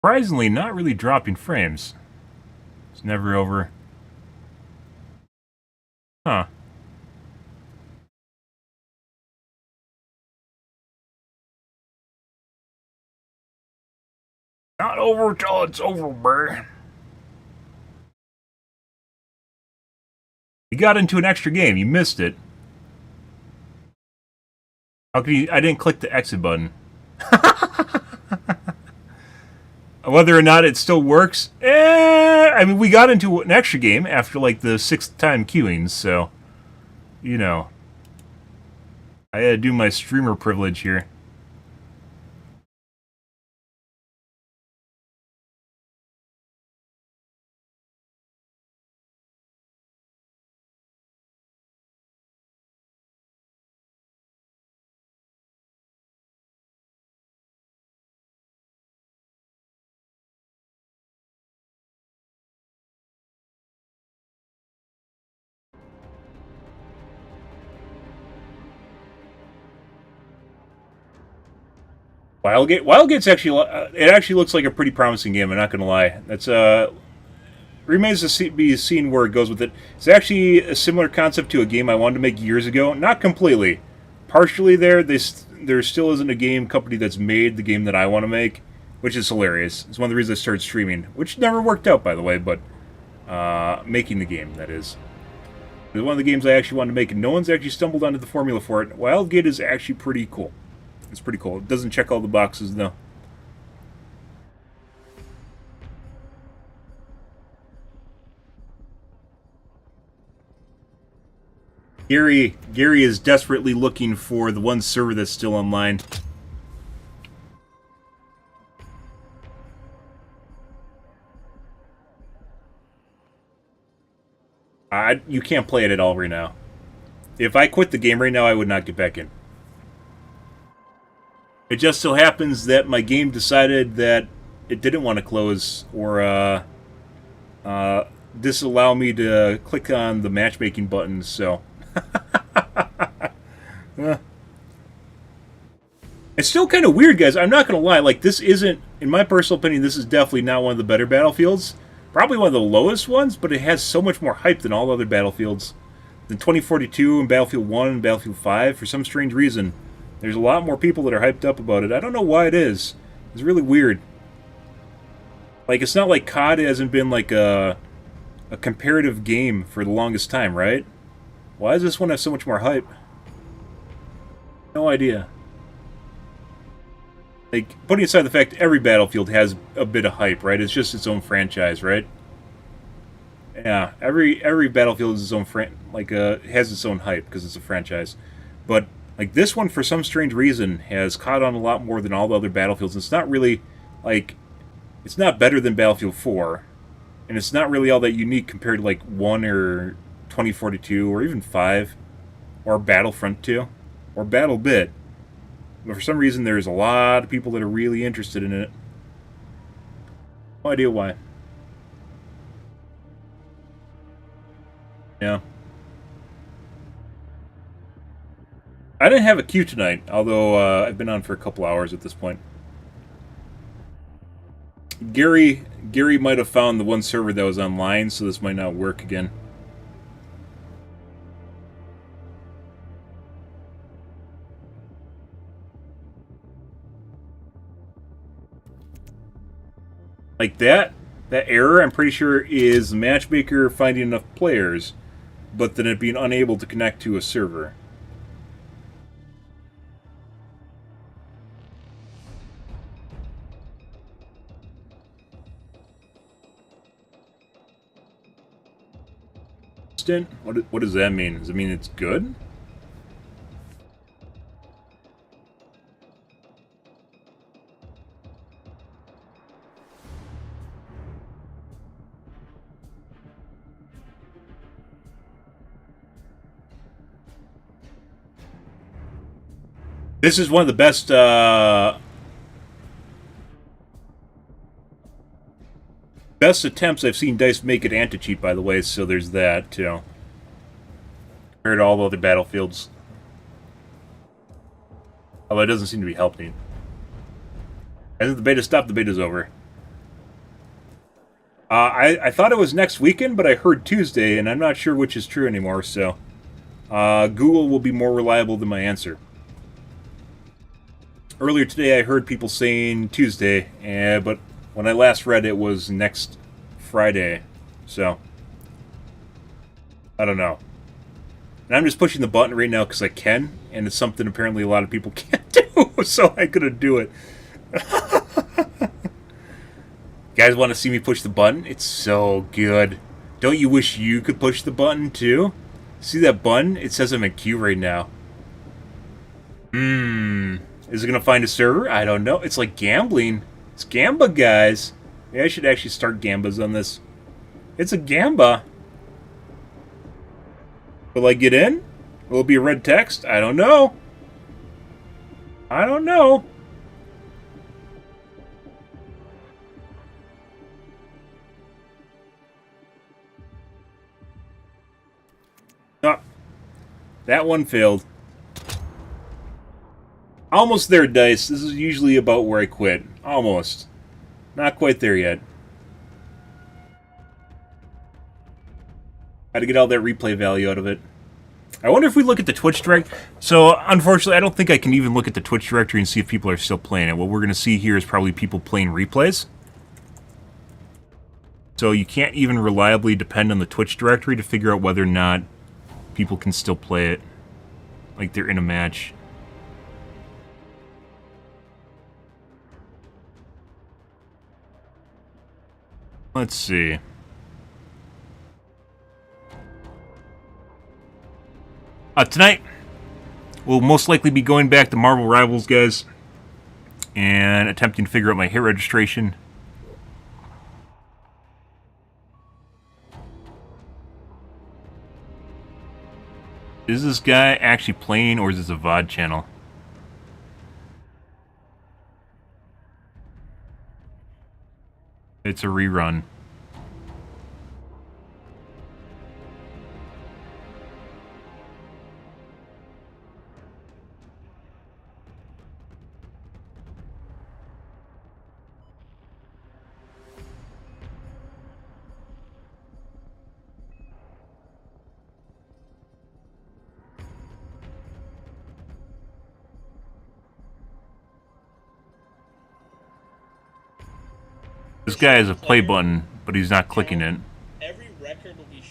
Surprisingly, not really dropping frames. It's never over Huh. Not over till it's over, bruh. You got into an extra game. You missed it. How can you... I didn't click the exit button. Whether or not it still works, I mean, we got into an extra game after, like, the 6th time queuing, so... You know. I had to do my streamer privilege here. Wildgate's actually, it actually looks like a pretty promising game. I'm not gonna lie. That's remains to be seen where it goes with it. It's actually a similar concept to a game I wanted to make years ago. Not completely, partially there. There still isn't a game company that's made the game that I want to make, which is hilarious. It's one of the reasons I started streaming, which never worked out, by the way. But making the game, that is. It's one of the games I actually wanted to make, and no one's actually stumbled onto the formula for it. Wildgate is actually pretty cool. It's pretty cool. It doesn't check all the boxes, though. Gary is desperately looking for the one server that's still online. You can't play it at all right now. If I quit the game right now, I would not get back in. It just so happens that my game decided that it didn't want to close or disallow me to click on the matchmaking buttons, so... It's still kind of weird, guys. I'm not going to lie. Like, this isn't, in my personal opinion, this is definitely not one of the better Battlefields. Probably one of the lowest ones, but it has so much more hype than all other Battlefields. Than 2042 and Battlefield 1 and Battlefield 5, for some strange reason. There's a lot more people that are hyped up about it. I don't know why it is. It's really weird. Like, it's not like COD hasn't been like a comparative game for the longest time, right? Why does this one have so much more hype? No idea. Like, putting aside the fact every Battlefield has a bit of hype, right? It's just its own franchise, right? Yeah, every Battlefield is its own has its own hype because it's a franchise. But like this one, for some strange reason, has caught on a lot more than all the other Battlefields. It's not really like it's not better than Battlefield 4, and it's not really all that unique compared to like 1 or 2042 or even 5 or Battlefront 2 or BattleBit. But for some reason, there's a lot of people that are really interested in it. No idea why. Yeah. I didn't have a queue tonight, although I've been on for a couple hours at this point. Gary might have found the one server that was online, so this might not work again. Like that error, I'm pretty sure, is the matchmaker finding enough players, but then it being unable to connect to a server. What does that mean? Does it mean it's good? This is one of the best best attempts I've seen DICE make at anti-cheat, by the way, so there's that, too. Compared to all the other Battlefields. Although it doesn't seem to be helping. As if the beta stopped, the beta's over. I thought it was next weekend, but I heard Tuesday, and I'm not sure which is true anymore, so Google will be more reliable than my answer. Earlier today, I heard people saying Tuesday, but when I last read it was next Friday, so I don't know. And I'm just pushing the button right now because I can, and it's something apparently a lot of people can't do, so I couldn't do it. Guys want to see me push the button? It's so good. Don't you wish you could push the button too? See that button? It says I'm in queue right now. Is it going to find a server? I don't know. It's like gambling. It's Gamba, guys. Maybe I should actually start Gambas on this. It's a Gamba. Will I get in? Will it be a red text? I don't know. I don't know. Oh, that one failed. Almost there, Dice. This is usually about where I quit. Almost. Not quite there yet. Had to get all that replay value out of it. I wonder if we look at the Twitch direct. So, unfortunately, I don't think I can even look at the Twitch directory and see if people are still playing it. What we're going to see here is probably people playing replays. So you can't even reliably depend on the Twitch directory to figure out whether or not people can still play it. Like they're in a match. Let's see. Tonight, we'll most likely be going back to Marvel Rivals, guys, and attempting to figure out my hit registration. Is this guy actually playing, or is this a VOD channel? It's a rerun. This guy has a play button, but he's not clicking it. Every record will be.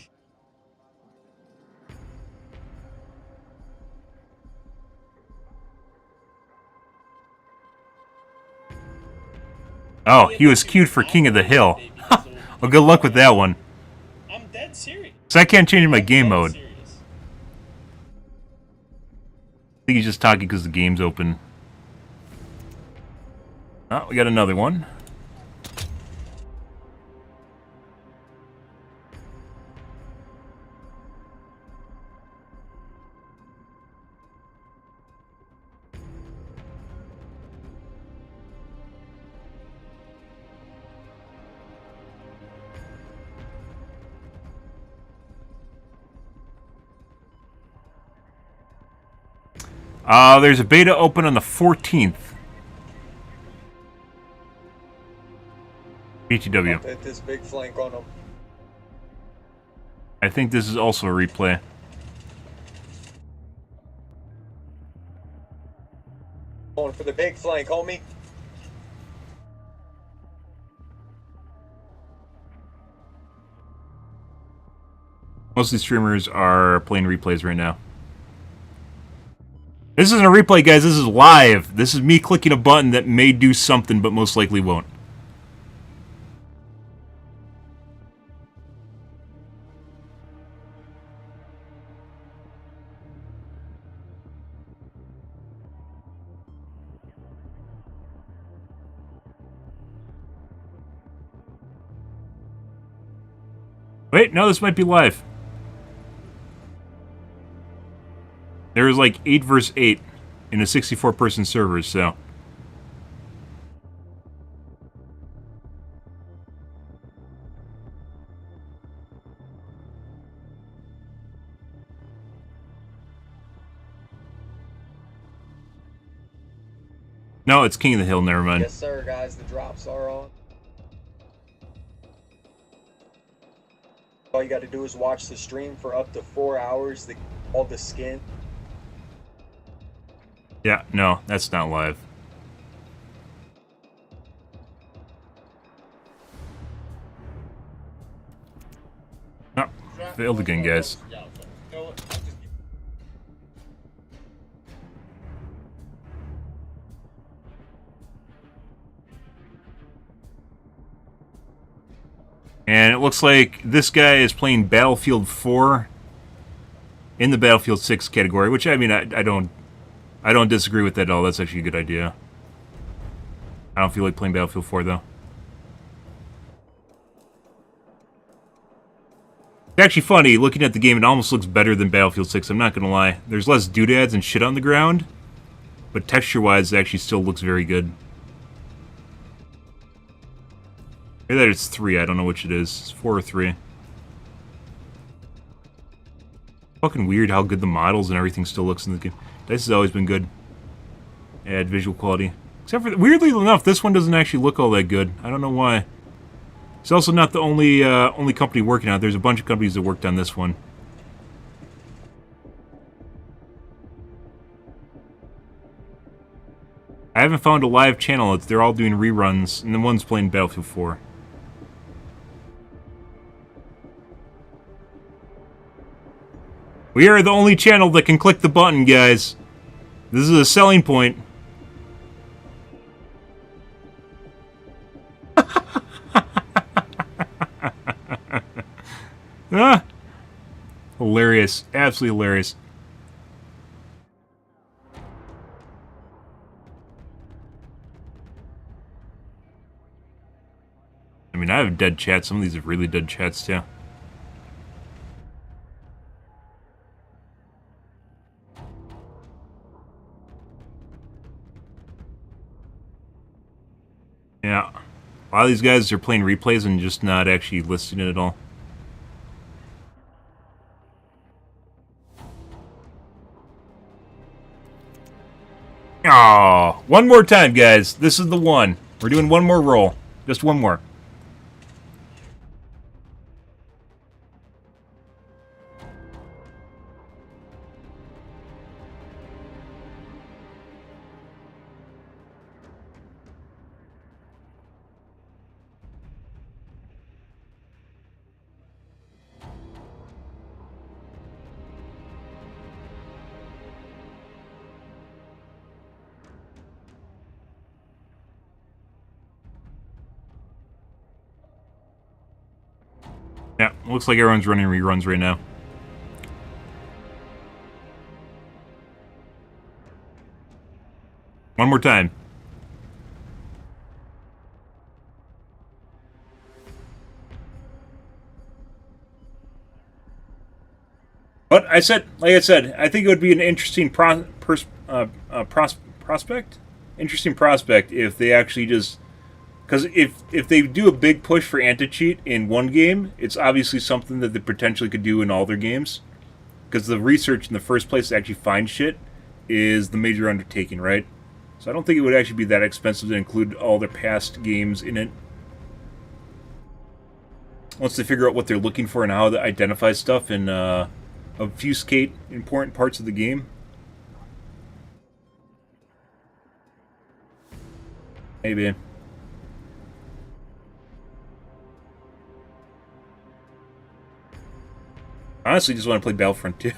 Oh, he was queued for King of the Hill. Well, good luck with that one. I'm dead serious. So I can't change my game mode. Serious. I think he's just talking because the game's open. Oh, we got another one. There's a beta open on the 14th. BTW. Hit this big flank on them. I think this is also a replay. Going for the big flank, homie. Most of these streamers are playing replays right now. This isn't a replay, guys. This is live. This is me clicking a button that may do something, but most likely won't. Wait, no, this might be live. There was like 8 versus 8 in a 64-person server, so... No, it's King of the Hill, never mind. Yes, sir, guys. The drops are on. All you got to do is watch the stream for up to 4 hours to get all the skin. Yeah, no, that's not live. Oh, failed again, guys. Yeah, okay. You know what? I'll just keep- And it looks like this guy is playing Battlefield 4 in the Battlefield 6 category, which I mean, I don't disagree with that at all. That's actually a good idea. I don't feel like playing Battlefield 4 though. It's actually funny, looking at the game, it almost looks better than Battlefield 6, I'm not gonna lie. There's less doodads and shit on the ground, but texture-wise, it actually still looks very good. Maybe that it's 3, I don't know which it is. It's 4 or 3. Fucking weird how good the models and everything still looks in the game. Dice has always been good. Add visual quality. Except for, weirdly enough, this one doesn't actually look all that good. I don't know why. It's also not the only company working on it. There's a bunch of companies that worked on this one. I haven't found a live channel. They're all doing reruns, and the one's playing Battlefield 4. We are the only channel that can click the button, guys. This is a selling point. Ah! Hilarious. Absolutely hilarious. I mean, I have dead chats. Some of these have really dead chats, too. Yeah. A lot of these guys are playing replays and just not actually listing it at all. Oh, one more time, guys. This is the one. We're doing one more roll. Just one more. Yeah, looks like everyone's running reruns right now. One more time. But I said, like I said, I think it would be an interesting prospect. Interesting prospect if they actually just, because if they do a big push for anti-cheat in one game, it's obviously something that they potentially could do in all their games. Because the research in the first place to actually find shit is the major undertaking, right? So I don't think it would actually be that expensive to include all their past games in it. Once they figure out what they're looking for and how to identify stuff and obfuscate important parts of the game. Maybe. I honestly just want to play Battlefront 2.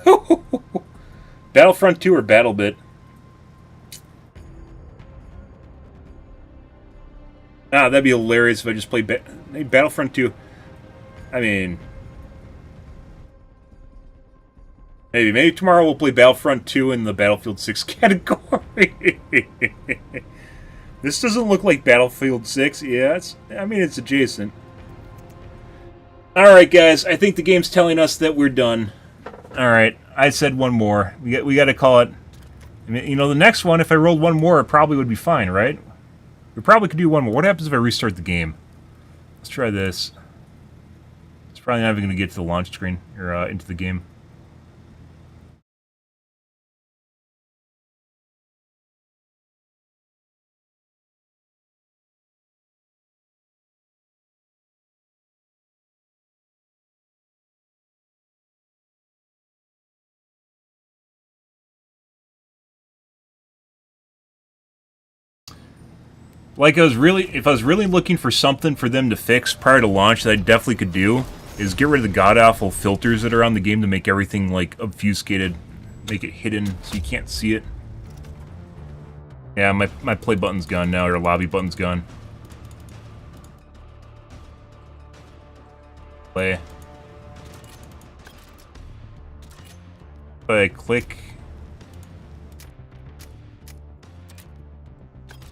Battlefront 2 or BattleBit. Ah, that'd be hilarious if I just played Battlefront 2. I mean... Maybe tomorrow we'll play Battlefront 2 in the Battlefield 6 category. This doesn't look like Battlefield 6. Yeah, it's adjacent. Alright, guys. I think the game's telling us that we're done. Alright, I said one more. We got to call it... I mean, you know, the next one, if I rolled one more, it probably would be fine, right? We probably could do one more. What happens if I restart the game? Let's try this. It's probably not even going to get to the launch screen, or into the game. Like, if I was really looking for something for them to fix prior to launch that I definitely could do, is get rid of the god-awful filters that are on the game to make everything, like, obfuscated, make it hidden so you can't see it. Yeah, my play button's gone now, or lobby button's gone. Play. If I click...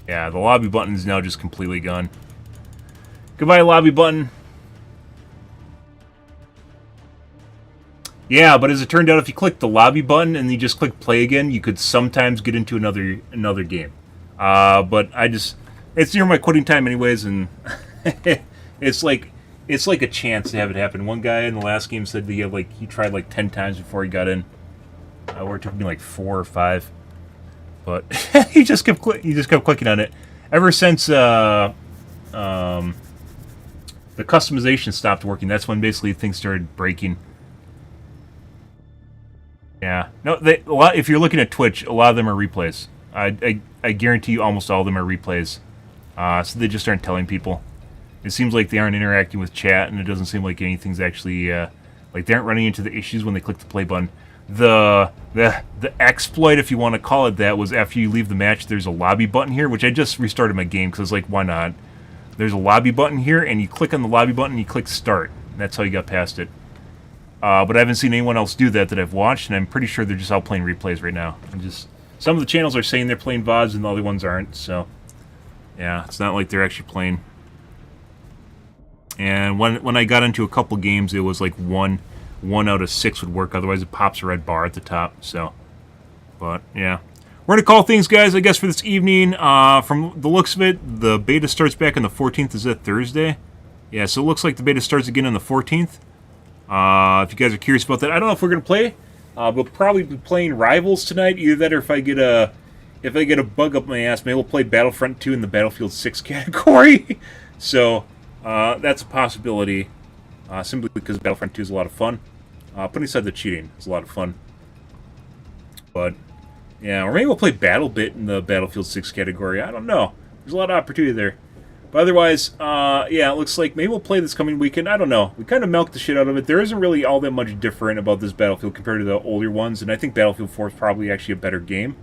Yeah, the lobby button is now just completely gone. Goodbye, lobby button. Yeah, but as it turned out, if you click the lobby button and you just click play again, you could sometimes get into another game. But it's near my quitting time anyways, and it's like a chance to have it happen. One guy in the last game said that he tried like 10 times before he got in, where it took me like 4 or 5. But he just kept clicking on it. Ever since the customization stopped working, that's when basically things started breaking. Yeah. No, if you're looking at Twitch, a lot of them are replays. I guarantee you almost all of them are replays. So they just aren't telling people. It seems like they aren't interacting with chat, and it doesn't seem like anything's actually like they aren't running into the issues when they click the play button. The exploit, if you want to call it that, was after you leave the match, there's a lobby button here, which I just restarted my game because I was like, why not? There's a lobby button here, and you click on the lobby button, and you click start. That's how you got past it. But I haven't seen anyone else do that I've watched, and I'm pretty sure they're just all playing replays right now. Some of the channels are saying they're playing VODs, and the other ones aren't, so... Yeah, it's not like they're actually playing. And when I got into a couple games, it was like one out of 6 would work, otherwise it pops a red bar at the top, so... But, yeah. We're going to call things, guys, I guess, for this evening. From the looks of it, the beta starts back on the 14th. Is that Thursday? Yeah, so it looks like the beta starts again on the 14th. If you guys are curious about that, I don't know if we're going to play. We'll probably be playing Rivals tonight. Either that or if I get a bug up my ass, maybe we'll play Battlefront 2 in the Battlefield 6 category. So, that's a possibility. Simply because Battlefront 2 is a lot of fun. Putting aside the cheating, it's a lot of fun. But, yeah, or maybe we'll play BattleBit in the Battlefield 6 category. I don't know. There's a lot of opportunity there. But otherwise, yeah, it looks like maybe we'll play this coming weekend. I don't know. We kind of milked the shit out of it. There isn't really all that much different about this Battlefield compared to the older ones, and I think Battlefield 4 is probably actually a better game.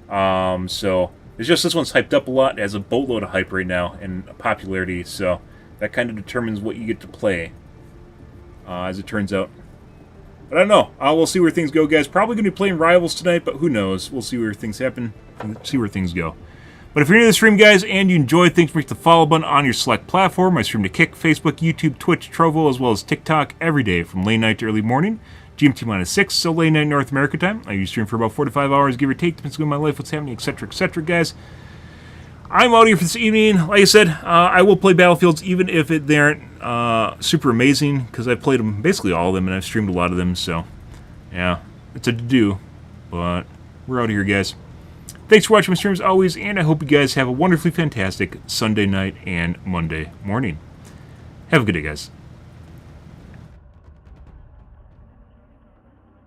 So, it's just this one's hyped up a lot. It has a boatload of hype right now and popularity, so that kind of determines what you get to play, as it turns out. But I don't know. We'll see where things go, guys. Probably going to be playing Rivals tonight, but who knows? We'll see where things happen and see where things go. But if you're new to the stream, guys, and you enjoy things, click the follow button on your select platform. I stream to Kick, Facebook, YouTube, Twitch, Trovo, as well as TikTok every day from late night to early morning. GMT-6, so late night North America time. I usually stream for about 4 to 5 hours, give or take, depends on my life, what's happening, etc., guys. I'm out here for this evening. Like I said, I will play Battlefields even if they aren't super amazing, because I've played them, basically all of them, and I've streamed a lot of them, so yeah, it's a to-do, but we're out here, guys. Thanks for watching my streams, always, and I hope you guys have a wonderfully fantastic Sunday night and Monday morning. Have a good day, guys.